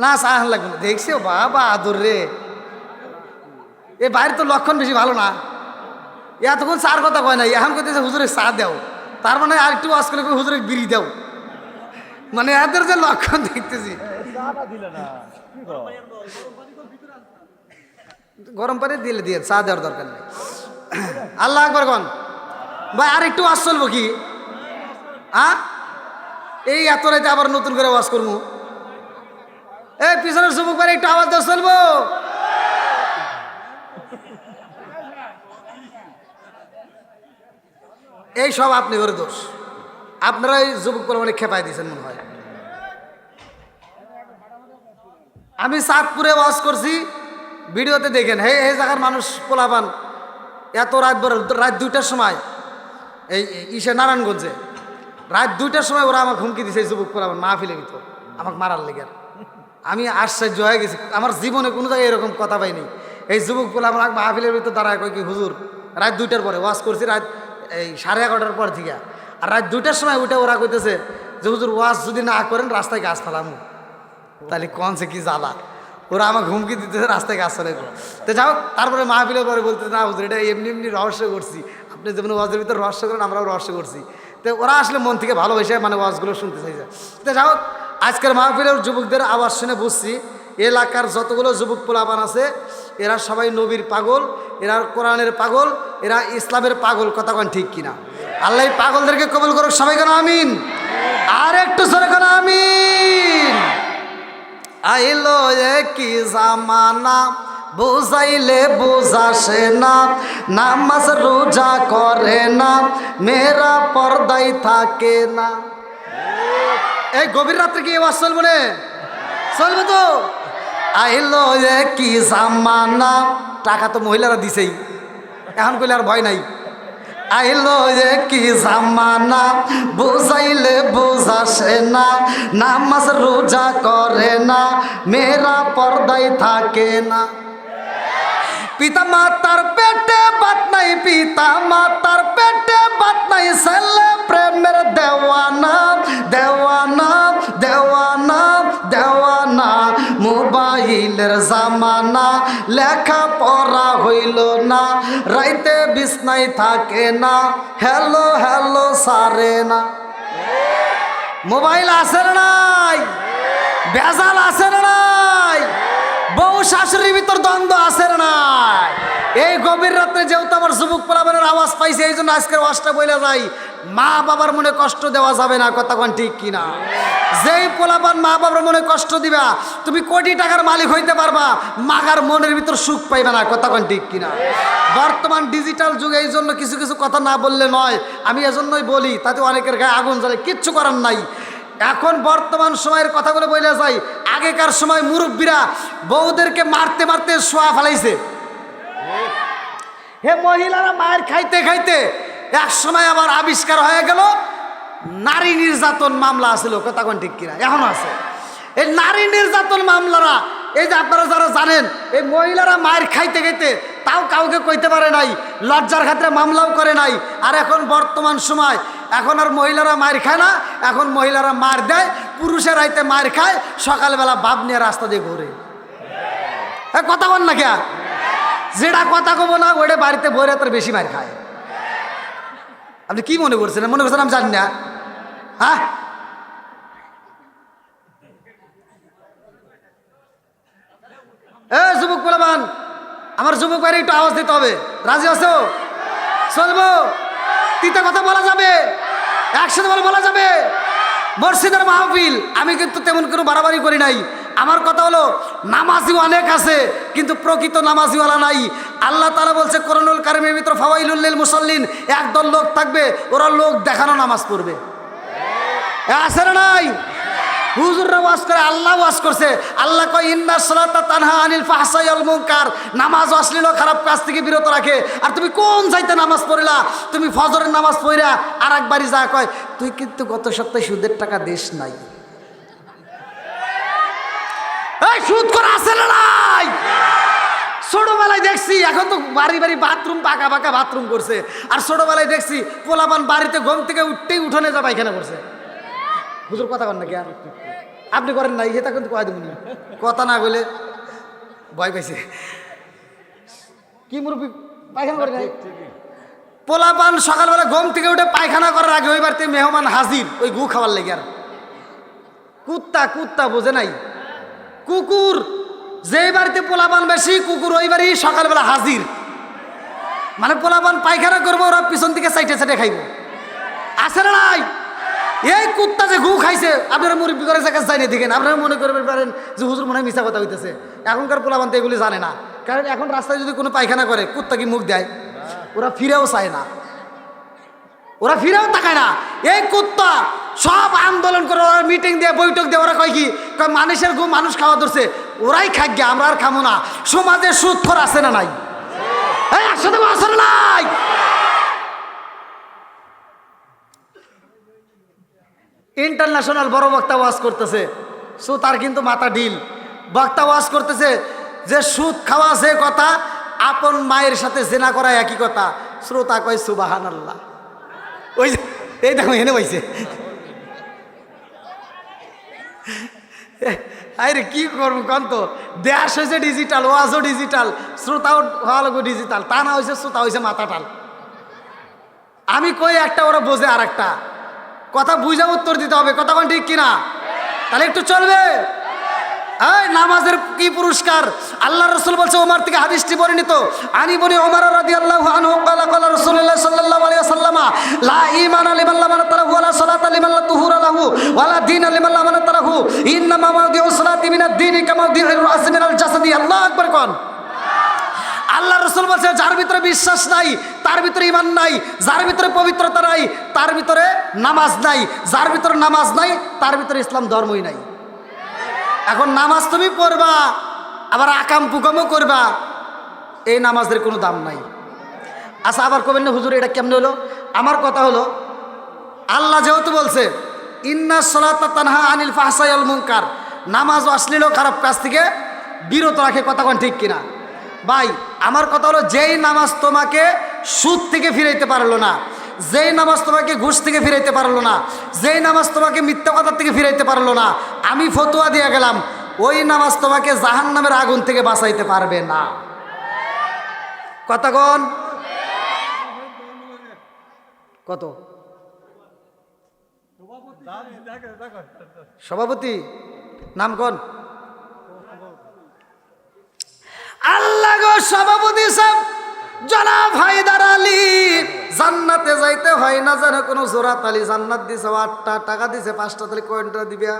না, সাহান লাগবে না। দেখছি বাবা আদর রে, এ বাইরের তো লক্ষণ বেশি ভালো না। এতক্ষণ চার কথা কয় নাই, এখন করতেছে হুজুরে চা দেও, তার মানে আর একটু ওয়াজ করে হুজুরে বিড়ি দেও, মানে এদের যে লক্ষণ দেখতেছি। গরম পানি দিলে দিয়ে চা দেওয়ার দরকার নেই। আল্লাহ আকবার কন ভাই, আর একটু ওয়াজ চলবো কি? এই এত রাইতে আবার নতুন করে ওয়াজ করবো? এই পিছনের যুবক ভাই একটু আওয়াজ দেওয়া চলবো? এই সব আপনি ওর দোষ, আপনারা এই যুবক করে অনেক খেপাই দিয়েছেন মনে হয়। আমি চাঁদপুরে ওয়াজ করছি, ভিডিওতে দেখেন, হে এই জায়গার মানুষ পোলাপান এত রাত 2টার সময়, এই ইসে নারায়ণগঞ্জে রাত 2টার সময় ওরা আমাকে হুমকি দিছে, যুবক পোলাপান মাহফিলের ভিতর আমাকে মারার লেগে। আমি আশ্চর্য হয়ে গেছি, আমার জীবনে কোনো জায়গায় এরকম কথা পাইনি। এই যুবক পোলাপান আমাকে মাহফিলের ভিতর দাঁড়ায় কয় কি, হুজুর রাত 2টার পরে ওয়াজ করছি, রাত এই 11:30 পর থেকে, আর রাত 2টার সময় উঠে ওরা কইতেছে যে হুজুর ওয়াজ যদি না করেন রাস্তায় গাছ ফালামু। তাহলে কনসে কি জ্বালা, ওরা আমাকে হুমকি দিতেছে রাস্তায় গাছ ফেলে। তো যাও, তারপরে মাহফিলের পরে বলতেছে না হুজুর এটা এমনি এমনি রহস্য করছি, আপনি যেমন ওয়াজের ভিতরে রহস্য করেন আমরাও রহস্য করছি। তো ওরা আসলে মন থেকে ভালোবেসে মানে ওয়াজগুলো শুনতে চাইছে। তো যাও, আজকের মাহফিলের যুবকদের আওয়াজ শুনে বুঝছি এলাকার যতগুলো যুবক পোলাপান আছে এরা সবাই নবীর পাগল, এরা কোরআনের পাগল, এরা ইসলামের পাগল। কথা কন ঠিক কিনা? আল্লাহ পাগলদেরকে কবুল করুক, সবাই কেন আমিন। আর একটু সরে কেন আমিন। আইলো কি জামানা, বুঝাইলে বুঝাসে না, নামাজ রোজা করে না, মেয়েরা পর্দায় থাকে না। এই গভীর রাত্রে কি আওয়াজ চলবো রে? চলবে তো। আইলো কি জামানা, টাকা তো মহিলারা দিছেই, এখন কইলে আর ভয় নাই। আইলো কি জামানা, বুঝাইলে বুঝাসে না, নামাজ রোজা করে না, মেয়েরা পর্দায় থাকে না। পিতা মাতার পেটে বাত নাই, পিতা মাতার পেটে বাত নাই, ছেলে প্রেমের দেওয়ানা, দেওয়ানা, দেওয়ানা, দেওয়ানা। মোবাইলের জামানা, লেখা পড়া হইল না, রাইতে বিছনায় থাকে না, হ্যালো হ্যালো সারে না। মোবাইল আছে না নাই? বেজাল আছে না নাই? বউ শাশুড়ির ভিতর দ্বন্দ্ব আছে না নাই? এই গভীর রাত্রে যেহেতু আমার যুবক পোলাপানের আওয়াজ পাইছে, এই জন্য আজকের ওয়াজটা বইলা যাই, মা বাবার মনে কষ্ট দেওয়া যাবে না। কথা কোন ঠিক কিনা? যেই পোলাপান মা বাবার মনে কষ্ট দিবা, তুমি কোটি টাকার মালিক হইতে পারবা, মাগার মনের ভিতর সুখ পাইবে না। কথা কোন ঠিক কিনা? বর্তমান ডিজিটাল যুগে এই জন্য কিছু কিছু কথা না বললে নয়, আমি এজন্যই বলি, তাতে অনেকের গায়ে আগুন জ্বলে, কিচ্ছু করার নাই। এখন বর্তমান সময়ের কথাগুলো বলে যায়, আগেকার সময় মুরব্বীরা বউদেরকে মারতে মারতে শোয়া ফেলাইছে। হে মহিলারা মায়ের খাইতে খাইতে এক সময় আবার আবিষ্কার হয়ে গেল নারী নির্যাতন মামলা আছিল। কথা কোন ঠিক কিনা? এখনো আছে এই নারী নির্যাতন মামলারা। এই যে আপনারা যারা জানেন, এই মহিলারা মায়ের খাইতে খাইতে তাও কাউকে কইতে পারে নাই, লজ্জার খাতিরে মামলাও করে নাই। আর এখন বর্তমান সময় এখন আর মহিলারা মায়ের খায় না, এখন মহিলারা মার দেয়, পুরুষের রাইতে মার খায়, সকালবেলা বাপ নিয়ে রাস্তা দিয়ে ঘুরে। কথা বল না কে? যেটা কথা কব না ওটা বাড়িতে বইরে তার বেশি মার খায়। আপনি কি মনে করছেন? মনে করছেন আমি জানি না? হ্যাঁ, এ যুবক পোলাপান, আমার যুবক ভাইয়ের একটু আওয়াজ দিতে হবে। রাজি আছো? চলবো? তিনটা কথা বলা যাবে, একসাথে বলা যাবে। মসজিদের মাহফিল আমি কিন্তু তেমন কোনো বাড়াবাড়ি করি নাই। আমার কথা হলো, নামাজি অনেক আছে কিন্তু প্রকৃত নামাজিওয়ালা নাই। আল্লাহ তাআলা বলছে কোরআনুল কারীমের ভিতর, ফাওয়াইলুল লিল মুসাল্লিন, একদল লোক থাকবে, ওরা লোক দেখানো নামাজ পড়বে। আছে না নাই? হুজুররা ওয়াজ করে, আল্লাহ ওয়াজ করছে। আল্লাহ কয় ইন্নাস সালাতা তানহা আনিল ফাহশাই ওয়াল মুনকার, নামাজ অশ্লীল ও খারাপ কাজ থেকে বিরত রাখে। আর তুমি কোন যাইতে নামাজ পড়িলা? তুমি ফজরের নামাজ পড়িরা আর একবারই যা কয়, তুই কিন্তু গত সপ্তাহে সুদের টাকা দেশ নাই। এই সুদ করে আছে না নাই? ছোটবেলায় দেখছি, এখন তো বাড়ি বাড়ি বাথরুম, পাকা পাকা বাথরুম করছে। আর ছোটবেলায় দেখছি পোলাপান বাড়িতে ঘুম থেকে উঠতেই উঠোনে যা পায়খানা করছে। হুজুর কথা কন নাকি? আর আপনি করেন নাই? এটা কিন্তু কয় দেবনি, কথা না বলে ভয় পাইছে। কি মুরব্বী পায়খানা করে নাই? পোলাপান সকালবেলা ঘুম থেকে উঠে পায়খানা করার আগে ওই বাড়িতে মেহমান হাজির, ওই গু খাওয়ার লেগে। আর কুত্তা কুত্তা বোঝে নাই? কুকুর যেই বাড়িতে পোলাপান বেশি, কুকুর ওই বাড়ি সকালবেলা হাজির। মানে পোলাপান পায়খানা করবো, ওরা পিছন থেকে সাইটে সাইটে খাইব। আছে না নাই? এই কুত্তা যে গু খাইছে, আপনারা মুরব্বী করে কাছে যাই না দেখেন, আপনারা মনে করবেন পারেন যে হুজুর মনে হয় মিছা কথা হইতেছে। এখনকার পোলাপান তো এগুলি জানে না। কারণ এখন রাস্তায় যদি কোনো পায়খানা করে, কুত্তা কি মুখ দেয়? ওরা ফিরেও চায় না, ওরা ফিরেও তাকায় না। এই কুত্তা সব আন্দোলন করে, ওরা মিটিং দিয়ে বৈঠক দিয়ে ওরা কয় কি, কয় মানুষের গু মানুষ খাওয়া ধরছে, ওরাই খাক গে, আমরা আর খামো না। সমাজে সুদখোর আছে না নাই? এই একসাথে আছে না নাই? ইন্টারন্যাশনাল বড় বক্তা ওয়াজ করতেছে, তার কিন্তু মাথা ঢিল। বক্তা ওয়াজ করতেছে যে সুদ খাওয়া যে কথা, আপন মায়ের সাথে জেনা করা একই কথা। শ্রোতা কয় সুবহানাল্লাহ। ওই এই দেখো এনে পাইছে। আরে কি করবো কন? তো দেশ হয়েছে ডিজিটাল, ওয়াজও ডিজিটাল, শ্রোতাও হওয়া লাগবে ডিজিটাল। তা না হয়েছে শ্রোতা হয়েছে মাথা টাল। আমি কই একটা, ওরা বোঝে আর একটা। কথা বুঝা উত্তর দিতে হবে। কথা কোন ঠিক কিনা? তাহলে একটু চলবে। এই নামাজের কি পুরস্কার? আল্লাহ রাসূল বলছে, ওমর থেকে হাদিসটি বর্ণিত, আনি বনি ওমর রাদিয়াল্লাহু আনহু ক্বালা ক্বালা রাসূলুল্লাহ সাল্লাল্লাহু আলাইহি ওয়াসাল্লাম, লা ঈমানা লিমান লা মানাতালাহু ওয়ালা সালাতা লিমান লা তুহুরা লাহু ওয়ালা দীনা লিমান লা মানাতালাহু, ইন্নামা মাওদিউস সালাতি মিনাদ দীনি কামা মাওদিউর রাস মিনাল জাসাদি। আল্লাহু আকবার কোন। আল্লাহ রাসূল বলছে, যার ভিতরে বিশ্বাস নাই তার ভিতরে ঈমান নাই, যার ভিতরে পবিত্রতা নাই তার ভিতরে নামাজ নাই, যার ভিতরে নামাজ নাই তার ভিতরে ইসলাম ধর্মই নাই। এখন নামাজ তুমি পড়বা, আবার আকাম পুকামও করবা, এই নামাজের কোনো দাম নাই। আচ্ছা, আবার কবেন না হুজুর এটা কেমনে হলো? আমার কথা হলো, আল্লাহ যেহেতু বলছে ইন্নাস সালাতা তানহা আনিল ফাহশাই ওয়াল মুনকার, নামাজ অশ্লীল ও খারাপ কাজ থেকে বিরত রাখে। কথা কোন ঠিক কিনা? ভাই আমার কথা হলো, যেই নামাজ তোমাকে সুদ থেকে ফিরাইতে পারলো না, যেই নামাজ তোমাকে ঘুষ থেকে ফিরাইতে পারলো না, যেই নামাজ তোমাকে মিথ্যা কথা থেকে ফিরাইতে পারলো না, আমি ফতোয়া দিয়ে গেলাম ওই নামাজ তোমাকে জাহান্নামের আগুন থেকে বাঁচাইতে পারবে না। কথা কোন? কত সভাপতি নাম কোন? আল্লাহ গো সভাপতি সাহেব জনাব হায়দার আলী জান্নাতে যাইতে হয় না যেন কোনো জোড়া তালি জান্নাত দিছে 8টা টাকা দিছে 5টা তালি কয়টা দিবা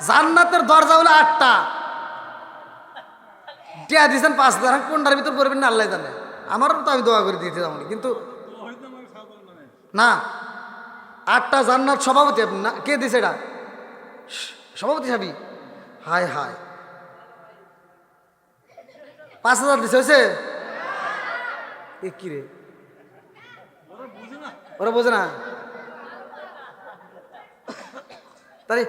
জান্নাতের দরজা হলো 8টা টিয়া দিছেন 5,000 কোনটার ভিতর করবেন না আল্লাহ জানে আমারও তো আমি দোয়া করে দিতে যাবো কিন্তু না 8টা জান্নাত সভাপতি আপনি না কে দিছে এটা সভাপতি সাবি হায় হায় 5,000 দিছে হয়েছে এ কি রে ওরা বোঝে না তাই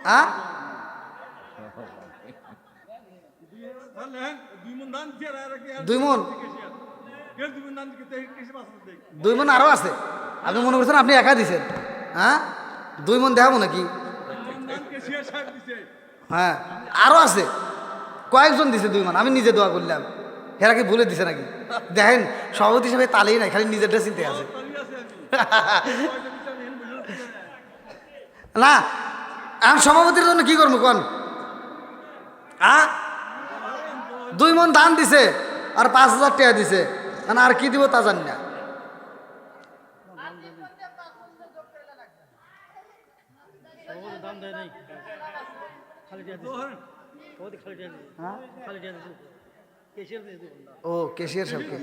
হ্যাঁ 2 মন 2 মন আরো আছে আপনি মনে করছেন আপনি একা দিছেন হ্যাঁ 2 মন দেখাবো নাকি হ্যাঁ আরো আছে কয়েকজন দিছে 2 মন আমি নিজে দোয়া করলাম এরা কি ভুলে দিছে নাকি দেখেন সভাপতি হিসেবে তালেই নাই খালি নিজেরটা চিন্তা আছে না আমি সভাপতির জন্য কি করবো কোন 2 মন ধান দিছে আর 5,000 টাকা দিছে আর কি দিব তা জানি না ও কেশিয়ার সাহেবকে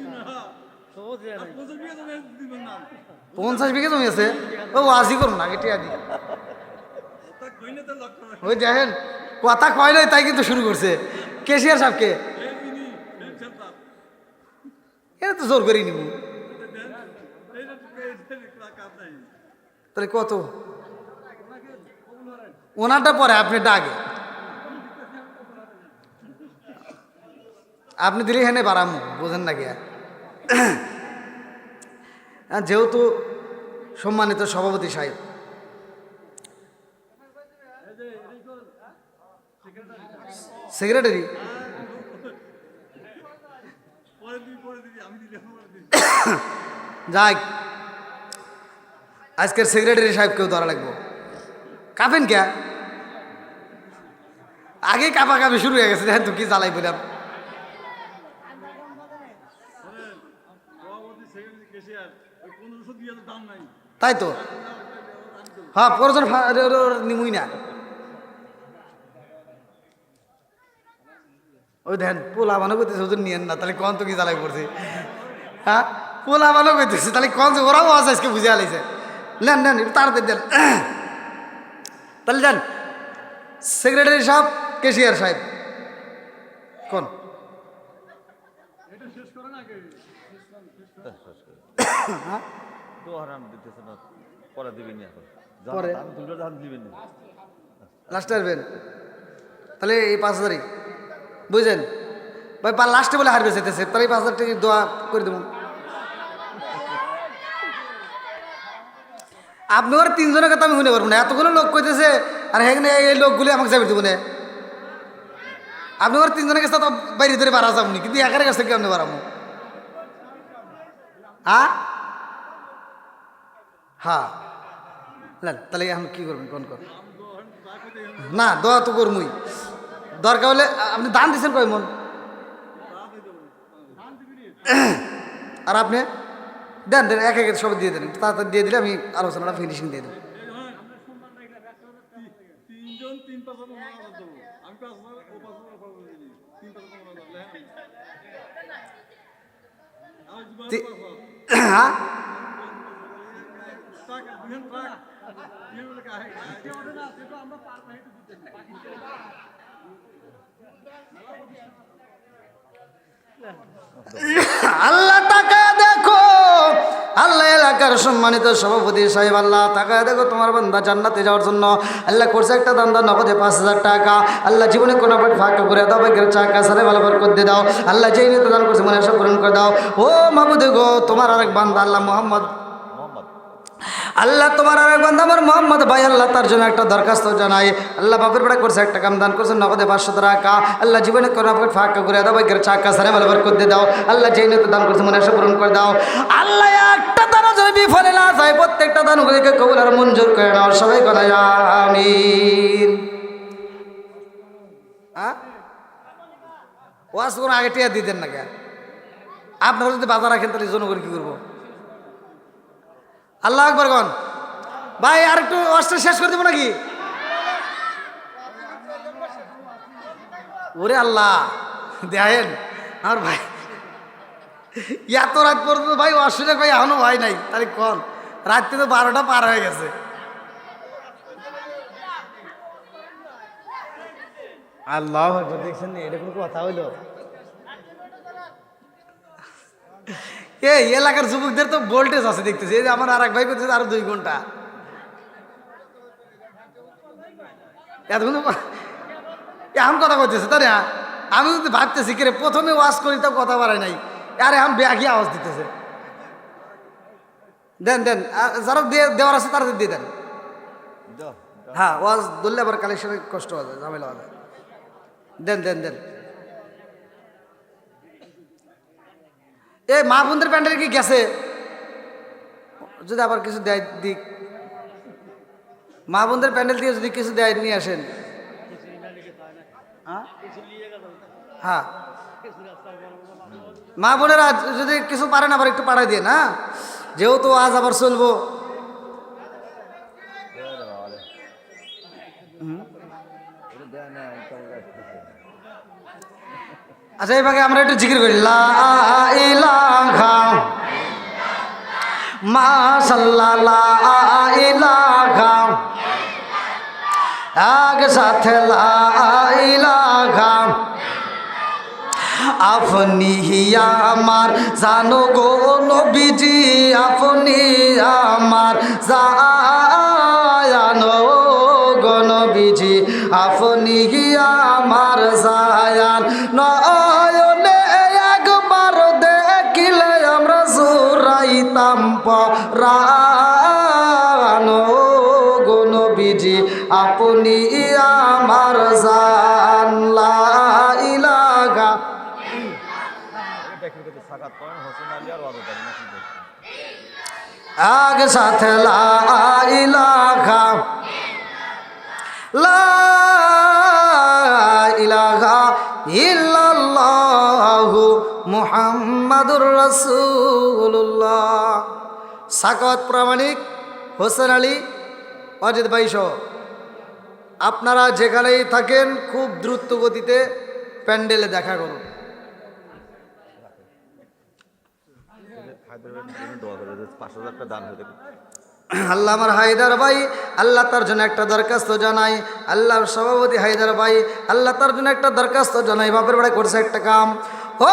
50 বিঘা জমি আছে ও আজি করুন না টিয়া দি ওই দেখেন কথা কয় নাই তাই কিন্তু শুরু করছে কেশিয়ার সাহেবকে এটা তো জোর করেই নিব তাহলে কত ওনারটা পরে আপনি ডাকে আপনি দিলে এখানে বাড়াম বোঝেন না গিয়া যেহেতু সম্মানিত সভাপতি সাহেব সেক্রেটারি যাই আজকের সেক্রেটারি সাহেবকেও ধরা লাগবো কাঁপেন কে আগে কাপা কাপি শুরু হয়ে গেছে দেখেন তো কি জ্বালাই বললাম তাই তো হ্যাঁ প্রয়োজন নিমুই না ওই দেখেন পোলা বানো করতেছে ওদের নিয়েন না তাহলে কন তো কি জ্বালাই পড়ছে হ্যাঁ পোলা বানো করতেছে তাহলে কন ওরাও আছে আজকে বুঝে আলাইছে নেন নেন একটু তাড়াতাড়ি দেন তাহলে দেন সেক্রেটারি সাহেব কেশিয়ার সাহেব কোন লাস্টে আসবেন তাহলে এই 5,000 বুঝলেন ভাই লাস্টে বলে হারবে যেতেছে তাহলে এই 5,000 টাকা দোয়া করে দেবো আপনি ওর 3 জনের কথা আমি শুনে পারবো না এতগুলো লোক কইতেছে আর এখানে এই লোকগুলি আমাকে যাবে দেবো না আপনি ওর 3 জনের কাছে তো বাইরে ধরে বাড়া যাবনি কিন্তু একার কাছ থেকে আপনি বাড়াবো হ্যাঁ তাহলে এখন কি করবেন কোন কর না দোয়া তো করমুই দরকার হলে আপনি দান দিচ্ছেন কয় মন আর আপনি দেন দেন এক এক সব দিয়ে দেন তাড়াতাড়ি দিয়ে দিলে আমি আলোচনাটা ফিনিশিং দিয়ে দেবো হ্যাঁ আল্লাহ টাকা দেখো আল্লাহ এলাকার সম্মানিত সভাপতি সাহেব আল্লাহ টাকা দেখো তোমার বান্দা জান্নাতে যাওয়ার জন্য আল্লাহ করছে একটা দান্দা নগদে 5,000 টাকা আল্লাহ জীবনে কোনো ফাঁকা করে দাও ভাগ্যের চাকা সারে ভালো করে দাও আল্লাহ যেই নিয়ে দান করছে মনে আশা পূরণ করে দাও ও মাহবুদ গো তোমার আরেক বান্দা আল্লাহ মোহাম্মদ আল্লাহ তোমার আরেক বান্দা আমার মোহাম্মদ ভাই আল্লাহ তার জন্য একটা দরখাস্ত জানাই আল্লাহ বাপের বেড়া করছে একটা কাম দান করছে নগদে 500 টাকা আল্লাহ জীবনে কোনো ফাঁকা করে দাও ভাগ্যের চাকা সারে ভালো করে দাও আল্লাহ যেই নিয়ে দান করছে মনে আশা পূরণ করে দাও আল্লাহ একটা দানও যদি বিফলে না যায় প্রত্যেকটা দানগুলিকে কবুল আর মঞ্জুর করে নাও সবাই বলে আমিন ওয়াজ কোনো আগে টিয়া দিতেন না কে? আপনারা যদি বাজার রাখেন তাহলে জনগণ কি করবো? আল্লাহ আকবার গন। ভাই আর একটু ওয়াজটা শেষ করে দেবো নাকি? ওরে আল্লাহ, দেখেন আমার ভাই এত রাত পর্যন্ত ভাই অসুবিধা ভাই এখনো হয় নাই, তাহলে কন রাত্রে তো 12টা পার হয়ে গেছে। আল্লাহ দেখছেন এটা কোনো কথা হইলো? এই এলাকার যুবকদের তো ভোল্টেজ আছে দেখতেছি। এই যে আমার আর এক ভাই করতেছে আরো 2 ঘন্টা। এতক্ষণ এখন কথা করতেছে তাই না? আমি যদি ভাবতেছি কে প্রথমে ওয়াজ করি তাও কথা বাড়ায় নাই, আরে এখন ব্যাগই আওয়াজ দিতেছে। দেন দেন, যারা দেওয়ার আছে তারা দিয়ে দেন। হ্যাঁ, ওয়াজ ধরলে আবার কালেকশনে কষ্ট হবে, ঝামেলা হবে। দেন দেন দেন। এই মা বোনদের প্যান্ডেল কি গেছে? যদি আবার কিছু দেয় দিক, মা বোনদের প্যান্ডেল দিয়ে যদি কিছু দেয় নিয়ে আসেন। হ্যাঁ, মা বোনেরা যদি কিছু পারেন আবার একটু পাঠাই দিয়ে না, যেহেতু আজ আবার চলবো। আচ্ছা, এই ভাগে আমরা একটু জিকির করি, লা ইলাহা মাশাআল্লাহ, লা ইলাহা, এক সাথে লা ইলাহা। আপনি আমার জানো গো নবীজি, আপনি আমার জানো গো নবীজি, আপনি আমার জায়ান। নয়নে একবার দেখিলে আমরা জুরাইতাম পরাণ গো নবীজি, আপনি আমার জান। লা ইলাহা। আগে সাথে লা ইলাহা, লা ইলাহা ইল্লাল্লাহু মুহাম্মাদুর রাসূলুল্লাহ। সাকাওয়াত প্রামাণিক, হোসেন আলী, অজিত ভাই সহ আপনারা যেখানেই থাকেন খুব দ্রুত গতিতে প্যান্ডেলে দেখা করুন। আল্লাহ আমার হায়দার ভাই, আল্লাহ তার জন্য একটা দরখাস্ত জানাই। আল্লাহর সভাপতি হায়দার ভাই, আল্লাহ তার জন্য একটা দরখাস্ত জানাই। বাপের বাড়ি করছে একটা কাম, ও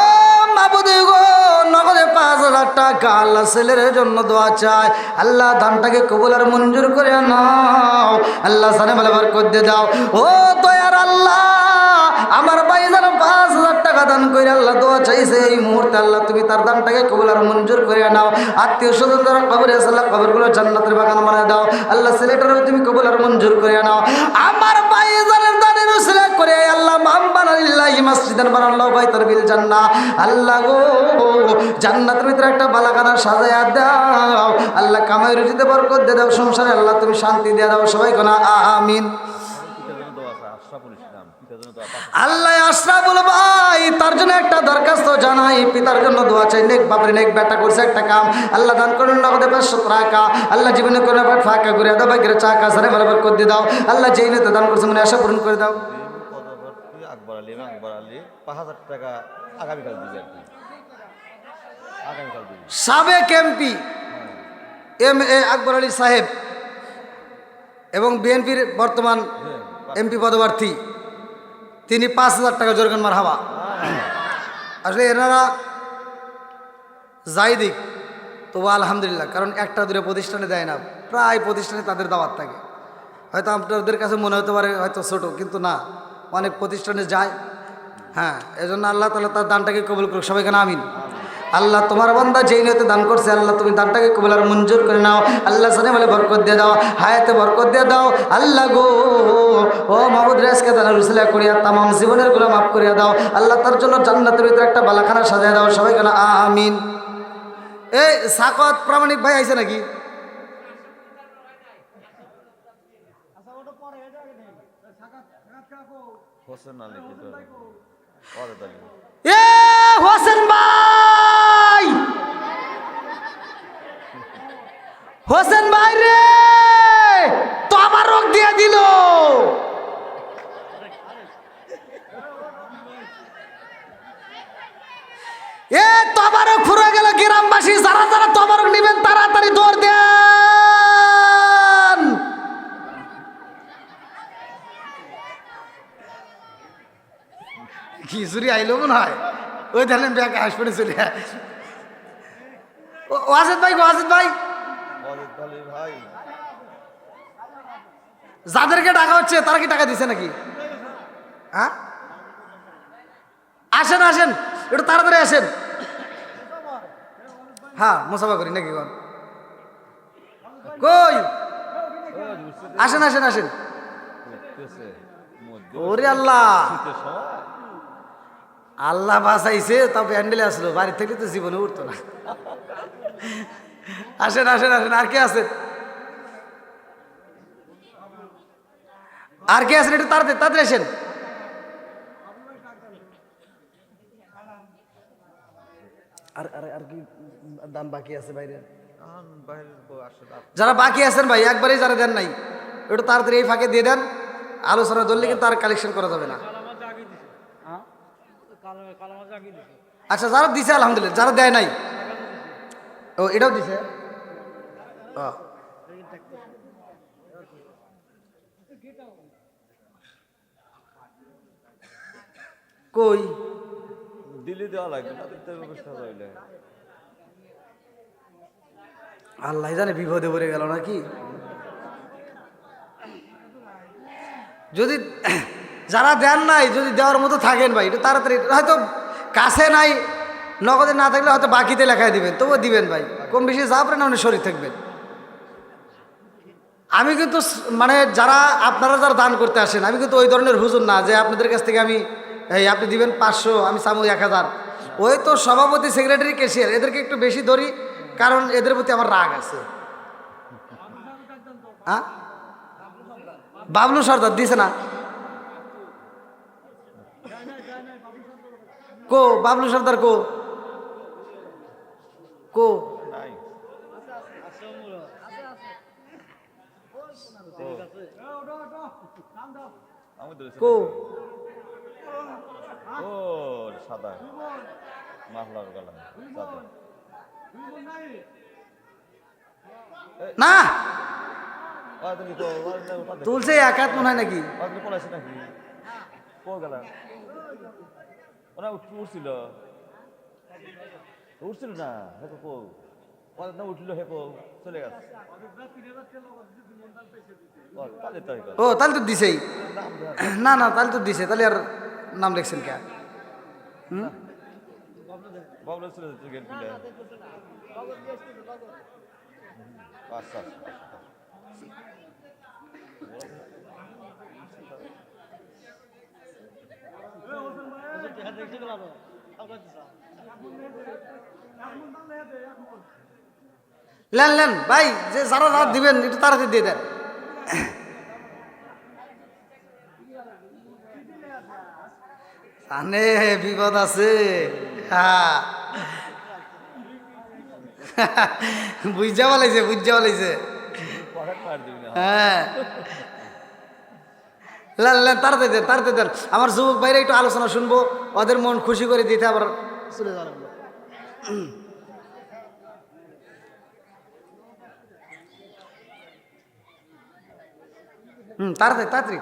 মাবুদি গো, নগদে 5,000 টাকা আল্লাহ ছেলের জন্য দোয়া চায়। আল্লাহ দানটাকে কবুল আর মঞ্জুর করে নাও। আল্লাহ সানে বলে বরকত দিয়ে দাও। ও দয়ার আল্লাহ, আমার ভাই যেন 5,000 টাকা দান করে আল্লাহ দোয়া চাইছে এই মুহূর্তে, আল্লাহ তুমি তার দানটাকে কবুল আর মঞ্জুর করে নাও। আত্মীয় স্বজন যারা কবরে আছে আল্লাহ কবরগুলো জান্নাতের বাগান বানায় দাও। আল্লাহ ছেলেটারও তুমি কবুল আর মঞ্জুর করে নাও। আমার ভাই জানের দানের উসিলা করে আল্লাহ মাম্বান আলিল্লাহি মসজিদান বানাল্লাহু বাইতার বিল জান্নাহ। আল্লাহ গো, জান্নাতের ভিতরে একটা বালাখানা সাজায়া দাও। আল্লাহ কামাই রুজিতে বরকত দিয়ে দাও, সংসারে আল্লাহ তুমি শান্তি দিয়ে দাও। সবাই কোনা আমিন। আল্লাহ আশরাফুল ভাই তার জন্য একটা দরখাস্ত জানাই, পিতার জন্য দোয়া চাই। নেক বাপরে নেক বেটা করছে একটা কাম, আল্লাহ দান করুন নগদে 500 টাকা। আল্লাহ জীবনে করে ফাঁকা করে দাও, ভাগ্যের চাকা সারে বরাবর করে দিয়ে দাও। আল্লাহ যেই নিতে দান করছে মনে আশা পূরণ করে দাও। আকবর আলী 5,000 টাকা আগামীকাল দিবে আর কি, আগামীকাল দিবে। সাবেক এমপি MA আকবর আলী সাহেব এবং বিএনপির বর্তমান এমপি পদপ্রার্থী, তিনি 5,000 টাকা জোরগান মার হাওয়া। আসলে এনারা যাই দিক তবু আলহামদুলিল্লাহ, কারণ একটা দূরে প্রতিষ্ঠানে দেয় না, প্রায় প্রতিষ্ঠানে তাদের দাওয়াত থাকে। হয়তো আপনাদের কাছে মনে হতে পারে হয়তো ছোট, কিন্তু না, অনেক প্রতিষ্ঠানে যায়। হ্যাঁ, এজন্য আল্লাহ তাআলা তার দানটাকে কবুল করুক। সবাই কেন আমিন। আল্লাহ তোমার বান্দা যেই নিয়তে দান করছে আল্লাহ তুমি দানটাকে কবুল আর মঞ্জুর করে নাও। আল্লাহ সানে বলে বরকত দিয়ে দাও, হায়াতে বরকত দিয়ে দাও। আল্লাহ গো, ও মাহমুদ রেজকে দানের উসিলা করিয়া তামাম জীবনের গুলো মাফ করিয়া দাও। আল্লাহ তার জন্য জান্নাতের ভিতরে একটা বালাখানা সাজায় দাও। সবাই কেন আমিন। এই সাকাত প্রামাণিক ভাই আইছে নাকি? হোসেন আলী ওয়াজেদ আলী। এ হোসেন ভাই, হোসেন ভাই রে, তো আমার রোগ দিয়ে দিল। এ তবারক ফুরে গেল। গ্রামবাসী যারা যারা তবারক নিবেন তাড়াতাড়ি দৌড় দেন। খিচুড়ি আইলো মনে হয়, ওই ধানের ব্যাগ হাসপাতালে চলে ওয়াজেদ ভাই, ওয়াজেদ ভাই, ওয়াজেদ আলী ভাই, যাদেরকে টাকা হচ্ছে তারা কি টাকা দিছে নাকি? হ্যাঁ, আসেন আসেন, একটু তাড়াতাড়ি আসেন। হ্যাঁ, মুসাফা করি নাকি কোন কই? আসেন আসেন আসেন। দেখতেছে মধ্যে ওরে আল্লাহ, শীতের সময় আল্লাহ বাঁচাইছে, তাও প্যান্ডেলে আসলো, বাড়ি থেকে তো জীবনে উঠতো না। আসেন আসেন আসেন, আর কে আছেন? আর কে আছেন? একটু তাড়াতাড়ি তাড়াতাড়ি আসেন। আর আর আর কি দাম বাকি আছে বাইরে? এখন বাইরের আসলে যারা বাকি আছেন ভাই, একবারেই যারা দেন নাই একটু তাড়াতাড়ি এই ফাঁকে দিয়ে দেন। আলোচনা ধরলে কিন্তু আর কালেকশন করা যাবে না। আচ্ছা, যারা দিছে আলহামদুলিল্লাহ, যারা দেয় নাই ও এটাও দিছে। ও, কই দিল্লি দেওয়া লাগবে না, দিতে ব্যবস্থা রইলে আল্লাহ জানে বিপদে পড়ে গেল নাকি। যদি যারা দেন নাই, যদি দেওয়ার মতো থাকেন ভাই একটু তাড়াতাড়ি, হয়তো কাছে নাই, নগদে না থাকলে হয়তো বাকিতে লেখায় দিবেন, তবুও দিবেন ভাই, কম বেশি যা পারেন আপনি শরীর থাকবেন। আমি কিন্তু মানে যারা আপনারা যারা দান করতে আসেন, আমি কিন্তু ওই ধরনের হুজুর না যে আপনাদের কাছ থেকে আমি এই আপনি দিবেন 500 আমি চামু 1000। ওই তো সভাপতি, সেক্রেটারি, ক্যাশিয়ার, এদেরকে একটু বেশি ধরি, কারণ এদের প্রতি আমার রাগ আছে। হ্যাঁ, বাবলু সর্দার দিছে না? কো বাবলু সর্দার, কো কো নাই। আমি ধরেছি কো ও সাদা মাফলার গলা সাদা না, তুমি তো তুলছে একাত মনে হয় নাকি? আপনি পড়াইছে নাকি? কো গেলা ওরা উঠছিল উঠছিল না, হেকো কো ওরা না উঠলো, হেকো চলে গেছে। তাহলে তাই ও তাহলে তো দিছেই। না না, তাহলে তো দিছে, তাহলে আর নাম লিখছেন কে? বাবলা চলে যাচ্ছে গেট পিলে। আচ্ছা আচ্ছা লেন লেন ভাই, যে যারা যারা দিবেন একটু তাড়াতাড়ি দিয়ে দেন। জানে বিপদ আছে। হ্যাঁ, বুঝা বলাইছে, বুঝা বলাইছে। হ্যাঁ, লেন লেন তাড়াতাড়ি দেন, তাড়াতাড়ি দেন। আমার যুবক ভাইরা একটু আলোচনা শুনবো, ওদের মন খুশি করে দিতে আবার চলে যাওয়া লাগলো। তাড়াতাড়ি তাড়াতাড়ি,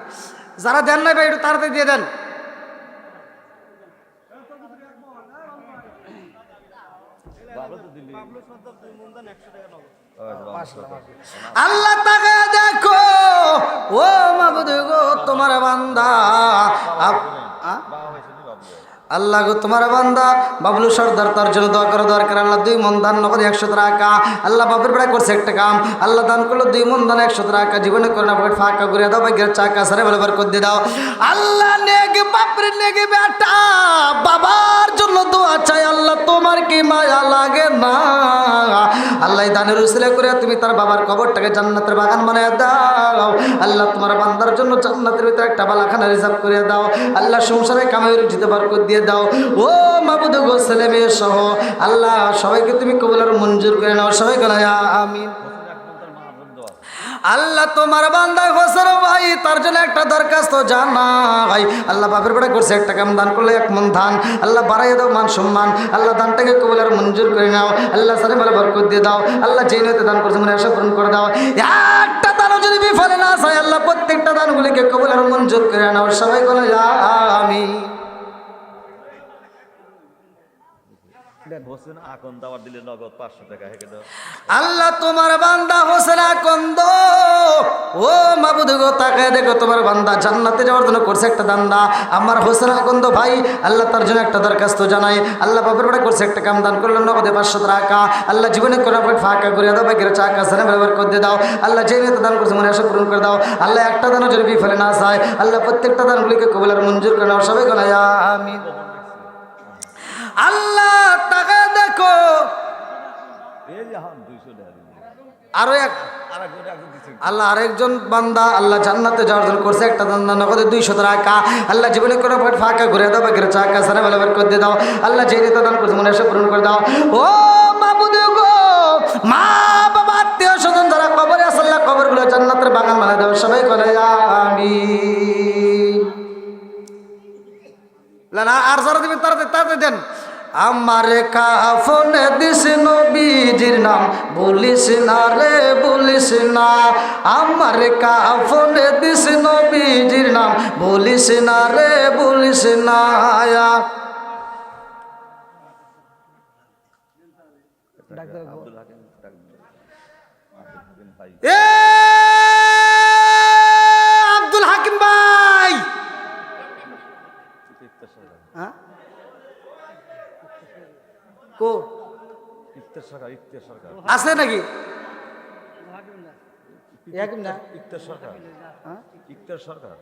যারা দেন নাই ভাই একটু তাড়াতাড়ি দিয়ে দেন। আল্লাহ তাকে দেখো, ও মাবুদ গো তোমার বান্দা। আল্লাহ গো তোমার বান্দা বাবলু সর্দার তার জন্য দোয়া করে দরকার আল্লাহ 2 মন দান নগদ 100 টাকা আল্লাহ বাপের বেড়া করছে একটা কাম আল্লাহ দান করলো 2 মন দান 100 টাকা জীবনে করে না পকেট ফাঁকা করে দাও ভাগ্যের চাকা সারে বলে বরকত দিয়ে দাও আল্লাহ নেগে বাপরে নেগে বেটা বাবার জন্য দোয়া চাই আল্লাহ তোমার কি মায়া লাগে না আল্লাহ দানের উসিলা করে তুমি তার বাবার কবরটাকে জান্নাতের বাগান বানায় দাও আল্লাহ তোমার বান্দার জন্য জান্নাতের ভিতরে একটা বালাখানা রিজার্ভ করে দাও আল্লাহ সংসারে কামাই রুজিতে বরকত দিয়ে দাও ও মাবুদ গো ছেলে মেয়ে সহ আল্লাহ সবাইকে তুমি কবুল আর মঞ্জুর করে নাও সবাই বলে আমিন আল্লাহ তোমার বান্দা হোসেন ভাই তার জন্য একটা দরখাস্ত জানাই আল্লাহ বাপের বেড়া করছে একটা কাম দান করলে 1 মন ধান আল্লাহ বাড়াইয়ে দাও মান সম্মান আল্লাহ দানটাকে কবুল আর মঞ্জুর করে নাও আল্লাহ সারে বলে বরকত দিয়ে দাও আল্লাহ যেই নিয়তে দান করছে মনে আশা পূরণ করে দাও একটা দানও যদি বিফলে না যায় আল্লাহ প্রত্যেকটা দানগুলিকে কবুল আর মঞ্জুর করে নাও সবাই বলে আমিন হোসেন আকন্দ আবার দিলে নগদ 500 টাকা হেকে দাও আল্লাহ তোমার বান্দা হোসেন আকন্দ ও মাবুদ গো তাকায় দেখো তোমার বান্দা জান্নাতে যাওয়ার জন্য করছে একটা দান্দা আমার হোসেন আকন্দ ভাই আল্লাহ তার জন্য একটা দরখাস্ত জানাই আল্লাহ বাপের বেড়া করছে একটা কাম দান করলো নগদে 500 টাকা আল্লাহ জীবনে কোনো ফাঁকা করে দাও ভাগ্যের চাকা সারে ব্যবহার করে দাও আল্লাহ যে নিয়তে দান করছে মনে আশা পূরণ করে দাও আল্লাহ একটা দানও যদি বিফলে না যায় আল্লাহ প্রত্যেকটা দানগুলিকে কবুল আর মঞ্জুর করে নাও সবাই বলে আমিন আল্লাহ টাকা দেখো এই যে হাম 200 টাকা দিন আরো এক আরেকজন একজন দিছে আল্লাহ আরেকজন বান্দা আল্লাহ জান্নাতে যাওয়ার জন্য করছে একটা দান্দা নগদে 200 টাকা আল্লাহ জীবনে কোনো পকেট ফাঁকা ঘুরে দাও বাগের চাকা সারা বেলা বের করে দাও আল্লাহ যে নিতে দান করছে মনে আশা পূরণ করে দাও ও মাবুদ গো মা বাবা আত্মীয় স্বজন যারা কবরে আছে আল্লাহ কবরগুলো জান্নাতের বাগান বানায় দাও সবাই বলে আমিন না আর যারা দিবেন তাড়াতাড়ি দেন আমার কাফনে দিস নবীজির নাম বলিস না রে বলিস না আমার কাফনে দিস নবীজির নাম বলিস না রে বলিস না আব্দুল হাকিম ভাই এ আব্দুল হাকিম ভাই হ্যাঁ কো ইফতার সরকার আছে নাকি হাকিম না ইফতার সরকার হ্যাঁ ইফতার সরকার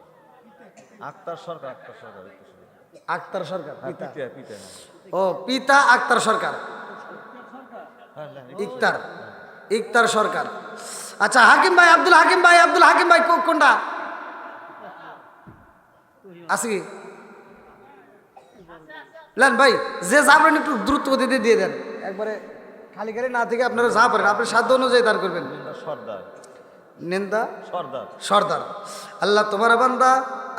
আক্তার সরকার আক্তার সরকার পিতা পিতা ও পিতা আক্তার সরকার ইকতার ইকতার সরকার আচ্ছা হাকিম ভাই আব্দুল হাকিম ভাই কোনটা আছে কি লেন ভাই যে যাবেন একটু দ্রুত গতিতে দিয়ে দেন একবারে খালি খালি না থেকে আপনারা যা পারেন আপনার সাধ্য অনুযায়ী দান করবেন সর্দার নিন্দা সর্দার সর্দার আল্লাহ তোমার বান্দা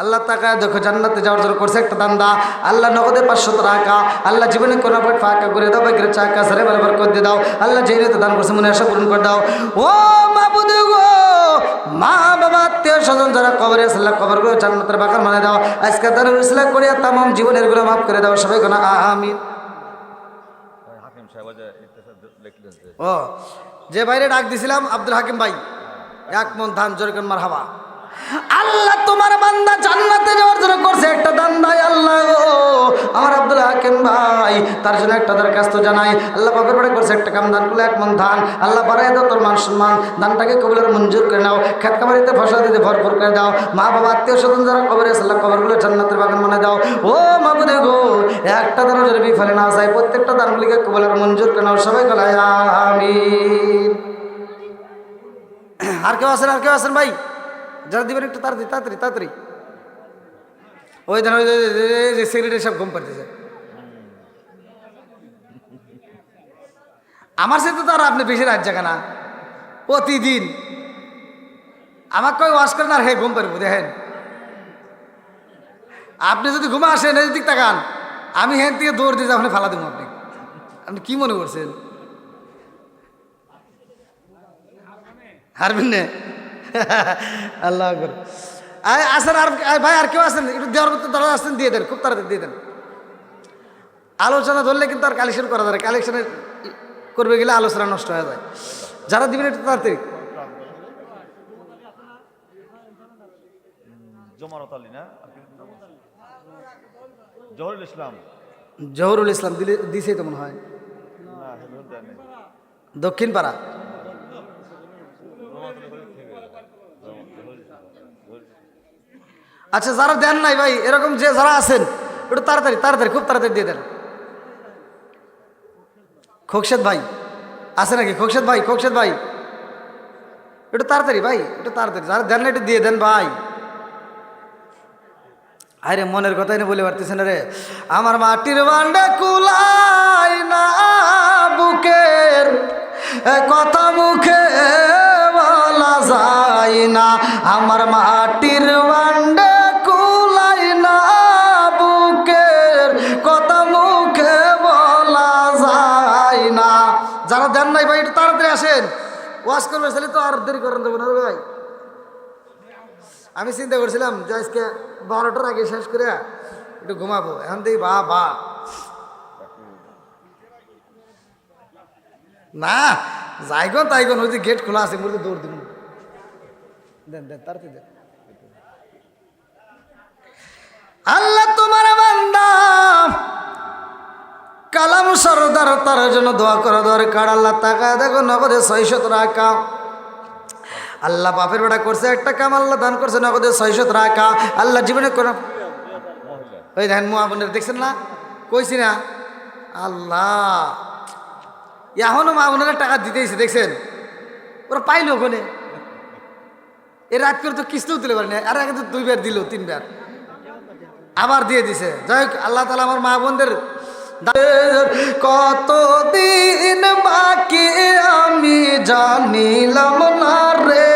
আল্লাহ তাকায় দেখো জান্নাতে যাওয়ার জন্য করছে একটা দান্দা আল্লাহ নগদে 500 টাকা আল্লাহ জীবনে কোনো পকেট ফাঁকা করে দাও বাগের চাকা সারে বরাবর করে দিয়ে দাও আল্লাহ যে নিয়তে দান করছে মনে আশা পূরণ করে দাও ও মাবুদ গো মা বাবা আত্মীয় স্বজন যারা কবরে আছে আল্লাহ কবরগুলো জান্নাতের বাগান বানায় দাও আজকে দানের উসিলা করিয়া তামাম জীবনের গুলো মাফ করে দাও সবাই কোনা আমিন হাকিম সাহেব যে ইফতার লিখলেন ও যে বাইরে ডাক দিছিলাম আব্দুল হাকিম ভাই 1 মন ধান জোরে কোন মারহাবা আল্লাহ তোমার বান্দা জান্নাতে যাওয়ার জন্য করছে একটা দান ভাই আল্লাহ আমার আব্দুল হাকিম ভাই তার জন্য একটা দরখাস্ত জানাই আল্লাহ বাপের বাড়ি করছে একটা কাম দান করলে 1 মন ধান আল্লাহ বাড়াই দাও তোর মান সম্মান দানটাকে কবুলের মঞ্জুর করে নাও খেত কামারিতে ফসল দিতে ভরপুর করে দাও মা বাবা আত্মীয় স্বজন যারা কবরে আছে আল্লাহ কবরগুলো জান্নাতের বাগান বানায় দাও ও মাবুদ গো একটা দানও যদি বিফলে না যায় প্রত্যেকটা দানগুলিকে কবুলের মঞ্জুর করে নাও সবাই গলায় আমিন আর কেউ আছেন ভাই যারা দিবেন একটু তাড়াতাড়ি ওই দেন ওই যে সেক্রেটারি সব ঘুম পাড়তেছে আমার সাথে তো আর আপনি বেশি রাত জায়গা না প্রতিদিন আমাকে কই ওয়াশ করেন আর হে ঘুম পারবো দেখেন আপনি যদি ঘুমা আসেন এই দিক তাকান আমি হেন থেকে দৌড় দিয়ে আপনি ফালা দেবো আপনি কি মনে করছেন হারবেন না আল্লাহ আসেন আর ভাই আর কেউ আসেন একটু দেওয়ার মতো দাঁড়া আসেন দিয়ে দেন খুব তাড়াতাড়ি দিয়ে দেন আলোচনা ধরলে কিন্তু আর কালেকশন করা যায় কালেকশনে করবে গেলে আলোচনা নষ্ট হয়ে যায় যারা দিবেন একটু তাড়াতাড়ি জমারত আলী না জহরুল ইসলাম জহুরুল ইসলাম দিছেই তো মনে হয়, দক্ষিণ পাড়া। আচ্ছা, যারা দেন নাই ভাই, এরকম যে যারা আছেন একটু তাড়াতাড়ি তাড়াতাড়ি খুব তাড়াতাড়ি দিয়ে দেন। খোকশেদ ভাই আছে নাকি? খোকশেদ ভাই, খোকশেদ ভাই একটু তাড়াতাড়ি ভাই, একটু তাড়াতাড়ি, যারা দেন না একটু দিয়ে দেন ভাই। আরে মনের কথাই না বলে পারতেছেন রে। আমার মাটির বান্ডা কুলাই না বুকের কথা মুখে বলা যায় না। আমার মাটির বান্ডা কুলাই না বুকের কথা মুখে বলা যায় না। যারা দেন নাই ভাই একটু তাড়াতাড়ি আসেন, ওয়াশ করবে তাহলে তো আর দেরি করেন দেবো না ভাই। আমি চিন্তা করছিলাম যে আজকে 12টার আগে শেষ করে একটু ঘুমাবো, এখন দেখি বা না যাইগন তাইগন, ওই যে গেট খোলা আছে মুরগি দৌড় দিন। দেন দেন তাড়াতাড়ি দেন। আল্লাহ তোমার বান্দা কালাম সরদার, তার জন্য দোয়া করা দরকার। আল্লাহ তাকায় দেখো নগদে 600 টাকা। আল্লাহ বাপের বেটা করছে একটা কাম, আল্লাহ দান করছে নগদে 600 টাকা। আল্লাহ জীবনে কোন ওই ধ্যান মুয়া বোনের দেখছেন না, কইছি না আল্লাহ এখনো মা বোনেরা টাকা দিতেইছে, দেখছেন ওরা পাইলো ওখানে। এ রাত করে তো কিস্তিও তুলে পারেনি, আর আগে তো 2 বার দিল, 3 বার আবার দিয়ে দিছে। যাই হোক আল্লাহ তাআলা আমার মা বোনদের কতদিন বাকি আমি জানিলাম না রে।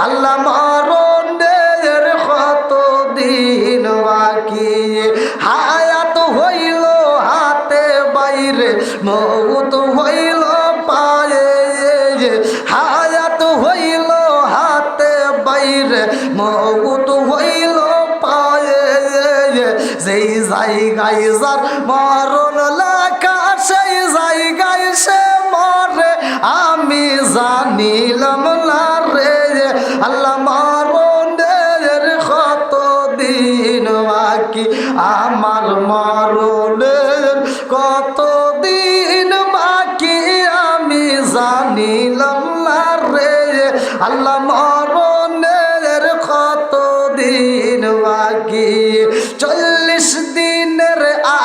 আল্লাহ মরণের কতদিন বাকি, হায়াত হইল হাতে বাইরে, মউত হইল পায়ে। হায়াত হইল হাতে বাইরে, মউত হইল পায়ে। যেই জায়গায় যার মরণ লেখা, সেই জায়গায় সে মরে আমি জানিলাম না রে। আল্লাহ মরণের কতদিন বাকি, আমার মরণের কতদিন বাকি আমি জানিলাম না রে। আল্লাহ মরণের কতদিন বাকি, 40 দিনের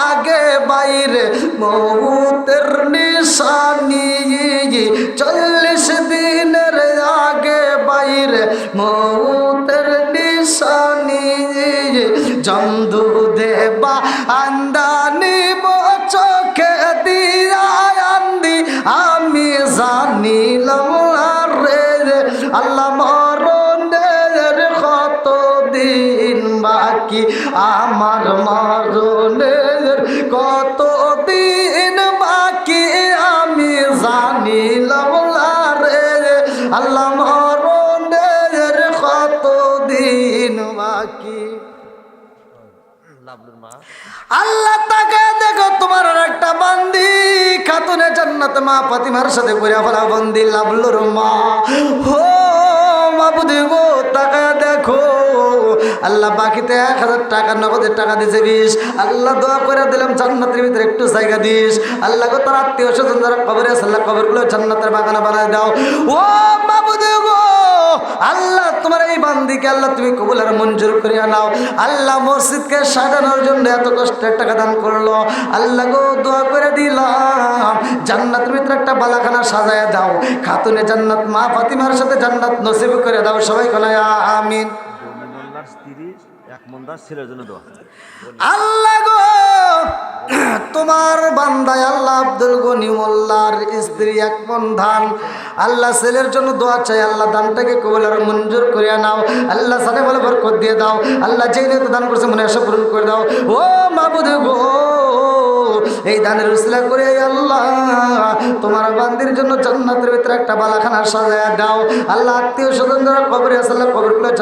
আগে বাইরে মউতের নিশানি। 40 দিনের আগে বাইরে মউতের নিশানি। জমদু দেবা আন্দানি চোখে দিয়া আন্দি আমি জানিলাম না রে। আল্লাহ মরণের কতদিন বাকি, আমার মরণের কতদিন বাকি আমি জানিলাম না রে। আল্লাহ মরণের কতদিন বাকি। আল্লাহ তাকে দেখো তোমার একটা বান্দি খাতুনে জান্নাত মা ফাতিমার সাথে কইরা ফেলা বন্দি লাভলুর মা। হো মাবুদ গো তাকায় দেখো, আল্লাহ বাকিতে 1000 টাকা নগদের টাকা দিয়েছে 20। আল্লাহ দোয়া করে দিলাম জান্নাতের ভিতরে একটু জায়গা দিস। আল্লাহ গো তার আত্মীয় স্বজন যারা কবরে আছে আল্লাহ কবরগুলো জান্নাতের বাগানে বানায় দাও। ও মাবুদ গো আল্লাহ তোমার এই বান্দিকে আল্লাহ তুমি কবুল আর মঞ্জুর করিয়া নাও। আল্লাহ মসজিদকে সাজানোর জন্য এত কষ্টের টাকা দান করলো, আল্লাহ গো দোয়া করে দিলাম জান্নাতের ভিতরে একটা বালাখানা সাজায় দাও। খাতুনে জান্নাত মা ফাতিমার সাথে জান্নাত নসিব করে দাও। সবাই বলে আমিন। স্ত্রী এক মন্দার ছেলের জন্য দোয়া। আল্লাহ গো তোমার বান্দায় আল্লাহ আব্দুল গনি মোল্লার স্ত্রী 1 মণ ধান, আল্লাহ ছেলের জন্য দোয়া চাই। আল্লাহ দানটাকে কবুল আর মঞ্জুর করিয়া নাও। আল্লাহ সাথে বলে বরকত দিয়ে দাও। আল্লাহ যেই নিয়ত দান করছে মনে আশা পূরণ করে দাও। ও মাবুদ গো এই দানের উসিলা করে আল্লাহ তোমার বান্দির জন্য জান্নাতের ভিতরে একটা বালাখানা সাজায়া দাও। আল্লাহ আত্মীয় স্বজন যারা কবরে আছে আল্লাহ কবরগুলো